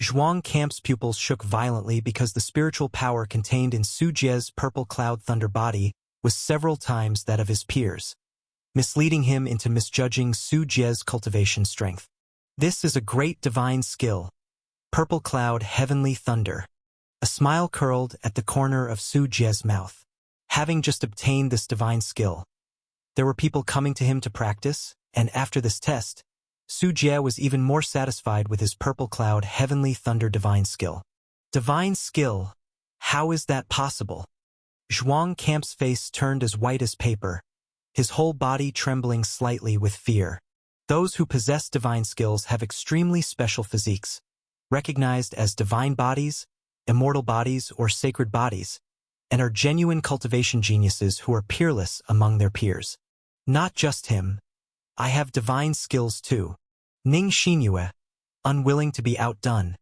Zhuang Camp's pupils shook violently because the spiritual power contained in Su Jie's purple cloud thunder body was several times that of his peers, misleading him into misjudging Su Jie's cultivation strength. This is a great divine skill. Purple cloud heavenly thunder. A smile curled at the corner of Su Jie's mouth. Having just obtained this divine skill, there were people coming to him to practice, and after this test, Su Jie was even more satisfied with his purple cloud heavenly thunder divine skill. Divine skill? How is that possible? Zhuang Camp's face turned as white as paper, his whole body trembling slightly with fear. Those who possess divine skills have extremely special physiques, recognized as divine bodies, immortal bodies, or sacred bodies, and are genuine cultivation geniuses who are peerless among their peers. Not just him. I have divine skills too. Ning Xinyue, unwilling to be outdone,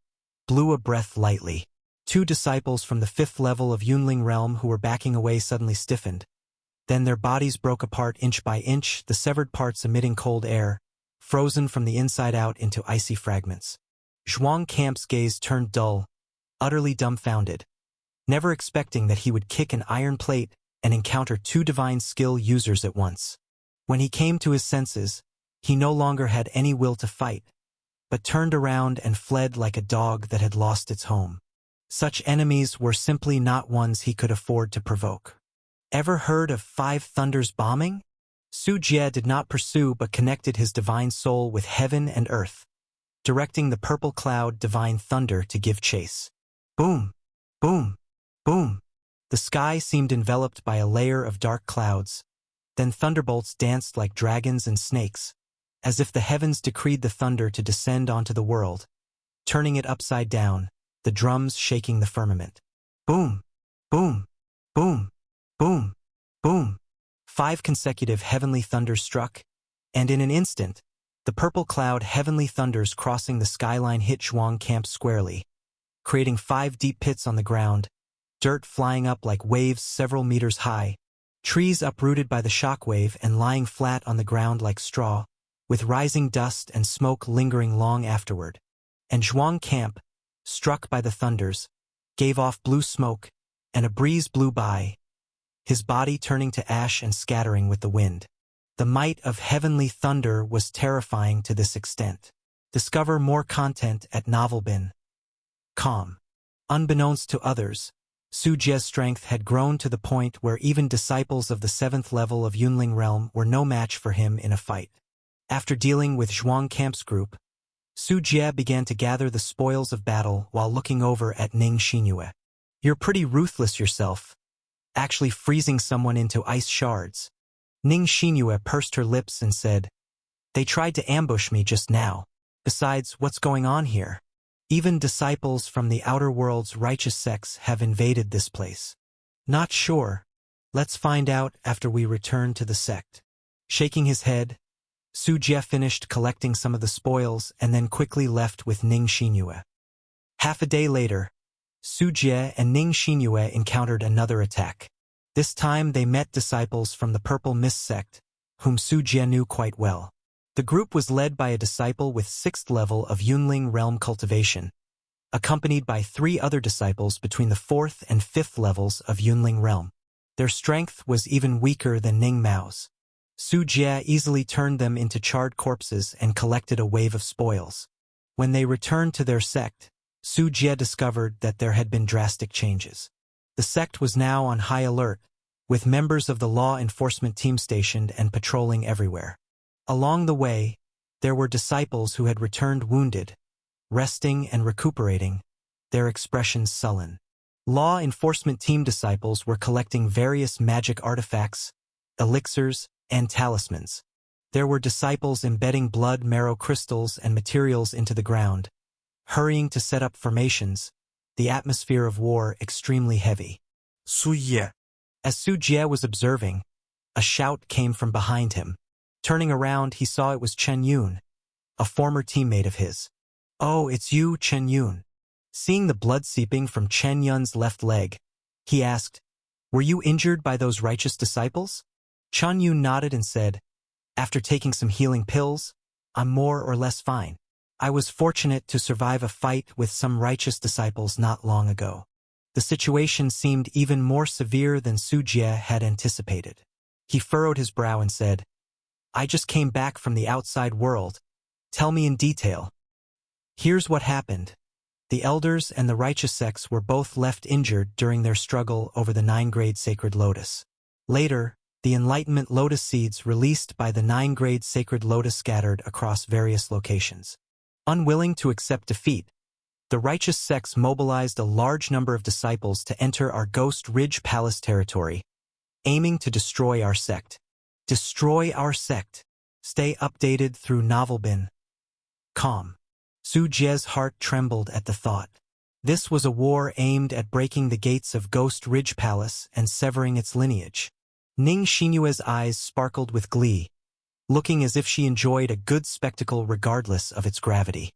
blew a breath lightly. 2 disciples from the 5th level of Yunling realm who were backing away suddenly stiffened. Then their bodies broke apart inch by inch, the severed parts emitting cold air, frozen from the inside out into icy fragments. Zhuang Camp's gaze turned dull, utterly dumbfounded, never expecting that he would kick an iron plate and encounter 2 divine skill users at once. When he came to his senses, he no longer had any will to fight, but turned around and fled like a dog that had lost its home. Such enemies were simply not ones he could afford to provoke. Ever heard of 5 thunders bombing? Su Jie did not pursue but connected his divine soul with heaven and earth, directing the purple cloud divine thunder to give chase. Boom! Boom! Boom! The sky seemed enveloped by a layer of dark clouds. Then thunderbolts danced like dragons and snakes, as if the heavens decreed the thunder to descend onto the world, turning it upside down, the drums shaking the firmament. Boom! Boom! Boom! Boom! Boom! 5 consecutive heavenly thunders struck, and in an instant, the purple cloud heavenly thunders crossing the skyline hit Zhuang Camp squarely, creating 5 deep pits on the ground, dirt flying up like waves several meters high, trees uprooted by the shockwave and lying flat on the ground like straw, with rising dust and smoke lingering long afterward. And Zhuang Camp, struck by the thunders, gave off blue smoke, and a breeze blew by, his body turning to ash and scattering with the wind. The might of heavenly thunder was terrifying to this extent. Discover more content at Novelbin.com. Unbeknownst to others, Su Jie's strength had grown to the point where even disciples of the 7th level of Yunling realm were no match for him in a fight. After dealing with Zhuang Camp's group, Su Jie began to gather the spoils of battle while looking over at Ning Xinyue. You're pretty ruthless yourself, actually freezing someone into ice shards. Ning Xinyue pursed her lips and said, They tried to ambush me just now. Besides, what's going on here? Even disciples from the outer world's righteous sects have invaded this place. Not sure. Let's find out after we return to the sect. Shaking his head, Su Jie finished collecting some of the spoils and then quickly left with Ning Xinyue. Half a day later, Su Jie and Ning Xinyue encountered another attack. This time they met disciples from the Purple Mist sect, whom Su Jie knew quite well. The group was led by a disciple with 6th level of Yunling realm cultivation, accompanied by 3 other disciples between the 4th and 5th levels of Yunling realm. Their strength was even weaker than Ning Mao's. Su Jie easily turned them into charred corpses and collected a wave of spoils. When they returned to their sect, Su Jie discovered that there had been drastic changes. The sect was now on high alert, with members of the law enforcement team stationed and patrolling everywhere. Along the way, there were disciples who had returned wounded, resting and recuperating, their expressions sullen. Law enforcement team disciples were collecting various magic artifacts, elixirs, and talismans. There were disciples embedding blood marrow crystals and materials into the ground, hurrying to set up formations, the atmosphere of war extremely heavy. Su Jie. As Su Jie was observing, a shout came from behind him. Turning around, he saw it was Chen Yun, a former teammate of his. Oh, it's you, Chen Yun. Seeing the blood seeping from Chen Yun's left leg, he asked, Were you injured by those righteous disciples? Chan Yun nodded and said, after taking some healing pills, I'm more or less fine. I was fortunate to survive a fight with some righteous disciples not long ago. The situation seemed even more severe than Su Jie had anticipated. He furrowed his brow and said, I just came back from the outside world. Tell me in detail. Here's what happened. The elders and the righteous sects were both left injured during their struggle over the 9-grade sacred lotus. Later, the Enlightenment lotus seeds released by the 9-grade sacred lotus scattered across various locations. Unwilling to accept defeat, the righteous sects mobilized a large number of disciples to enter our Ghost Ridge Palace territory, aiming to destroy our sect. Destroy our sect. Stay updated through Novelbin.com. Su Jie's heart trembled at the thought. This was a war aimed at breaking the gates of Ghost Ridge Palace and severing its lineage. Ning Xinyue's eyes sparkled with glee, looking as if she enjoyed a good spectacle regardless of its gravity.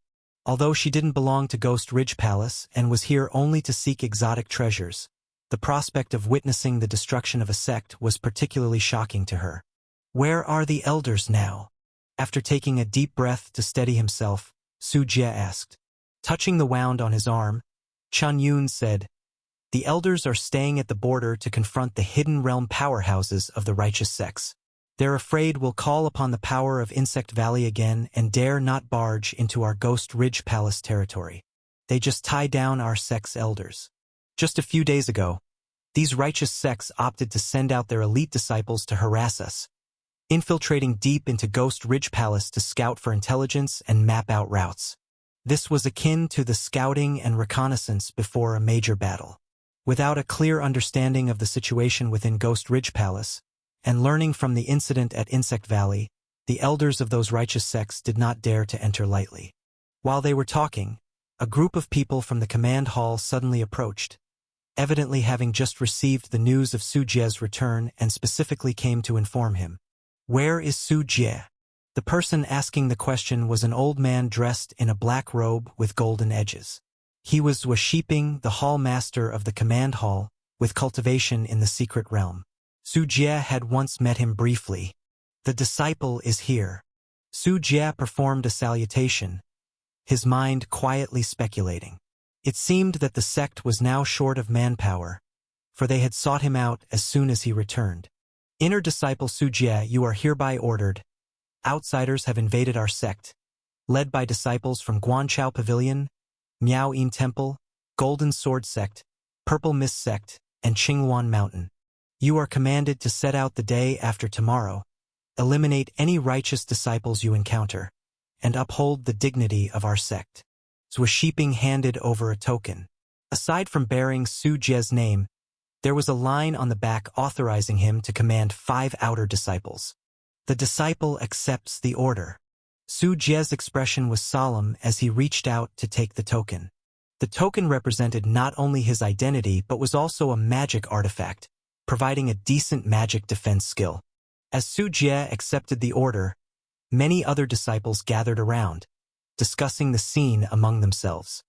Although she didn't belong to Ghost Ridge Palace and was here only to seek exotic treasures, the prospect of witnessing the destruction of a sect was particularly shocking to her. Where are the elders now? After taking a deep breath to steady himself, Su Jie asked. Touching the wound on his arm, Chan Yun said, the elders are staying at the border to confront the hidden realm powerhouses of the righteous sects. They're afraid we'll call upon the power of Insect Valley again and dare not barge into our Ghost Ridge Palace territory. They just tie down our sect's elders. Just a few days ago, these righteous sects opted to send out their elite disciples to harass us, infiltrating deep into Ghost Ridge Palace to scout for intelligence and map out routes. This was akin to the scouting and reconnaissance before a major battle. Without a clear understanding of the situation within Ghost Ridge Palace, and learning from the incident at Insect Valley, the elders of those righteous sects did not dare to enter lightly. While they were talking, a group of people from the command hall suddenly approached, evidently having just received the news of Su Jie's return and specifically came to inform him. Where is Su Jie? The person asking the question was an old man dressed in a black robe with golden edges. He was Washiping, the hall master of the command hall, with cultivation in the secret realm. Su Jie had once met him briefly. The disciple is here. Su Jie performed a salutation, his mind quietly speculating. It seemed that the sect was now short of manpower, for they had sought him out as soon as he returned. Inner disciple Su Jie, you are hereby ordered. Outsiders have invaded our sect, led by disciples from Guanchao Pavilion, Miao Yin Temple, Golden Sword Sect, Purple Mist Sect, and Qingluan Mountain. You are commanded to set out the day after tomorrow, eliminate any righteous disciples you encounter, and uphold the dignity of our sect. Washiping handed over a token. Aside from bearing Su Jie's name, there was a line on the back authorizing him to command 5 outer disciples. The disciple accepts the order. Su Jie's expression was solemn as he reached out to take the token. The token represented not only his identity but was also a magic artifact, providing a decent magic defense skill. As Su Jie accepted the order, many other disciples gathered around, discussing the scene among themselves.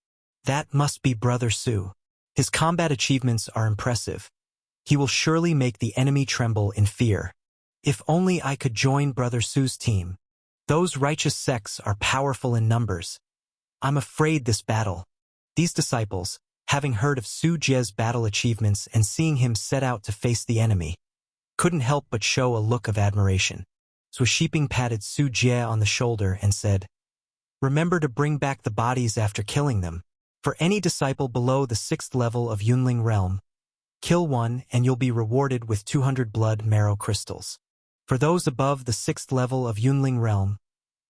That must be Brother Su. His combat achievements are impressive. He will surely make the enemy tremble in fear. If only I could join Brother Su's team. Those righteous sects are powerful in numbers. I'm afraid this battle. These disciples, having heard of Su Jie's battle achievements and seeing him set out to face the enemy, couldn't help but show a look of admiration. Washiping patted Su Jie on the shoulder and said, remember to bring back the bodies after killing them. For any disciple below the 6th level of Yunling Realm, kill one and you'll be rewarded with 200 blood marrow crystals. For those above the 6th level of Yunling Realm,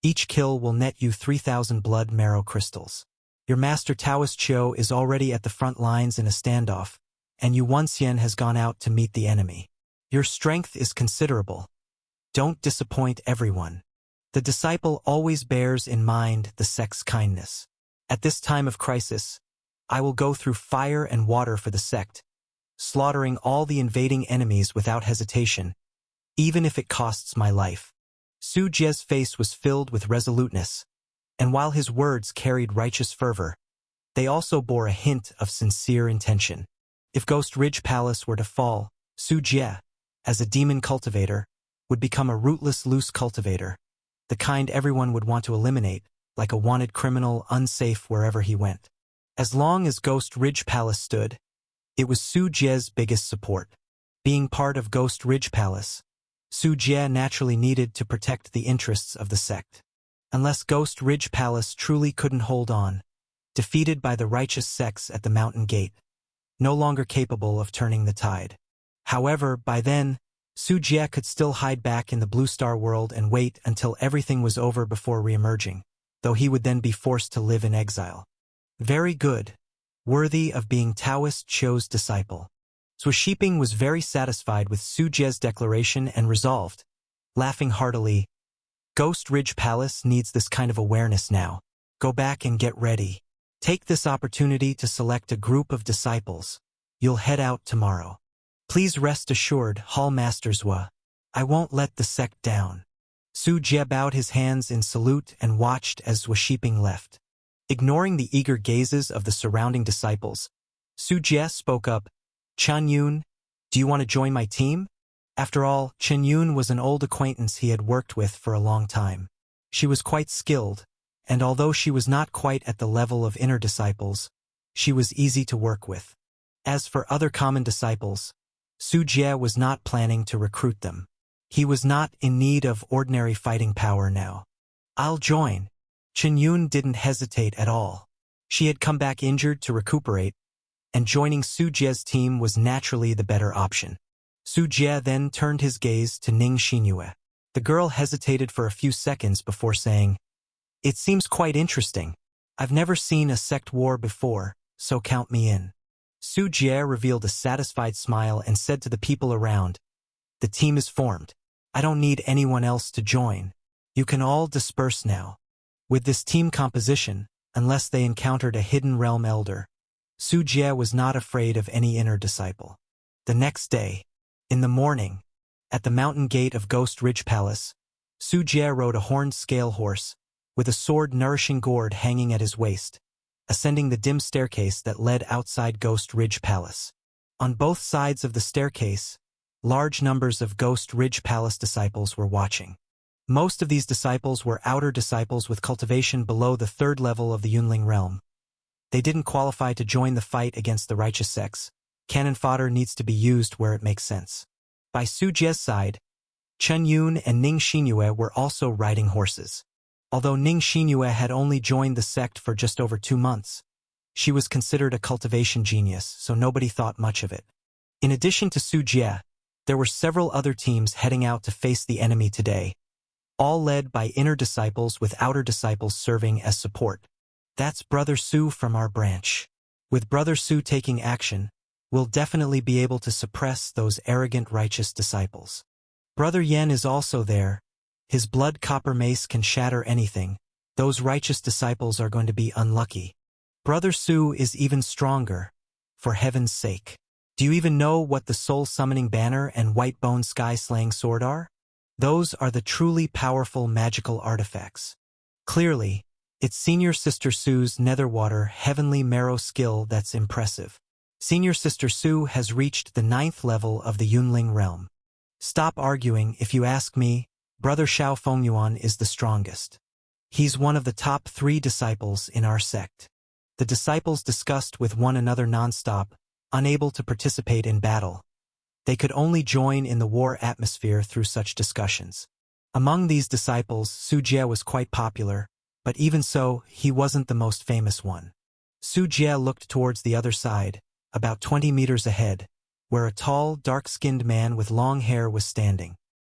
each kill will net you 3,000 blood marrow crystals. Your master Taoist Chiu is already at the front lines in a standoff, and Yu Wenxian has gone out to meet the enemy. Your strength is considerable. Don't disappoint everyone. The disciple always bears in mind the sect's kindness. At this time of crisis, I will go through fire and water for the sect, slaughtering all the invading enemies without hesitation, even if it costs my life. Su Jie's face was filled with resoluteness, and while his words carried righteous fervor, they also bore a hint of sincere intention. If Ghost Ridge Palace were to fall, Su Jie, as a demon cultivator, would become a rootless loose cultivator, the kind everyone would want to eliminate, like a wanted criminal unsafe wherever he went. As long as Ghost Ridge Palace stood, it was Su Jie's biggest support. Being part of Ghost Ridge Palace, Su Jie naturally needed to protect the interests of the sect. Unless Ghost Ridge Palace truly couldn't hold on, defeated by the righteous sects at the Mountain Gate, no longer capable of turning the tide. However, by then, Su Jie could still hide back in the Blue Star world and wait until everything was over before reemerging, though he would then be forced to live in exile. Very good. Worthy of being Taoist Cho's disciple. Sui Shiping was very satisfied with Su Jie's declaration and resolved, laughing heartily, Ghost Ridge Palace needs this kind of awareness now. Go back and get ready. Take this opportunity to select a group of disciples. You'll head out tomorrow. Please rest assured, Hall Master Zhua, I won't let the sect down. Su Jie bowed his hands in salute and watched as Sui Shiping left. Ignoring the eager gazes of the surrounding disciples, Su Jie spoke up, Chen Yun, do you want to join my team? After all, Chen Yun was an old acquaintance he had worked with for a long time. She was quite skilled, and although she was not quite at the level of inner disciples, she was easy to work with. As for other common disciples, Su Jie was not planning to recruit them. He was not in need of ordinary fighting power now. I'll join. Chen Yun didn't hesitate at all. She had come back injured to recuperate, and joining Su Jie's team was naturally the better option. Su Jie then turned his gaze to Ning Xinyue. The girl hesitated for a few seconds before saying, It seems quite interesting. I've never seen a sect war before, so count me in. Su Jie revealed a satisfied smile and said to the people around, The team is formed. I don't need anyone else to join. You can all disperse now. With this team composition, unless they encountered a hidden realm elder, Su Jie was not afraid of any inner disciple. The next day, in the morning, at the mountain gate of Ghost Ridge Palace, Su Jie rode a horned scale horse, with a sword-nourishing gourd hanging at his waist, ascending the dim staircase that led outside Ghost Ridge Palace. On both sides of the staircase, large numbers of Ghost Ridge Palace disciples were watching. Most of these disciples were outer disciples with cultivation below the third level of the Yunling realm. They didn't qualify to join the fight against the righteous sects. Cannon fodder needs to be used where it makes sense. By Su Jie's side, Chen Yun and Ning Xinyue were also riding horses. Although Ning Xinyue had only joined the sect for just over 2 months, she was considered a cultivation genius, so nobody thought much of it. In addition to Su Jie, there were several other teams heading out to face the enemy today, all led by inner disciples with outer disciples serving as support. That's Brother Su from our branch. With Brother Su taking action, we'll definitely be able to suppress those arrogant righteous disciples. Brother Yen is also there. His blood copper mace can shatter anything. Those righteous disciples are going to be unlucky. Brother Su is even stronger. For heaven's sake. Do you even know what the soul-summoning banner and white-bone sky-slaying sword are? Those are the truly powerful magical artifacts. Clearly, it's Senior Sister Su's Netherwater Heavenly Marrow skill that's impressive. Senior Sister Su has reached the 9th level of the Yunling realm. Stop arguing. If you ask me, Brother Xiao Fengyuan is the strongest. He's one of the top 3 disciples in our sect. The disciples discussed with one another non-stop, unable to participate in battle. They could only join in the war atmosphere through such discussions. Among these disciples, Su Jie was quite popular, but even so, he wasn't the most famous one. Su Jie looked towards the other side, about 20 meters ahead, where a tall, dark-skinned man with long hair was standing.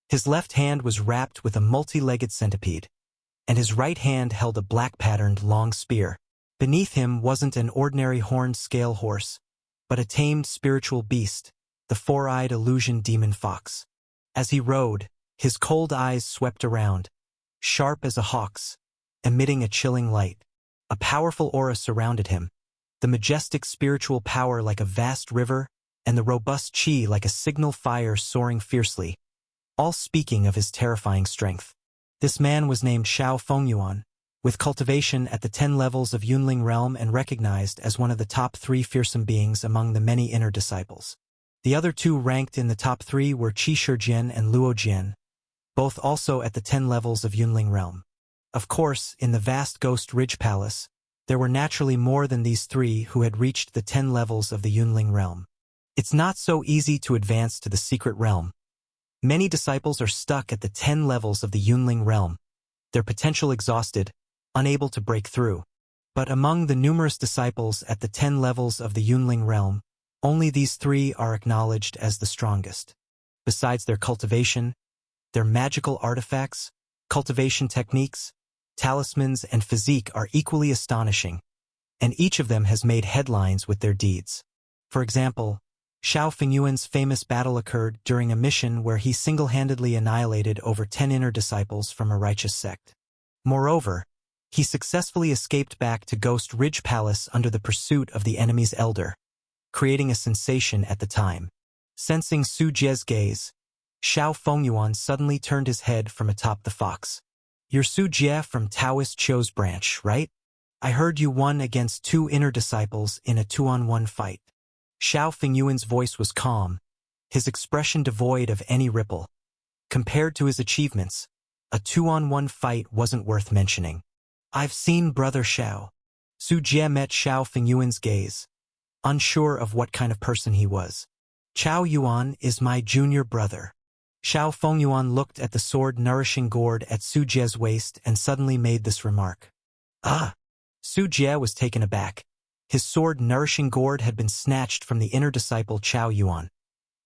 His left hand was wrapped with a multi-legged centipede, and his right hand held a black-patterned long spear. Beneath him wasn't an ordinary horned scale horse, but a tamed spiritual beast, the 4-eyed illusion demon fox. As he rode, his cold eyes swept around, sharp as a hawk's, emitting a chilling light. A powerful aura surrounded him, the majestic spiritual power like a vast river, and the robust chi like a signal fire soaring fiercely, all speaking of his terrifying strength. This man was named Xiao Fengyuan, with cultivation at the 10 levels of Yunling realm and recognized as one of the top 3 fearsome beings among the many inner disciples. The other two ranked in the top 3 were Qi Shijian and Luo Jian, both also at the 10 levels of Yunling realm. Of course, in the vast Ghost Ridge Palace, there were naturally more than these 3 who had reached the 10 levels of the Yunling realm. It's not so easy to advance to the secret realm. Many disciples are stuck at the 10 levels of the Yunling realm, their potential exhausted, unable to break through. But among the numerous disciples at the 10 levels of the Yunling realm, only these 3 are acknowledged as the strongest. Besides their cultivation, their magical artifacts, cultivation techniques, talismans, and physique are equally astonishing, and each of them has made headlines with their deeds. For example, Xiao Fengyuan's famous battle occurred during a mission where he single-handedly annihilated over 10 inner disciples from a righteous sect. Moreover, he successfully escaped back to Ghost Ridge Palace under the pursuit of the enemy's elder, creating a sensation at the time. Sensing Su Jie's gaze, Xiao Fengyuan suddenly turned his head from atop the fox. "You're Su Jie from Taoist Chou's branch, right? I heard you won against 2 inner disciples in a 2-on-1 fight." Xiao Fengyuan's voice was calm, his expression devoid of any ripple. Compared to his achievements, a 2-on-1 fight wasn't worth mentioning. "I've seen Brother Xiao." Su Jie met Xiao Fengyuan's gaze, unsure of what kind of person he was. "Chao Yuan is my junior brother." Xiao Fengyuan looked at the sword-nourishing gourd at Su Jie's waist and suddenly made this remark. "Ah!" Su Jie was taken aback. His sword-nourishing gourd had been snatched from the inner disciple Chao Yuan.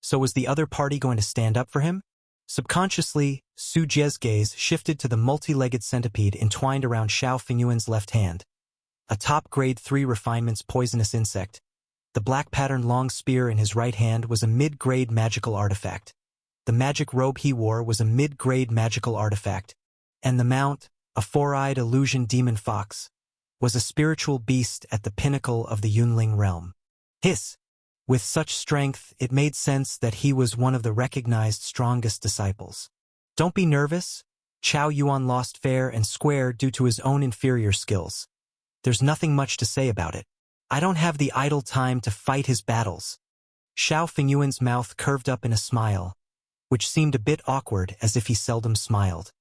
So was the other party going to stand up for him? Subconsciously, Su Jie's gaze shifted to the multi-legged centipede entwined around Xiao Fengyuan's left hand. A top-grade 3 refinements poisonous insect. The black-patterned long spear in his right hand was a mid-grade magical artifact. The magic robe he wore was a mid-grade magical artifact. And the mount, a 4-eyed illusion demon fox, was a spiritual beast at the pinnacle of the Yunling realm. Hiss! With such strength, it made sense that he was one of the recognized strongest disciples. "Don't be nervous." Chao Yuan lost fair and square due to his own inferior skills. "There's nothing much to say about it. I don't have the idle time to fight his battles." Xiao Fengyuan's mouth curved up in a smile, which seemed a bit awkward as if he seldom smiled.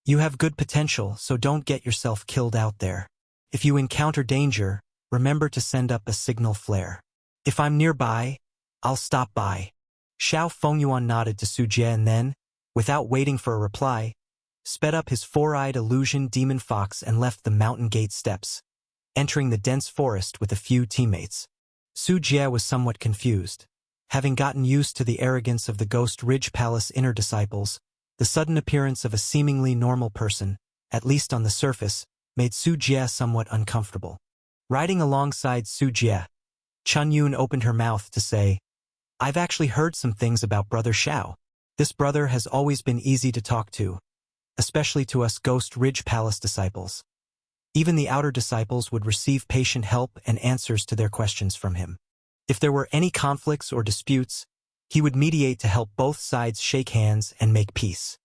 "You have good potential, so don't get yourself killed out there. If you encounter danger, remember to send up a signal flare. If I'm nearby, I'll stop by." Xiao Fengyuan nodded to Su Jie and then, without waiting for a reply, sped up his 4-eyed illusion demon fox and left the mountain gate steps, entering the dense forest with a few teammates. Su Jie was somewhat confused. Having gotten used to the arrogance of the Ghost Ridge Palace inner disciples, the sudden appearance of a seemingly normal person, at least on the surface, made Su Jie somewhat uncomfortable. Riding alongside Su Jie, Chun Yun opened her mouth to say, "I've actually heard some things about Brother Xiao. This brother has always been easy to talk to, especially to us Ghost Ridge Palace disciples. Even the outer disciples would receive patient help and answers to their questions from him. If there were any conflicts or disputes, he would mediate to help both sides shake hands and make peace."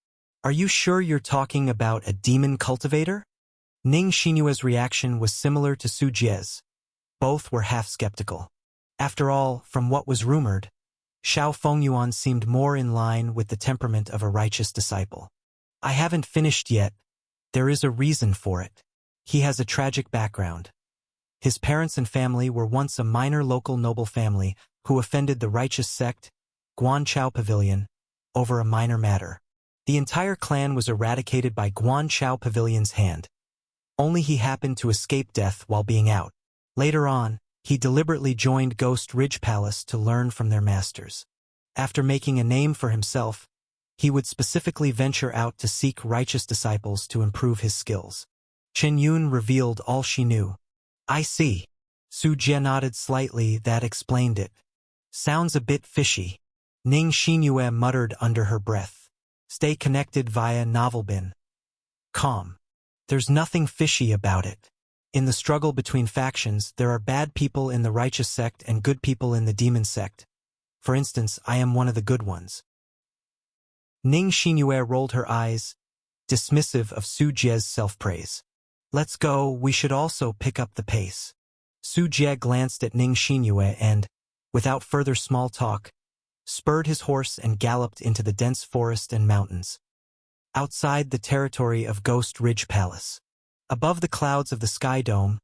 "Are you sure you're talking about a demon cultivator?" Ning Xinyue's reaction was similar to Su Jie's. Both were half skeptical. After all, from what was rumored, Xiao Fengyuan seemed more in line with the temperament of a righteous disciple. "I haven't finished yet. There is a reason for it. He has a tragic background. His parents and family were once a minor local noble family who offended the righteous sect, Guanchao Pavilion, over a minor matter. The entire clan was eradicated by Guanchao Pavilion's hand. Only he happened to escape death while being out. Later on, he deliberately joined Ghost Ridge Palace to learn from their masters. After making a name for himself, he would specifically venture out to seek righteous disciples to improve his skills." Chen Yun revealed all she knew. "I see." Su Jie nodded slightly. "That explained it. Sounds a bit fishy." Ning Xinyue muttered under her breath. "Stay connected via Novelbin. Calm. There's nothing fishy about it. In the struggle between factions, there are bad people in the righteous sect and good people in the demon sect. For instance, I am one of the good ones." Ning Xinyue rolled her eyes, dismissive of Su Jie's self-praise. "Let's go, we should also pick up the pace." Su Jie glanced at Ning Xinyue and, without further small talk, spurred his horse and galloped into the dense forest and mountains. Outside the territory of Ghost Ridge Palace, above the clouds of the Sky Dome,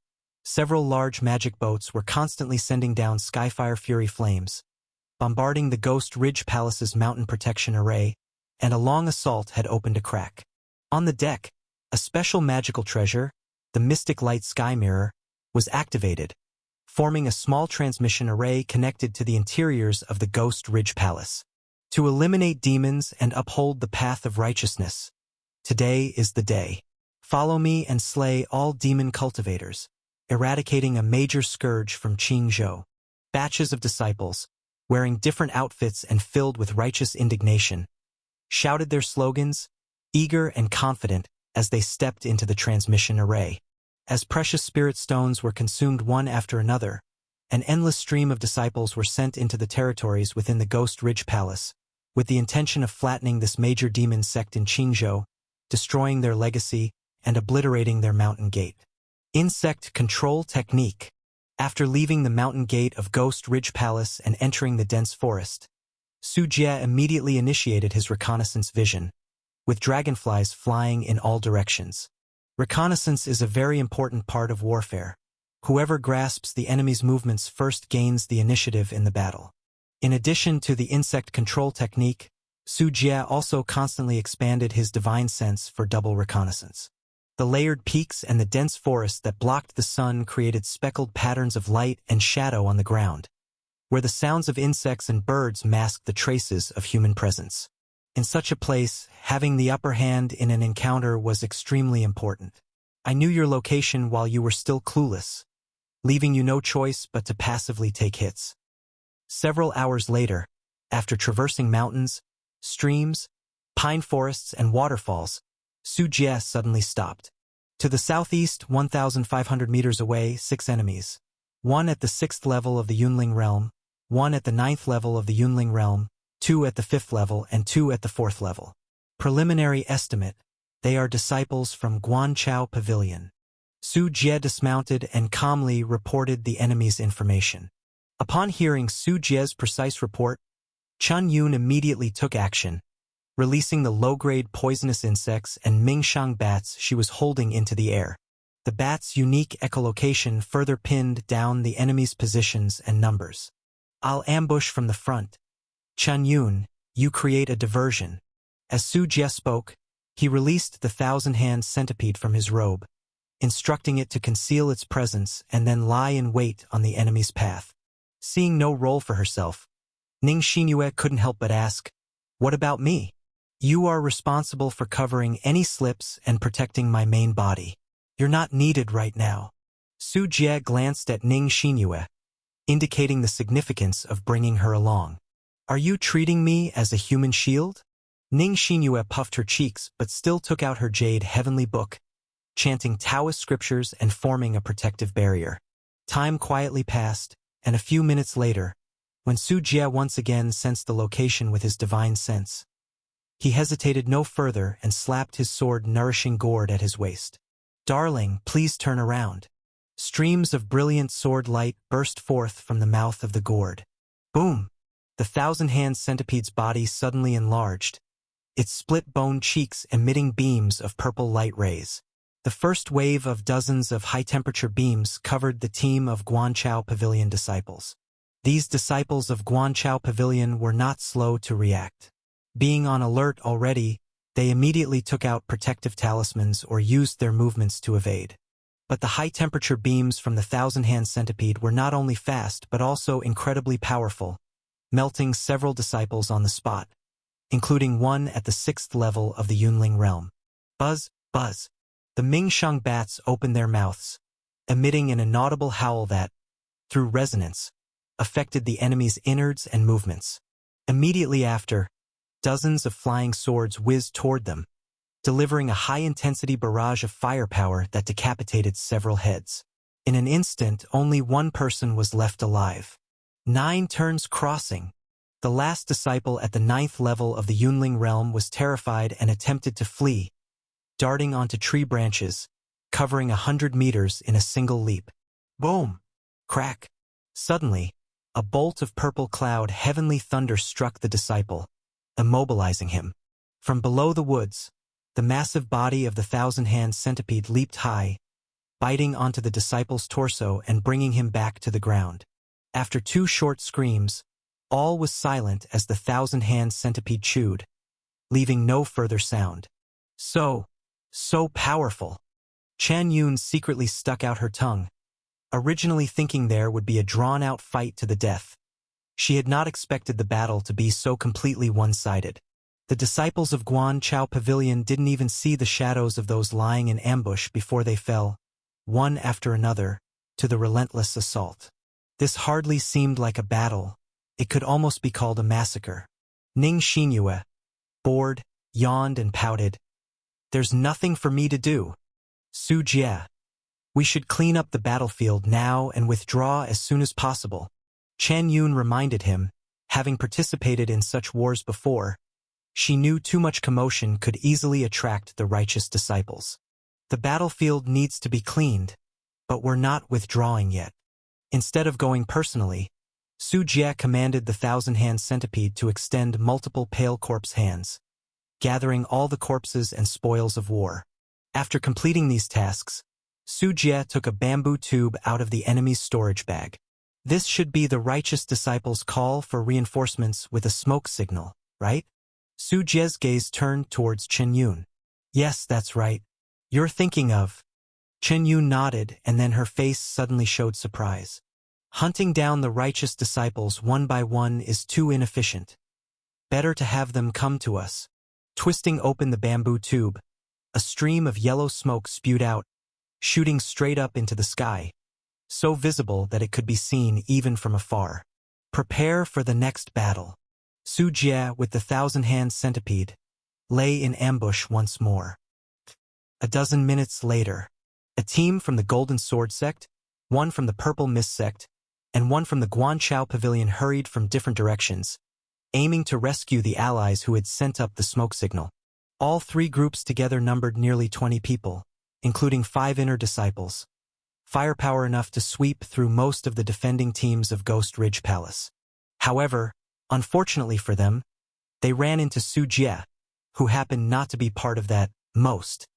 several large magic boats were constantly sending down Skyfire Fury flames, bombarding the Ghost Ridge Palace's mountain protection array, and a long assault had opened a crack. On the deck, a special magical treasure, the Mystic Light Sky Mirror, was activated, forming a small transmission array connected to the interiors of the Ghost Ridge Palace. To eliminate demons and uphold the path of righteousness, today is the day. Follow me and slay all demon cultivators, eradicating a major scourge from Qingzhou. Batches of disciples, wearing different outfits and filled with righteous indignation, shouted their slogans, eager and confident as they stepped into the transmission array. As precious spirit stones were consumed one after another, an endless stream of disciples were sent into the territories within the Ghost Ridge Palace, with the intention of flattening this major demon sect in Qingzhou, destroying their legacy, and obliterating their mountain gate. Insect Control Technique. After leaving the mountain gate of Ghost Ridge Palace and entering the dense forest, Su Jie immediately initiated his reconnaissance vision, with dragonflies flying in all directions. Reconnaissance is a very important part of warfare. Whoever grasps the enemy's movements first gains the initiative in the battle. In addition to the insect control technique, Su Jie also constantly expanded his divine sense for double reconnaissance. The layered peaks and the dense forest that blocked the sun created speckled patterns of light and shadow on the ground, where the sounds of insects and birds masked the traces of human presence. In such a place, having the upper hand in an encounter was extremely important. I knew your location while you were still clueless, leaving you no choice but to passively take hits. Several hours later, after traversing mountains, streams, pine forests, and waterfalls, Su Jie suddenly stopped. To the southeast, 1,500 meters away, 6 enemies. 1 at the 6th level of the Yunling realm, 1 at the 9th level of the Yunling realm, 2 at the 5th level, and 2 at the 4th level. Preliminary estimate: they are disciples from Guanchao Pavilion. Su Jie dismounted and calmly reported the enemy's information. Upon hearing Su Jie's precise report, Chun Yun immediately took action, releasing the low-grade poisonous insects and Mingshang bats she was holding into the air. The bats' unique echolocation further pinned down the enemy's positions and numbers. I'll ambush from the front. Chun Yun, you create a diversion. As Su Jie spoke, he released the thousand-hand centipede from his robe, instructing it to conceal its presence and then lie in wait on the enemy's path. Seeing no role for herself, Ning Xinyue couldn't help but ask, "What about me? You are responsible for covering any slips and protecting my main body. You're not needed right now." Su Jie glanced at Ning Xinyue, indicating the significance of bringing her along. "Are you treating me as a human shield?" Ning Xinyue puffed her cheeks but still took out her jade heavenly book, chanting Taoist scriptures and forming a protective barrier. Time quietly passed, and a few minutes later, when Su Jie once again sensed the location with his divine sense, he hesitated no further and slapped his sword nourishing gourd at his waist. "Darling, please turn around." Streams of brilliant sword light burst forth from the mouth of the gourd. Boom! The thousand-hand centipede's body suddenly enlarged, its split-bone cheeks emitting beams of purple light rays. The first wave of dozens of high-temperature beams covered the team of Guanchao Pavilion disciples. These disciples of Guanchao Pavilion were not slow to react. Being on alert already, they immediately took out protective talismans or used their movements to evade. But the high-temperature beams from the thousand-hand centipede were not only fast but also incredibly powerful, melting several disciples on the spot, including one at the 6th level of the Yunling realm. Buzz, buzz. The Mingshang bats opened their mouths, emitting an inaudible howl that, through resonance, affected the enemy's innards and movements. Immediately after, dozens of flying swords whizzed toward them, delivering a high-intensity barrage of firepower that decapitated several heads. In an instant, only one person was left alive. 9 turns crossing. The last disciple at the 9th level of the Yunling realm was terrified and attempted to flee, darting onto tree branches, covering 100 meters in a single leap. Boom! Crack! Suddenly, A bolt of purple cloud heavenly thunder struck the disciple, immobilizing him. From below the woods, the massive body of the thousand-hand centipede leaped high, biting onto the disciple's torso and bringing him back to the ground. After 2 short screams, all was silent as the thousand-hand centipede chewed, leaving no further sound. So powerful. Chen Yun secretly stuck out her tongue, originally thinking there would be a drawn-out fight to the death. She had not expected the battle to be so completely one-sided. The disciples of Guan Chao Pavilion didn't even see the shadows of those lying in ambush before they fell, one after another, to the relentless assault. This hardly seemed like a battle. It could almost be called a massacre. Ning Xinyue, bored, yawned and pouted. "There's nothing for me to do. Su Jie. We should clean up the battlefield now and withdraw as soon as possible." Chen Yun reminded him, having participated in such wars before, she knew too much commotion could easily attract the righteous disciples. The battlefield needs to be cleaned, but we're not withdrawing yet. Instead of going personally, Su Jie commanded the thousand-hand centipede to extend multiple pale corpse hands, gathering all the corpses and spoils of war. After completing these tasks, Su Jie took a bamboo tube out of the enemy's storage bag. This should be the righteous disciples' call for reinforcements with a smoke signal, right? Su Jie's gaze turned towards Chen Yun. "Yes, that's right. You're thinking of..." Chen Yun nodded, and then her face suddenly showed surprise. "Hunting down the righteous disciples one by one is too inefficient. Better to have them come to us." Twisting open the bamboo tube, a stream of yellow smoke spewed out, shooting straight up into the sky, so visible that it could be seen even from afar. "Prepare for the next battle." Su Jie, with the thousand-hand centipede, lay in ambush once more. A dozen minutes later, a team from the Golden Sword sect, one from the Purple Mist sect, and one from the Guan Chao Pavilion hurried from different directions, aiming to rescue the allies who had sent up the smoke signal. All 3 groups together numbered nearly 20 people, including 5 inner disciples, firepower enough to sweep through most of the defending teams of Ghost Ridge Palace. However, unfortunately for them, they ran into Su Jie, who happened not to be part of that most.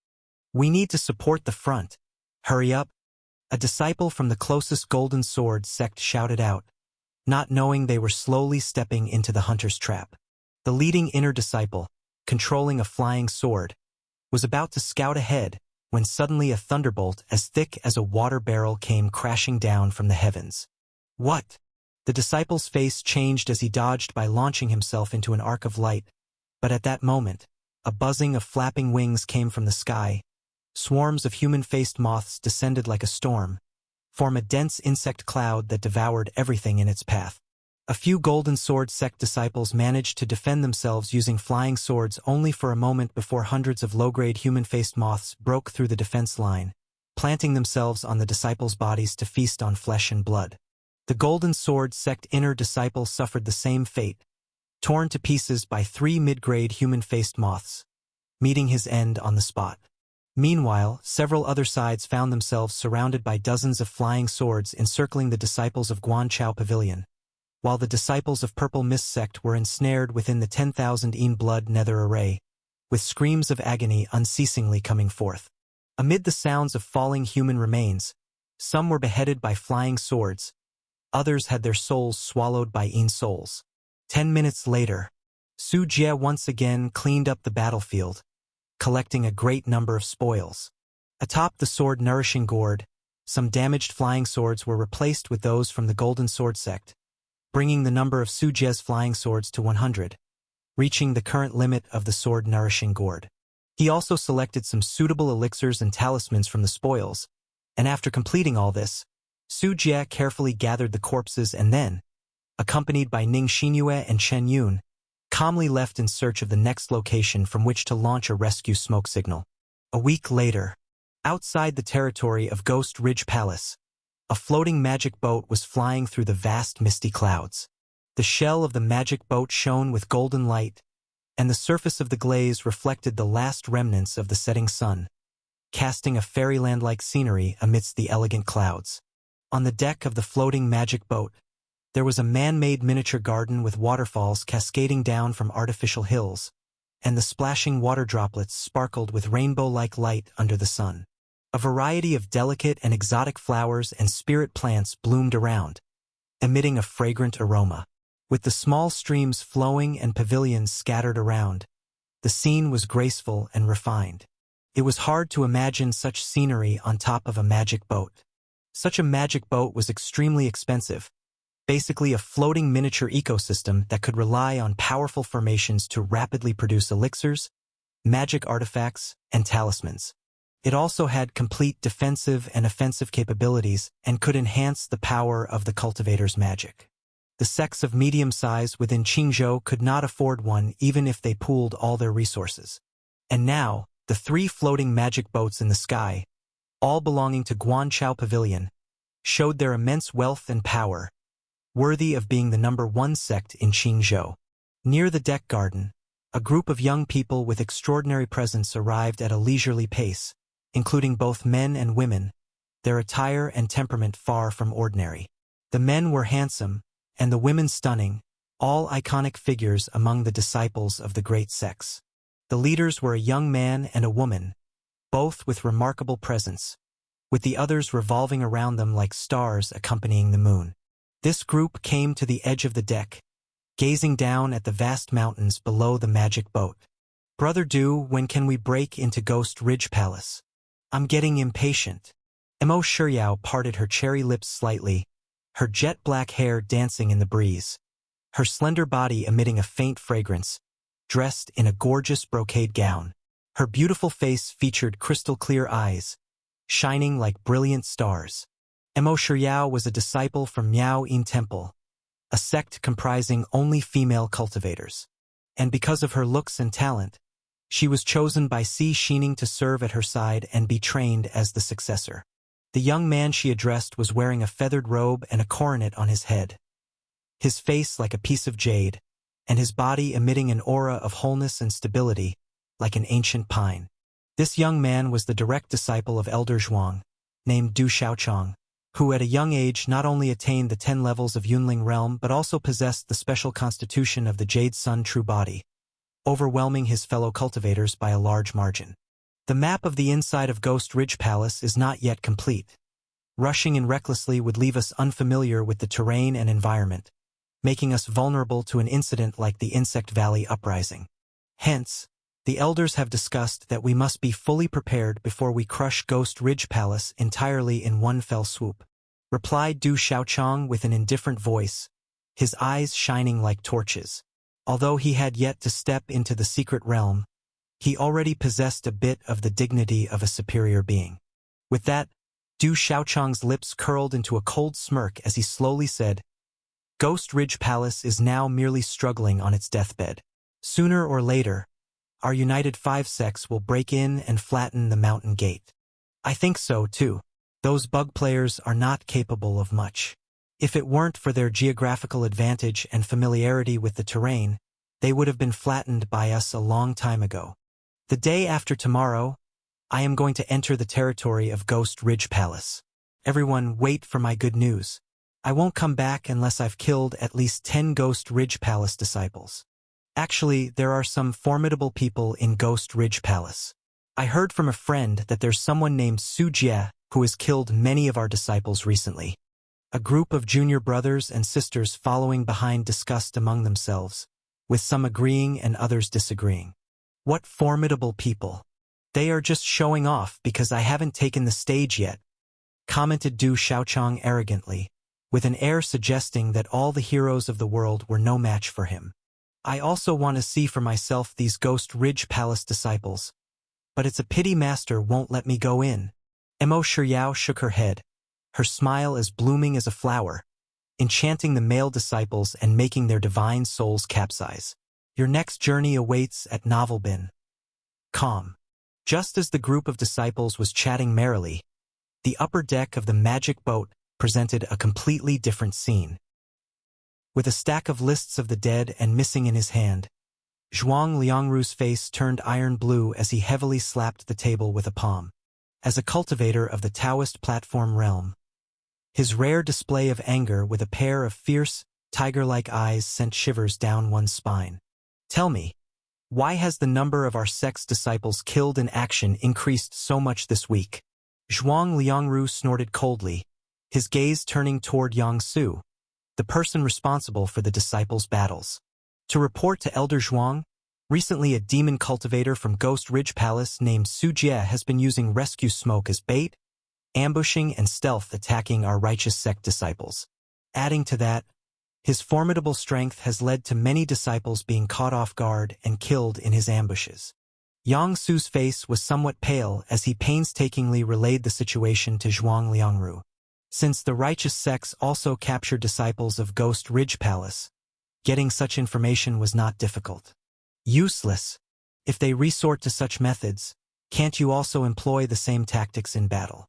"We need to support the front. Hurry up," a disciple from the closest Golden Sword sect shouted out, not knowing they were slowly stepping into the hunter's trap. The leading inner disciple, controlling a flying sword, was about to scout ahead when suddenly a thunderbolt as thick as a water barrel came crashing down from the heavens. "What?" The disciple's face changed as he dodged by launching himself into an arc of light, but at that moment, a buzzing of flapping wings came from the sky. Swarms of human-faced moths descended like a storm, form a dense insect cloud that devoured everything in its path. A few Golden Sword sect disciples managed to defend themselves using flying swords only for a moment before hundreds of low-grade human-faced moths broke through the defense line, planting themselves on the disciples' bodies to feast on flesh and blood. The Golden Sword sect inner disciple suffered the same fate, torn to pieces by 3 mid-grade human-faced moths, meeting his end on the spot. Meanwhile, several other sides found themselves surrounded by dozens of flying swords encircling the disciples of Guan Chao Pavilion, while the disciples of Purple Mist sect were ensnared within the 10,000 Yin blood nether array, with screams of agony unceasingly coming forth. Amid the sounds of falling human remains, some were beheaded by flying swords, others had their souls swallowed by Yin souls. 10 minutes later, Su Jie once again cleaned up the battlefield, collecting a great number of spoils. Atop the sword-nourishing gourd, some damaged flying swords were replaced with those from the Golden Sword sect, bringing the number of Su Jie's flying swords to 100, reaching the current limit of the sword-nourishing gourd. He also selected some suitable elixirs and talismans from the spoils, and after completing all this, Su Jie carefully gathered the corpses and then, accompanied by Ning Xinyue and Chen Yun, calmly left in search of the next location from which to launch a rescue smoke signal. A week later, outside the territory of Ghost Ridge Palace, a floating magic boat was flying through the vast misty clouds. The shell of the magic boat shone with golden light, and the surface of the glaze reflected the last remnants of the setting sun, casting a fairyland-like scenery amidst the elegant clouds. On the deck of the floating magic boat, There was a man-made miniature garden with waterfalls cascading down from artificial hills, and the splashing water droplets sparkled with rainbow-like light under the sun. A variety of delicate and exotic flowers and spirit plants bloomed around, emitting a fragrant aroma. With the small streams flowing and pavilions scattered around, the scene was graceful and refined. It was hard to imagine such scenery on top of a magic boat. Such a magic boat was extremely expensive, basically a floating miniature ecosystem that could rely on powerful formations to rapidly produce elixirs, magic artifacts, and talismans. It also had complete defensive and offensive capabilities and could enhance the power of the cultivator's magic. The sects of medium size within Qingzhou could not afford one even if they pooled all their resources. And now, the 3 floating magic boats in the sky, all belonging to Guanchao Pavilion, showed their immense wealth and power, worthy of being the #1 sect in Qingzhou. Near the deck garden, a group of young people with extraordinary presence arrived at a leisurely pace, including both men and women, their attire and temperament far from ordinary. The men were handsome, and the women stunning, all iconic figures among the disciples of the great sects. The leaders were a young man and a woman, both with remarkable presence, with the others revolving around them like stars accompanying the moon. This group came to the edge of the deck, gazing down at the vast mountains below the magic boat. "Brother Du, when can we break into Ghost Ridge Palace? I'm getting impatient." Mo Shiryao parted her cherry lips slightly, her jet-black hair dancing in the breeze, her slender body emitting a faint fragrance, dressed in a gorgeous brocade gown. Her beautiful face featured crystal-clear eyes, shining like brilliant stars. Mo Shiryao was a disciple from Miao Yin Temple, a sect comprising only female cultivators. And because of her looks and talent, she was chosen by Si Xining to serve at her side and be trained as the successor. The young man she addressed was wearing a feathered robe and a coronet on his head, his face like a piece of jade, and his body emitting an aura of wholeness and stability, like an ancient pine. This young man was the direct disciple of Elder Zhuang, named Du Xiaochang, who at a young age not only attained the 10 levels of Yunling realm but also possessed the special constitution of the Jade Sun True Body, overwhelming his fellow cultivators by a large margin. The map of the inside of Ghost Ridge Palace is not yet complete. Rushing in recklessly would leave us unfamiliar with the terrain and environment, making us vulnerable to an incident like the Insect Valley uprising. Hence, the elders have discussed that we must be fully prepared before we crush Ghost Ridge Palace entirely in one fell swoop, replied Du Xiaochang with an indifferent voice, his eyes shining like torches. Although he had yet to step into the secret realm, he already possessed a bit of the dignity of a superior being. With that, Du Xiaochang's lips curled into a cold smirk as he slowly said, "Ghost Ridge Palace is now merely struggling on its deathbed. Sooner or later, our united 5 sects will break in and flatten the mountain gate." "I think so, too. Those bug players are not capable of much. If it weren't for their geographical advantage and familiarity with the terrain, they would have been flattened by us a long time ago. The day after tomorrow, I am going to enter the territory of Ghost Ridge Palace. Everyone, wait for my good news. I won't come back unless I've killed at least 10 Ghost Ridge Palace disciples. Actually, there are some formidable people in Ghost Ridge Palace. I heard from a friend that there's someone named Su Jie who has killed many of our disciples recently." A group of junior brothers and sisters following behind discussed among themselves, with some agreeing and others disagreeing. "What formidable people. They are just showing off because I haven't taken the stage yet," commented Du Xiaochang arrogantly, with an air suggesting that all the heroes of the world were no match for him. "I also want to see for myself these Ghost Ridge Palace disciples, but it's a pity Master won't let me go in." Mo Shiryao shook her head, her smile as blooming as a flower, enchanting the male disciples and making their divine souls capsize. "Your next journey awaits at Novelbin. Calm." Just as the group of disciples was chatting merrily, the upper deck of the magic boat presented a completely different scene. With a stack of lists of the dead and missing in his hand, Zhuang Liangru's face turned iron blue as he heavily slapped the table with a palm. As a cultivator of the Taoist platform realm, His rare display of anger with a pair of fierce, tiger-like eyes sent shivers down one's spine. Tell me, why has the number of our sect's disciples killed in action increased so much this week? Zhuang Liangru snorted coldly, his gaze turning toward Yang Su, the person responsible for the disciples' battles. To report to Elder Zhuang, recently a demon cultivator from Ghost Ridge Palace named Su Jie has been using rescue smoke as bait, ambushing and stealth attacking our righteous sect disciples. Adding to that, his formidable strength has led to many disciples being caught off guard and killed in his ambushes. Yang Su's face was somewhat pale as he painstakingly relayed the situation to Zhuang Liangru. Since the righteous sects also captured disciples of Ghost Ridge Palace, getting such information was not difficult. Useless. If they resort to such methods, can't you also employ the same tactics in battle?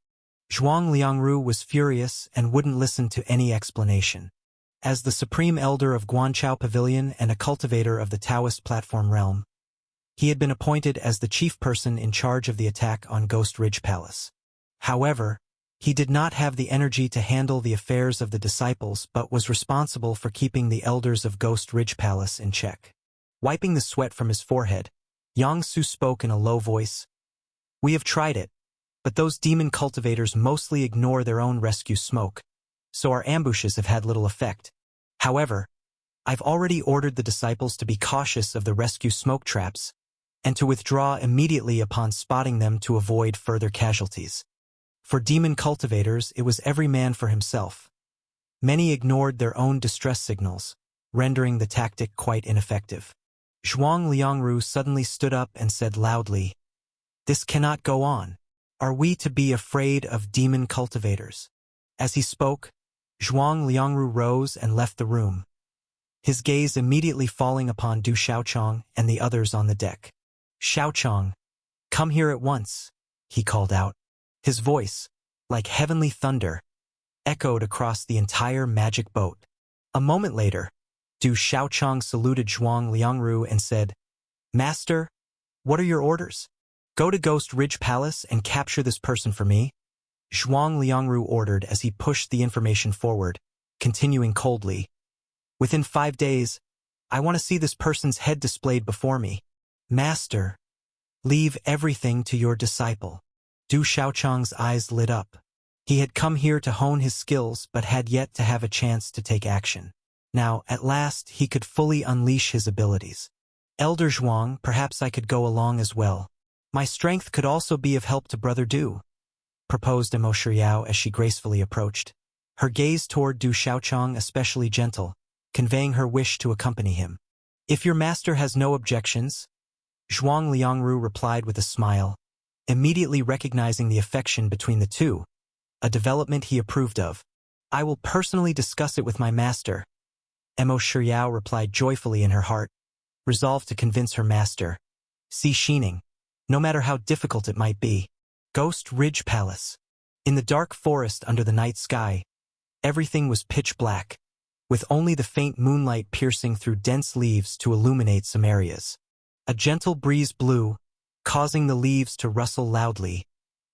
Zhuang Liangru was furious and wouldn't listen to any explanation. As the supreme elder of Guanchao Pavilion and a cultivator of the Taoist platform realm, he had been appointed as the chief person in charge of the attack on Ghost Ridge Palace. However, he did not have the energy to handle the affairs of the disciples but was responsible for keeping the elders of Ghost Ridge Palace in check. Wiping the sweat from his forehead, Yang Su spoke in a low voice. We have tried it, but those demon cultivators mostly ignore their own rescue smoke, so our ambushes have had little effect. However, I've already ordered the disciples to be cautious of the rescue smoke traps, and to withdraw immediately upon spotting them to avoid further casualties. For demon cultivators, it was every man for himself. Many ignored their own distress signals, rendering the tactic quite ineffective. Zhuang Liangru suddenly stood up and said loudly, "This cannot go on. Are we to be afraid of demon cultivators?" As he spoke, Zhuang Liangru rose and left the room, his gaze immediately falling upon Du Xiaochang and the others on the deck. "Xiaochang, come here at once," he called out. His voice, like heavenly thunder, echoed across the entire magic boat. A moment later, Du Xiaochang saluted Zhuang Liangru and said, "Master, what are your orders?" "Go to Ghost Ridge Palace and capture this person for me," Zhuang Liangru ordered as he pushed the information forward, continuing coldly. "Within 5 days, I want to see this person's head displayed before me." "Master, leave everything to your disciple." Du Xiaochang's eyes lit up. He had come here to hone his skills but had yet to have a chance to take action. Now, at last, he could fully unleash his abilities. "Elder Zhuang, perhaps I could go along as well. My strength could also be of help to Brother Du," proposed Emo Shiryao as she gracefully approached, her gaze toward Du Xiaochang especially gentle, conveying her wish to accompany him. "If your master has no objections," Zhuang Liangru replied with a smile, immediately recognizing the affection between the two, a development he approved of. "I will personally discuss it with my master," Emo Shiryao replied joyfully in her heart, resolved to convince her master. Si Shining, no matter how difficult it might be. Ghost Ridge Palace. In the dark forest under the night sky, everything was pitch black, with only the faint moonlight piercing through dense leaves to illuminate some areas. A gentle breeze blew, causing the leaves to rustle loudly,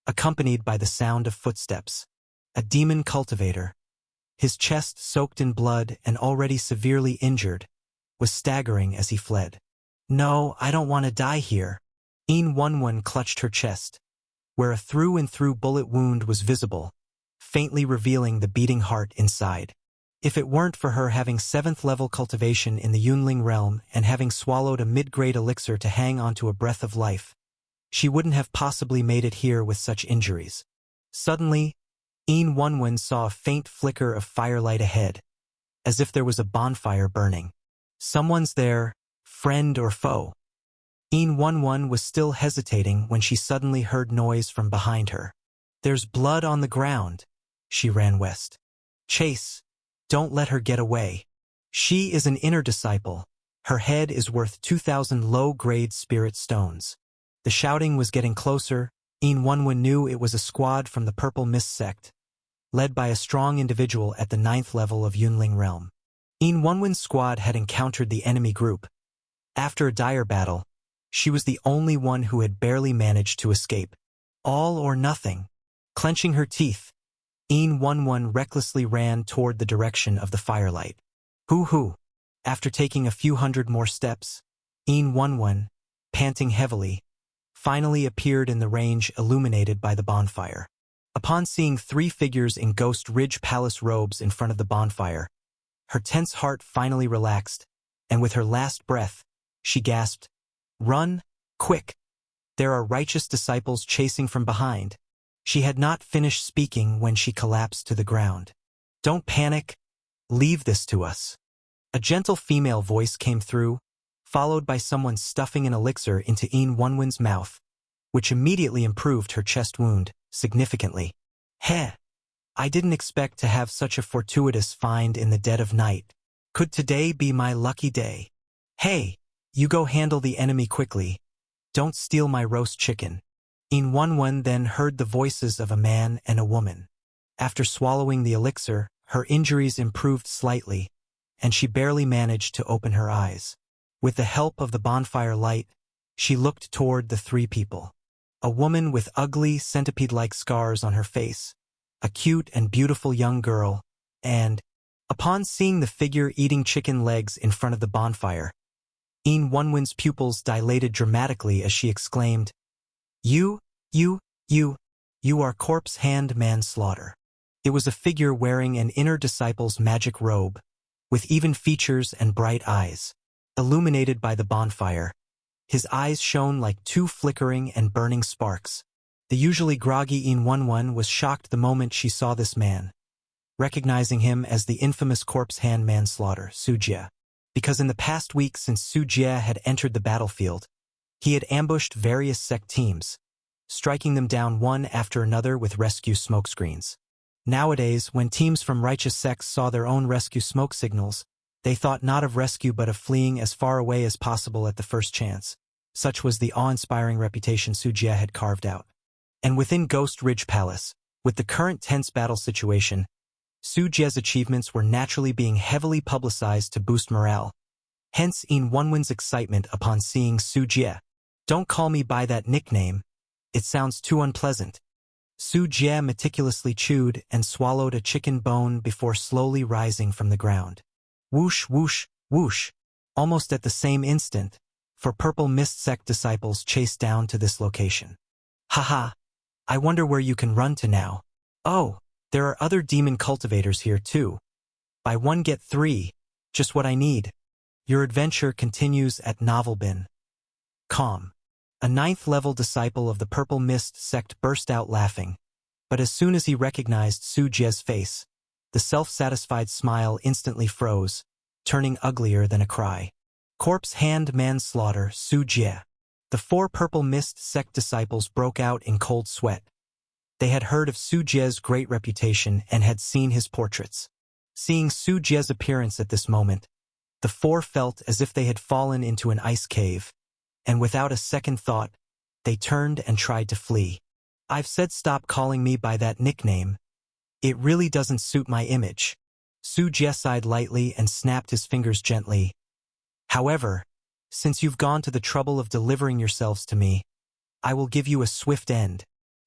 accompanied by the sound of footsteps. A demon cultivator, his chest soaked in blood and already severely injured, was staggering as he fled. "No, I don't want to die here." Yin Wenwen clutched her chest, where a through-and-through bullet wound was visible, faintly revealing the beating heart inside. If it weren't for her having 7th-level cultivation in the Yunling realm and having swallowed a mid-grade elixir to hang onto a breath of life, she wouldn't have possibly made it here with such injuries. Suddenly, Yin Wenwen saw a faint flicker of firelight ahead, as if there was a bonfire burning. Someone's there, friend or foe. Yin Wenwen was still hesitating when she suddenly heard noise from behind her. "There's blood on the ground." She ran west. "Chase, don't let her get away. She is an inner disciple. Her head is worth 2,000 low-grade spirit stones." The shouting was getting closer. Yin Wenwen knew it was a squad from the Purple Mist sect, led by a strong individual at the 9th level of Yunling realm. Yin Wenwen's squad had encountered the enemy group. After a dire battle, she was the only one who had barely managed to escape. All or nothing. Clenching her teeth, Een Won recklessly ran toward the direction of the firelight. Hoo-hoo! After taking a few hundred more steps, Een Won, panting heavily, finally appeared in the range illuminated by the bonfire. Upon seeing 3 figures in Ghost Ridge Palace robes in front of the bonfire, her tense heart finally relaxed, and with her last breath, she gasped, "Run, quick! There are righteous disciples chasing from behind." She had not finished speaking when she collapsed to the ground. "Don't panic. Leave this to us." A gentle female voice came through, followed by someone stuffing an elixir into Een Won's mouth, which immediately improved her chest wound significantly. "Heh! I didn't expect to have such a fortuitous find in the dead of night. Could today be my lucky day? Hey, you go handle the enemy quickly. Don't steal my roast chicken." Een Won then heard the voices of a man and a woman. After swallowing the elixir, her injuries improved slightly, and she barely managed to open her eyes. With the help of the bonfire light, she looked toward the 3 people. A woman with ugly, centipede-like scars on her face, a cute and beautiful young girl, and, upon seeing the figure eating chicken legs in front of the bonfire, Een Won's pupils dilated dramatically as she exclaimed, You are Corpse Hand Manslaughter." It was a figure wearing an inner disciple's magic robe, with even features and bright eyes. Illuminated by the bonfire, his eyes shone like 2 flickering and burning sparks. The usually groggy Een Won was shocked the moment she saw this man, recognizing him as the infamous Corpse Hand Manslaughter, Su Jie. Because in the past week since Su Jie had entered the battlefield, he had ambushed various sect teams, striking them down one after another with rescue smokescreens. Nowadays, when teams from righteous sects saw their own rescue smoke signals, they thought not of rescue but of fleeing as far away as possible at the first chance. Such was the awe-inspiring reputation Su Jie had carved out. And within Ghost Ridge Palace, with the current tense battle situation, Su Jie's achievements were naturally being heavily publicized to boost morale. Hence Een Won's excitement upon seeing Su Jie. "Don't call me by that nickname. It sounds too unpleasant." Su Jie meticulously chewed and swallowed a chicken bone before slowly rising from the ground. Whoosh, whoosh, whoosh. Almost at the same instant, 4 Purple Mist sect disciples chased down to this location. "Haha, I wonder where you can run to now. Oh, there are other demon cultivators here too. Buy 1 get 3, just what I need." Your adventure continues at Novelbin. Calm. A 9th-level disciple of the Purple Mist sect burst out laughing, but as soon as he recognized Su Jie's face, the self-satisfied smile instantly froze, turning uglier than a cry. Corpse Hand Manslaughter, Su Jie. The 4 Purple Mist sect disciples broke out in cold sweat. They had heard of Su Jie's great reputation and had seen his portraits. Seeing Su Jie's appearance at this moment, the 4 felt as if they had fallen into an ice cave, and without a second thought, they turned and tried to flee. "I've said stop calling me by that nickname. It really doesn't suit my image." Su Jie sighed lightly and snapped his fingers gently. "However, since you've gone to the trouble of delivering yourselves to me, I will give you a swift end."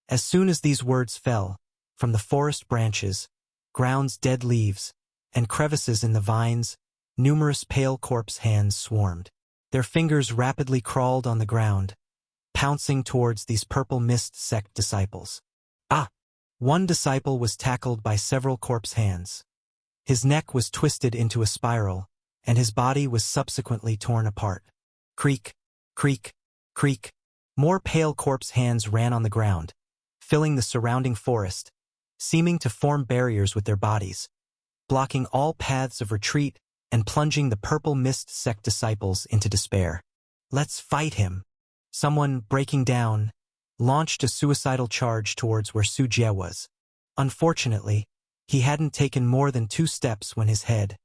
As soon as these words fell, from the forest branches, ground's dead leaves, and crevices in the vines, numerous pale corpse hands swarmed. Their fingers rapidly crawled on the ground, pouncing towards these Purple Mist sect disciples. One disciple was tackled by several corpse hands. His neck was twisted into a spiral, and his body was subsequently torn apart. Creak, creak, creak. More pale corpse hands ran on the ground, filling the surrounding forest, seeming to form barriers with their bodies, blocking all paths of retreat and plunging the Purple Mist sect disciples into despair. "Let's fight him." Someone, breaking down, launched a suicidal charge towards where Su Jie was. Unfortunately, he hadn't taken more than 2 steps when his head,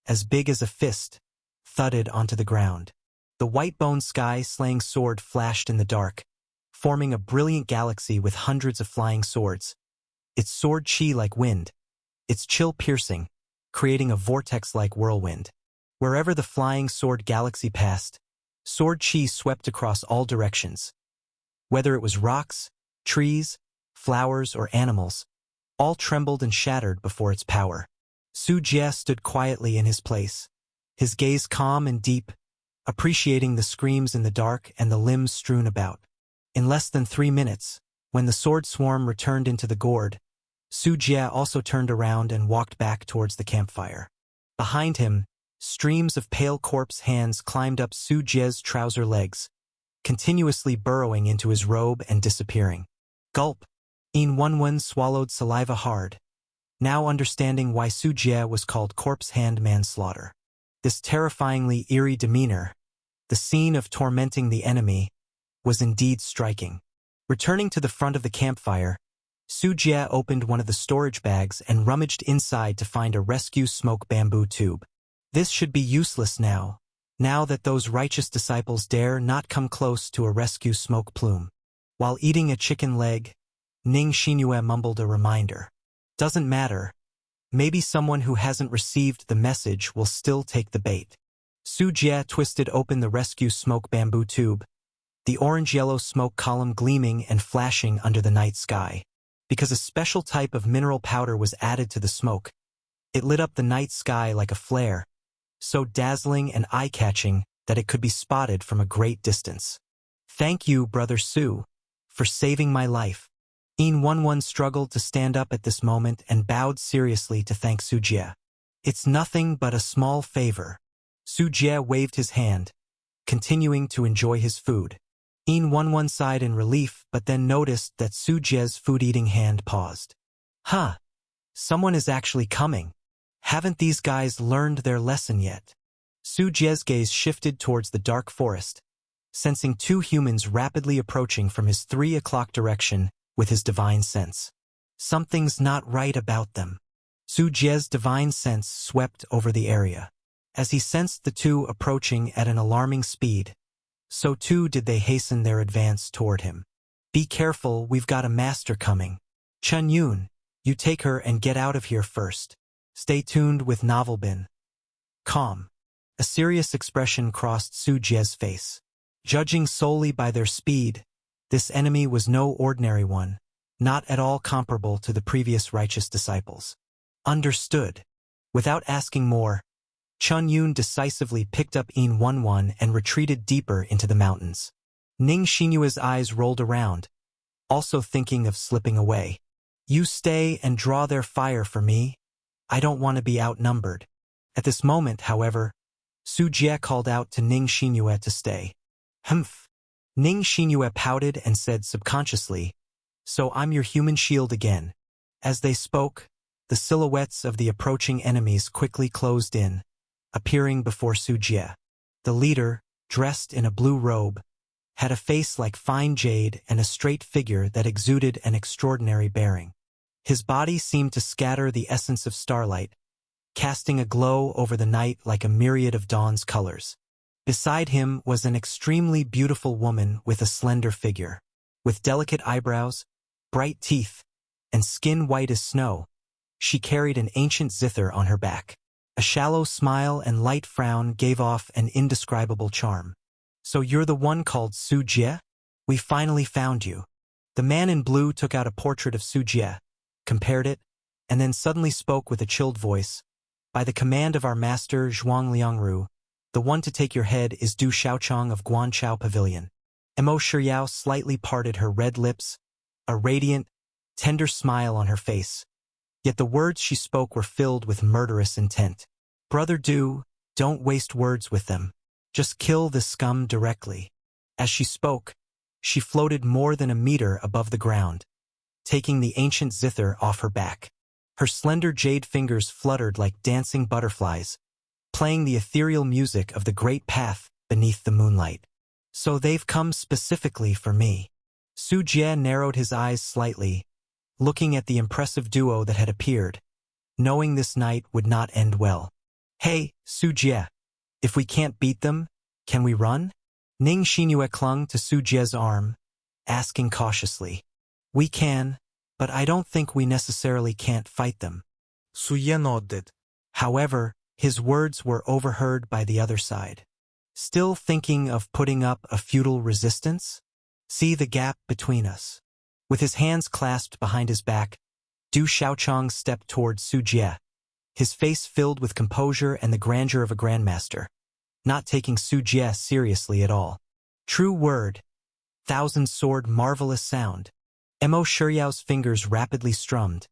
as big as a fist, thudded onto the ground. The white-bone sky-slaying sword flashed in the dark, forming a brilliant galaxy with hundreds of flying swords. Its sword chi like wind, its chill piercing, creating a vortex-like whirlwind. Wherever the flying sword galaxy passed, sword chi swept across all directions. Whether it was rocks, trees, flowers, or animals, all trembled and shattered before its power. Su Jie stood quietly in his place, his gaze calm and deep, appreciating the screams in the dark and the limbs strewn about. In less than 3 minutes, when the sword swarm returned into the gourd, Su Jie also turned around and walked back towards the campfire. Behind him, streams of pale corpse hands climbed up Su Jie's trouser legs, continuously burrowing into his robe and disappearing. Gulp! Yin Wenwen swallowed saliva hard, now understanding why Su Jie was called corpse hand manslaughter. This terrifyingly eerie demeanor, the scene of tormenting the enemy, was indeed striking. Returning to the front of the campfire, Su Jie opened one of the storage bags and rummaged inside to find a rescue smoke bamboo tube. This should be useless now that those righteous disciples dare not come close to a rescue smoke plume. While eating a chicken leg, Ning Xingyue mumbled a reminder. Doesn't matter. Maybe someone who hasn't received the message will still take the bait. Su Jie twisted open the rescue smoke bamboo tube, the orange-yellow smoke column gleaming and flashing under the night sky. Because a special type of mineral powder was added to the smoke, it lit up the night sky like a flare, so dazzling and eye-catching that it could be spotted from a great distance. Thank you, Brother Su, for saving my life. Yin Wenwen struggled to stand up at this moment and bowed seriously to thank Su Jie. It's nothing but a small favor. Su Jie waved his hand, continuing to enjoy his food. Yin Wenwen sighed in relief but then noticed that Su Jie's food-eating hand paused. Huh. Someone is actually coming. Haven't these guys learned their lesson yet? Su Jie's gaze shifted towards the dark forest, sensing 2 humans rapidly approaching from his 3 o'clock direction with his divine sense. Something's not right about them. Su Jie's divine sense swept over the area. As he sensed the 2 approaching at an alarming speed, so too did they hasten their advance toward him. Be careful, we've got a master coming. Chen Yun, you take her and get out of here first. Stay tuned with Novelbin. Calm. A serious expression crossed Su Jie's face. Judging solely by their speed, this enemy was no ordinary one, not at all comparable to the previous righteous disciples. Understood. Without asking more, Chen Yun decisively picked up Yin Wenwen and retreated deeper into the mountains. Ning Xinyue's eyes rolled around, also thinking of slipping away. You stay and draw their fire for me. I don't want to be outnumbered. At this moment, however, Su Jie called out to Ning Xinyue to stay. Humph. Ning Xinyue pouted and said subconsciously, so I'm your human shield again. As they spoke, the silhouettes of the approaching enemies quickly closed in, appearing before Su Jie. The leader, dressed in a blue robe, had a face like fine jade and a straight figure that exuded an extraordinary bearing. His body seemed to scatter the essence of starlight, casting a glow over the night like a myriad of dawn's colors. Beside him was an extremely beautiful woman with a slender figure. With delicate eyebrows, bright teeth, and skin white as snow, she carried an ancient zither on her back. A shallow smile and light frown gave off an indescribable charm. So you're the one called Su Jie? We finally found you. The man in blue took out a portrait of Su Jie, compared it, and then suddenly spoke with a chilled voice. By the command of our master Zhuang Liangru, the one to take your head is Du Xiaochang of Guanchao Pavilion. Mo Shiyao slightly parted her red lips, a radiant, tender smile on her face. Yet the words she spoke were filled with murderous intent. Brother Du, don't waste words with them. Just kill this scum directly. As she spoke, she floated more than a meter above the ground, taking the ancient zither off her back. Her slender jade fingers fluttered like dancing butterflies, playing the ethereal music of the great path beneath the moonlight. So they've come specifically for me. Su Jie narrowed his eyes slightly, looking at the impressive duo that had appeared, knowing this night would not end well. Hey, Su Jie, if we can't beat them, can we run? Ning Xinyue clung to Su Jie's arm, asking cautiously. We can, but I don't think we necessarily can't fight them. Su Jie nodded. However, his words were overheard by the other side. Still thinking of putting up a futile resistance? See the gap between us. With his hands clasped behind his back, Du Xiaochang stepped toward Su Jie, his face filled with composure and the grandeur of a grandmaster, not taking Su Jie seriously at all. True word, thousand sword, marvelous sound. Mo Shuryao's fingers rapidly strummed,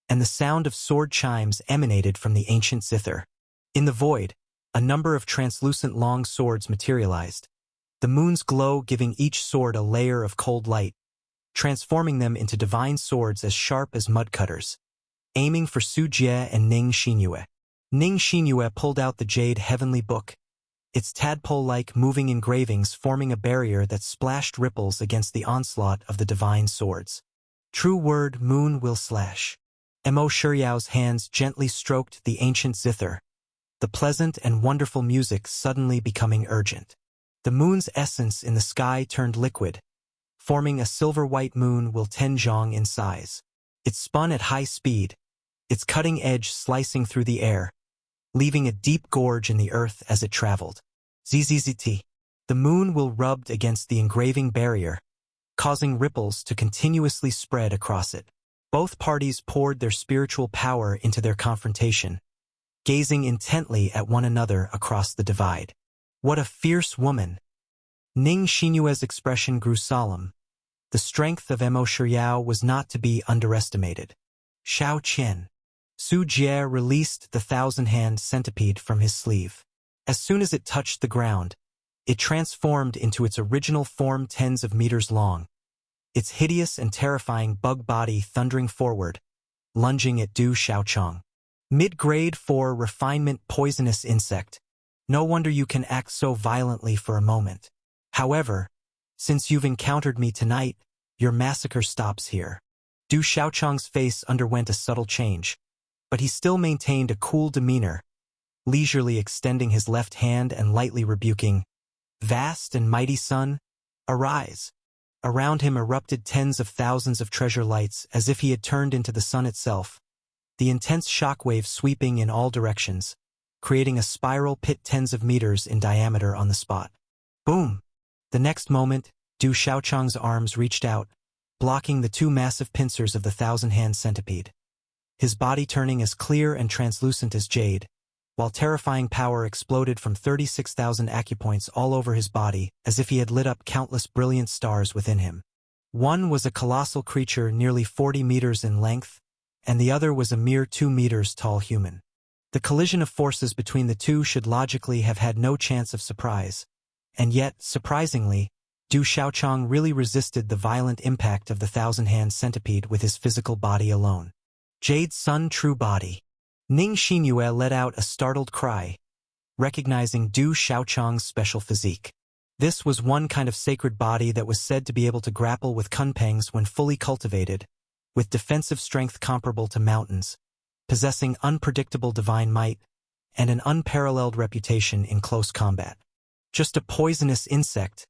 and the sound of sword chimes emanated from the ancient zither. In the void, a number of translucent long swords materialized, the moon's glow giving each sword a layer of cold light, transforming them into divine swords as sharp as mudcutters, aiming for Su Jie and Ning Xinyue. Ning Xinyue pulled out the jade heavenly book, its tadpole-like moving engravings forming a barrier that splashed ripples against the onslaught of the divine swords. True word, moon will slash. Mo Shuryao's hands gently stroked the ancient zither, the pleasant and wonderful music suddenly becoming urgent. The moon's essence in the sky turned liquid, forming a silver-white moon will 10 zhong in size. It spun at high speed, its cutting edge slicing through the air, leaving a deep gorge in the earth as it traveled. ZZZT. The moon will rubbed against the engraving barrier, causing ripples to continuously spread across it. Both parties poured their spiritual power into their confrontation, gazing intently at one another across the divide. What a fierce woman! Ning Xinyue's expression grew solemn. The strength of Mo Shuryao was not to be underestimated. Xiao Qian. Su Jie released the thousand-hand centipede from his sleeve. As soon as it touched the ground, it transformed into its original form, tens of meters long, its hideous and terrifying bug body thundering forward, lunging at Du Xiaochang. Mid-grade 4 refinement poisonous insect. No wonder you can act so violently for a moment. However, since you've encountered me tonight, your massacre stops here. Du Xiaochang's face underwent a subtle change, but he still maintained a cool demeanor, leisurely extending his left hand and lightly rebuking, "Vast and mighty sun, arise." Around him erupted tens of thousands of treasure lights as if he had turned into the sun itself, the intense shockwave sweeping in all directions, creating a spiral pit tens of meters in diameter on the spot. Boom! The next moment, Du Xiaochang's arms reached out, blocking the 2 massive pincers of the thousand-hand centipede. His body turning as clear and translucent as jade, while terrifying power exploded from 36,000 acupoints all over his body as if he had lit up countless brilliant stars within him. One was a colossal creature nearly 40 meters in length, and the other was a mere 2 meters tall human. The collision of forces between the two should logically have had no chance of surprise, and yet, surprisingly, Du Xiaochang really resisted the violent impact of the thousand-hand centipede with his physical body alone. Jade Sun true body. Ning Xinyue let out a startled cry, recognizing Du Xiaochang's special physique. This was one kind of sacred body that was said to be able to grapple with kunpengs when fully cultivated, with defensive strength comparable to mountains, possessing unpredictable divine might, and an unparalleled reputation in close combat. Just a poisonous insect.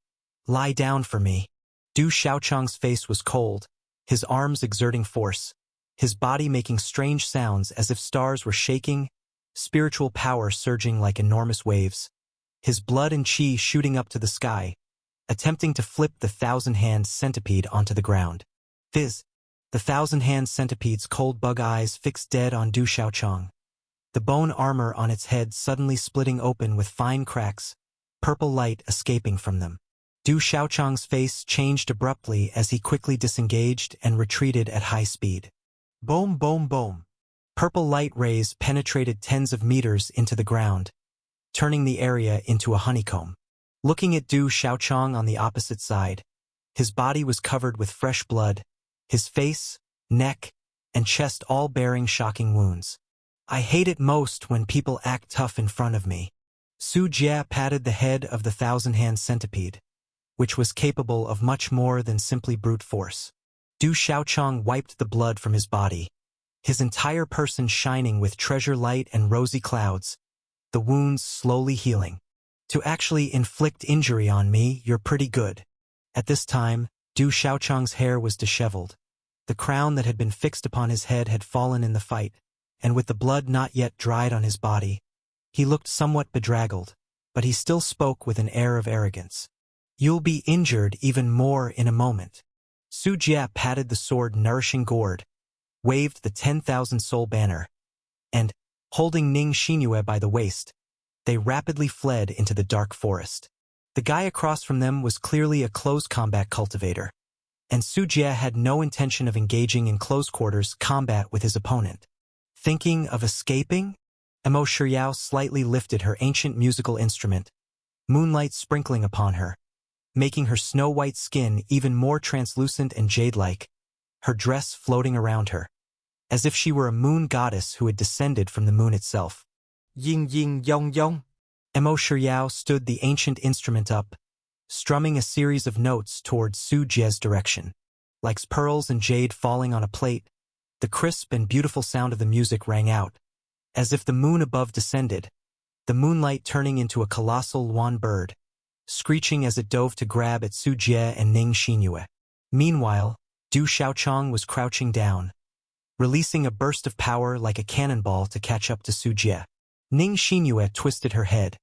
Lie down for me. Du Xiaochang's face was cold, his arms exerting force, his body making strange sounds as if stars were shaking, spiritual power surging like enormous waves, his blood and qi shooting up to the sky, attempting to flip the thousand-hand centipede onto the ground. Fizz! The thousand-hand centipede's cold bug eyes fixed dead on Du Xiaochang, the bone armor on its head suddenly splitting open with fine cracks, purple light escaping from them. Du Xiaochang's face changed abruptly as he quickly disengaged and retreated at high speed. Boom, boom, boom. Purple light rays penetrated tens of meters into the ground, turning the area into a honeycomb. Looking at Du Xiaochang on the opposite side, his body was covered with fresh blood, his face, neck, and chest all bearing shocking wounds. I hate it most when people act tough in front of me. Su Jie patted the head of the thousand-hand centipede, which was capable of much more than simply brute force. Du Xiaochang wiped the blood from his body, his entire person shining with treasure light and rosy clouds, the wounds slowly healing. To actually inflict injury on me, you're pretty good. At this time, Du Xiaochang's hair was disheveled. The crown that had been fixed upon his head had fallen in the fight, and with the blood not yet dried on his body, he looked somewhat bedraggled, but he still spoke with an air of arrogance. You'll be injured even more in a moment. Su Jie patted the sword nourishing gourd, waved the 10,000 soul banner, and, holding Ning Xinyue by the waist, they rapidly fled into the dark forest. The guy across from them was clearly a close combat cultivator, and Su Jie had no intention of engaging in close quarters combat with his opponent. Thinking of escaping? Emo Shiryao slightly lifted her ancient musical instrument, moonlight sprinkling upon her, making her snow-white skin even more translucent and jade-like, her dress floating around her, as if she were a moon goddess who had descended from the moon itself. Ying ying yong yong. Emo Shiryao stood the ancient instrument up, strumming a series of notes towards Su Jie's direction. Like pearls and jade falling on a plate, the crisp and beautiful sound of the music rang out, as if the moon above descended, the moonlight turning into a colossal Luan bird, screeching as it dove to grab at Su Jie and Ning Xinyue. Meanwhile, Du Xiaochang was crouching down, releasing a burst of power like a cannonball to catch up to Su Jie. Ning Xinyue twisted her head,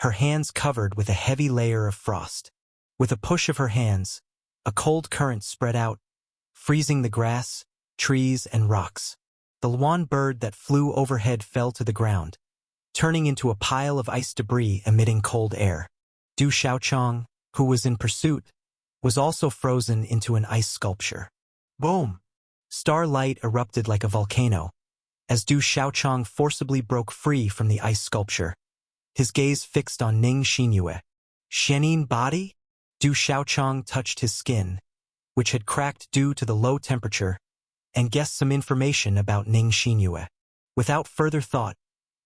her hands covered with a heavy layer of frost. With a push of her hands, a cold current spread out, freezing the grass, trees, and rocks. The Luan bird that flew overhead fell to the ground, turning into a pile of ice debris emitting cold air. Du Xiaochang, who was in pursuit, was also frozen into an ice sculpture. Boom! Starlight erupted like a volcano, as Du Xiaochang forcibly broke free from the ice sculpture, his gaze fixed on Ning Xinyue. Shenin body? Du Xiaochang touched his skin, which had cracked due to the low temperature, and guessed some information about Ning Xinyue. Without further thought,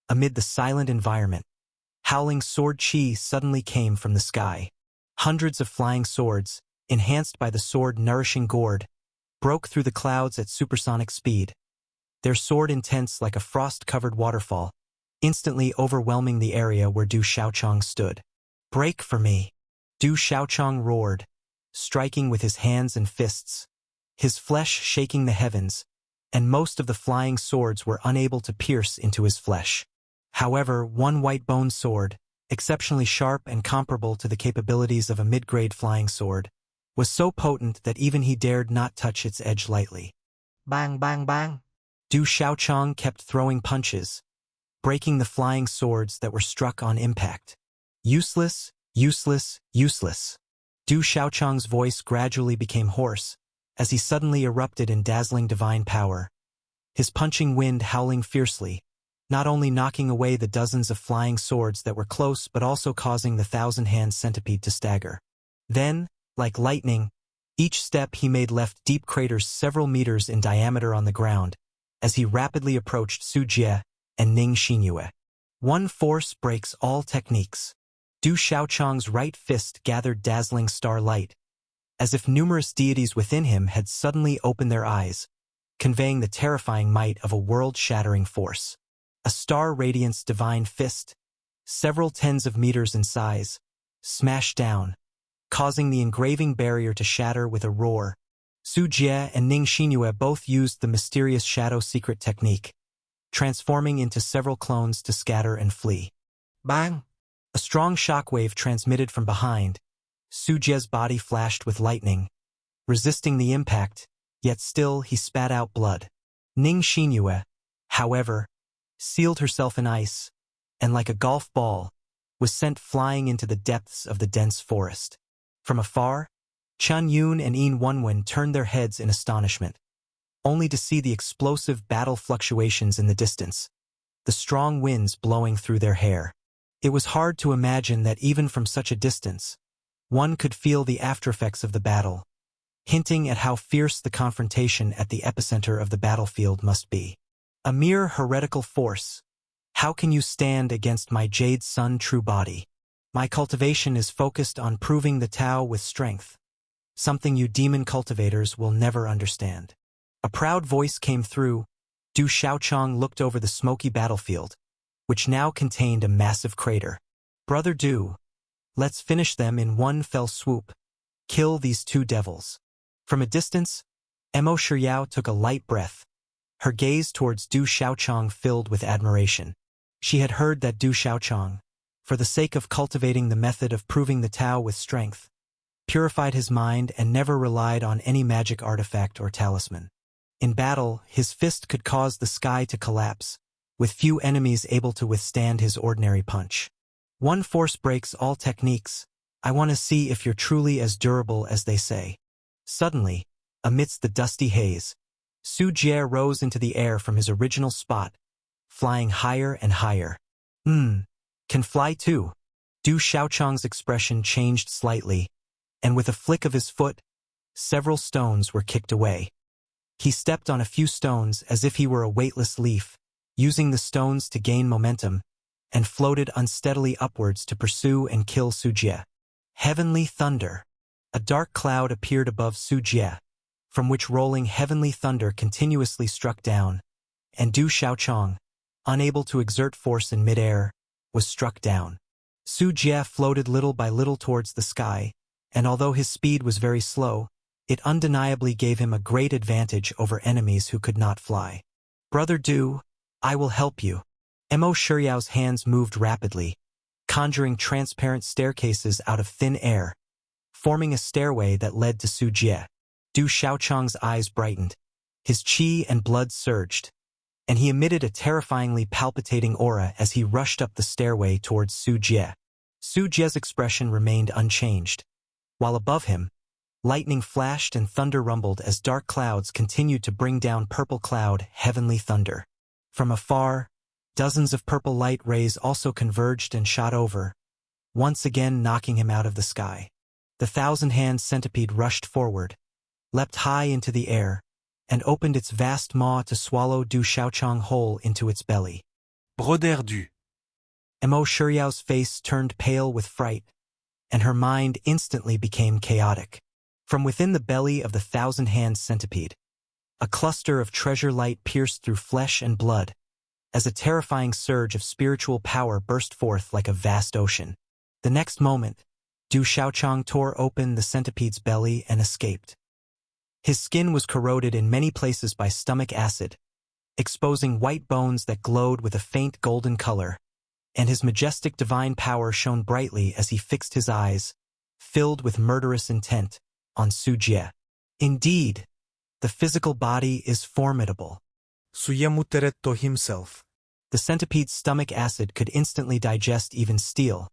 amid the silent environment, howling sword chi suddenly came from the sky. Hundreds of flying swords, enhanced by the sword-nourishing gourd, broke through the clouds at supersonic speed, their sword intense like a frost-covered waterfall, instantly overwhelming the area where Du Xiaochang stood. Break for me! Du Xiaochang roared, striking with his hands and fists, his flesh shaking the heavens, and most of the flying swords were unable to pierce into his flesh. However, one white-bone sword, exceptionally sharp and comparable to the capabilities of a mid-grade flying sword, was so potent that even he dared not touch its edge lightly. Bang, bang, bang! Du Xiaochang kept throwing punches, breaking the flying swords that were struck on impact. Useless, useless, useless. Du Xiaochang's voice gradually became hoarse, as he suddenly erupted in dazzling divine power, his punching wind howling fiercely, not only knocking away the dozens of flying swords that were close but also causing the thousand-hand centipede to stagger. Then, like lightning, each step he made left deep craters several meters in diameter on the ground, as he rapidly approached Su Jie and Ning Xinyue. One force breaks all techniques. Du Xiaochang's right fist gathered dazzling starlight, as if numerous deities within him had suddenly opened their eyes, conveying the terrifying might of a world-shattering force. A star-radiance divine fist, several tens of meters in size, smashed down, causing the engraving barrier to shatter with a roar. Su Jie and Ning Xinyue both used the mysterious shadow secret technique, transforming into several clones to scatter and flee. Bang! A strong shockwave transmitted from behind. Su Jie's body flashed with lightning, resisting the impact, yet still he spat out blood. Ning Xinyue, however, sealed herself in ice, and like a golf ball, was sent flying into the depths of the dense forest. From afar, Chen Yun and Yin Wenwen turned their heads in astonishment, only to see the explosive battle fluctuations in the distance, the strong winds blowing through their hair. It was hard to imagine that even from such a distance, one could feel the aftereffects of the battle, hinting at how fierce the confrontation at the epicenter of the battlefield must be. A mere heretical force. How can you stand against my Jade Sun true body? My cultivation is focused on proving the Tao with strength, something you demon cultivators will never understand. A proud voice came through. Du Xiaochang looked over the smoky battlefield, which now contained a massive crater. Brother Du, let's finish them in one fell swoop. Kill these two devils. From a distance, Emo Shiryao took a light breath, her gaze towards Du Xiaochang filled with admiration. She had heard that Du Xiaochang, for the sake of cultivating the method of proving the Tao with strength, purified his mind and never relied on any magic artifact or talisman. In battle, his fist could cause the sky to collapse, with few enemies able to withstand his ordinary punch. One force breaks all techniques. I want to see if you're truly as durable as they say. Suddenly, amidst the dusty haze, Su Jie rose into the air from his original spot, flying higher and higher. Can fly too. Du Xiaochang's expression changed slightly, and with a flick of his foot, several stones were kicked away. He stepped on a few stones as if he were a weightless leaf, using the stones to gain momentum, and floated unsteadily upwards to pursue and kill Su Jie. Heavenly thunder. A dark cloud appeared above Su Jie, from which rolling heavenly thunder continuously struck down, and Du Xiaochang, unable to exert force in midair, was struck down. Su Jie floated little by little towards the sky, and although his speed was very slow, it undeniably gave him a great advantage over enemies who could not fly. Brother Du, I will help you. Mo Shiyao's hands moved rapidly, conjuring transparent staircases out of thin air, forming a stairway that led to Su Jie. Du Xiaochang's eyes brightened, his qi and blood surged, and he emitted a terrifyingly palpitating aura as he rushed up the stairway towards Su Jie. Su Jie's expression remained unchanged, while above him, lightning flashed and thunder rumbled as dark clouds continued to bring down purple cloud heavenly thunder. From afar, dozens of purple light rays also converged and shot over, once again knocking him out of the sky. The thousand-hand centipede rushed forward, leapt high into the air, and opened its vast maw to swallow Du Xiaochang whole into its belly. Brother Du. Mo Shiyao's face turned pale with fright, and her mind instantly became chaotic. From within the belly of the thousand-hand centipede, a cluster of treasure light pierced through flesh and blood, as a terrifying surge of spiritual power burst forth like a vast ocean. The next moment, Du Xiaochang tore open the centipede's belly and escaped. His skin was corroded in many places by stomach acid, exposing white bones that glowed with a faint golden color, and his majestic divine power shone brightly as he fixed his eyes, filled with murderous intent, on Su Jie. Indeed, the physical body is formidable. Suyamuteretto himself. The centipede's stomach acid could instantly digest even steel,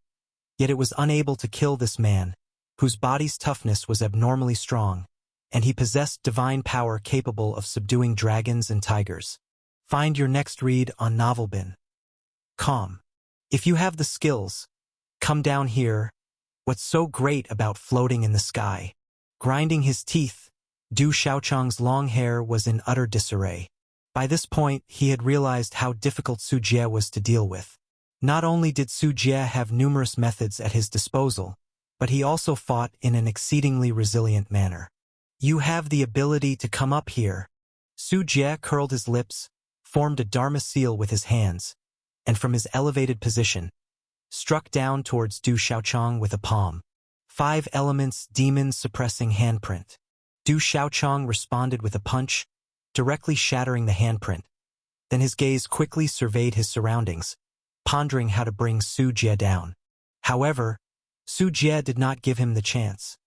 yet it was unable to kill this man, whose body's toughness was abnormally strong, and he possessed divine power capable of subduing dragons and tigers. Find your next read on Novelbin.com. If you have the skills, come down here. What's so great about floating in the sky? Grinding his teeth, Du Xiaochang's long hair was in utter disarray. By this point, he had realized how difficult Su Jie was to deal with. Not only did Su Jie have numerous methods at his disposal, but he also fought in an exceedingly resilient manner. You have the ability to come up here. Su Jie curled his lips, formed a Dharma seal with his hands, and from his elevated position, struck down towards Du Xiaochang with a palm. 5 elements demon-suppressing handprint. Du Xiaochang responded with a punch, directly shattering the handprint. Then his gaze quickly surveyed his surroundings, pondering how to bring Su Jie down. However, Su Jie did not give him the chance,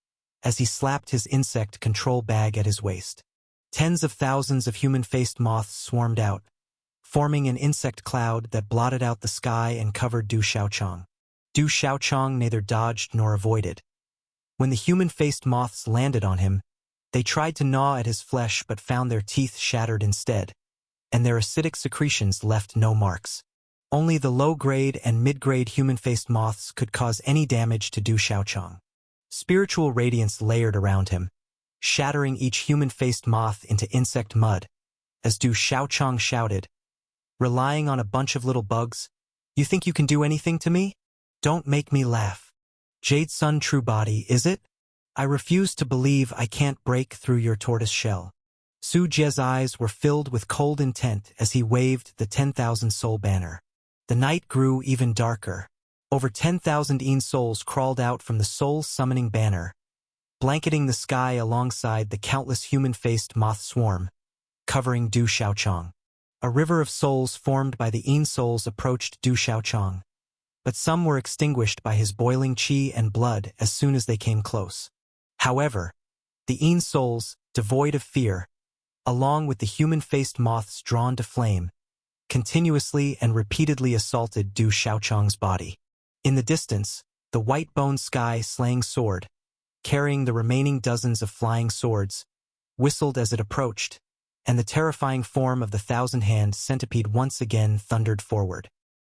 as he slapped his insect control bag at his waist. Tens of thousands of human-faced moths swarmed out, forming an insect cloud that blotted out the sky and covered Du Xiaochang. Du Xiaochang neither dodged nor avoided. When the human-faced moths landed on him, they tried to gnaw at his flesh but found their teeth shattered instead, and their acidic secretions left no marks. Only the low-grade and mid-grade human-faced moths could cause any damage to Du Xiaochang. Spiritual radiance layered around him, shattering each human-faced moth into insect mud, as Du Xiaochang shouted, "Relying on a bunch of little bugs? You think you can do anything to me? Don't make me laugh. Jade Sun true body, is it? I refuse to believe I can't break through your tortoise shell." Su Jie's eyes were filled with cold intent as he waved the 10,000 soul banner. The night grew even darker. Over 10,000 Yin souls crawled out from the soul-summoning banner, blanketing the sky alongside the countless human-faced moth swarm, covering Du Xiaochang. A river of souls formed by the Yin souls approached Du Xiaochang, but some were extinguished by his boiling qi and blood as soon as they came close. However, the Yin souls, devoid of fear, along with the human-faced moths drawn to flame, continuously and repeatedly assaulted Du Xiaochang's body. In the distance, the white-boned sky-slaying sword, carrying the remaining dozens of flying swords, whistled as it approached, and the terrifying form of the thousand-hand centipede once again thundered forward.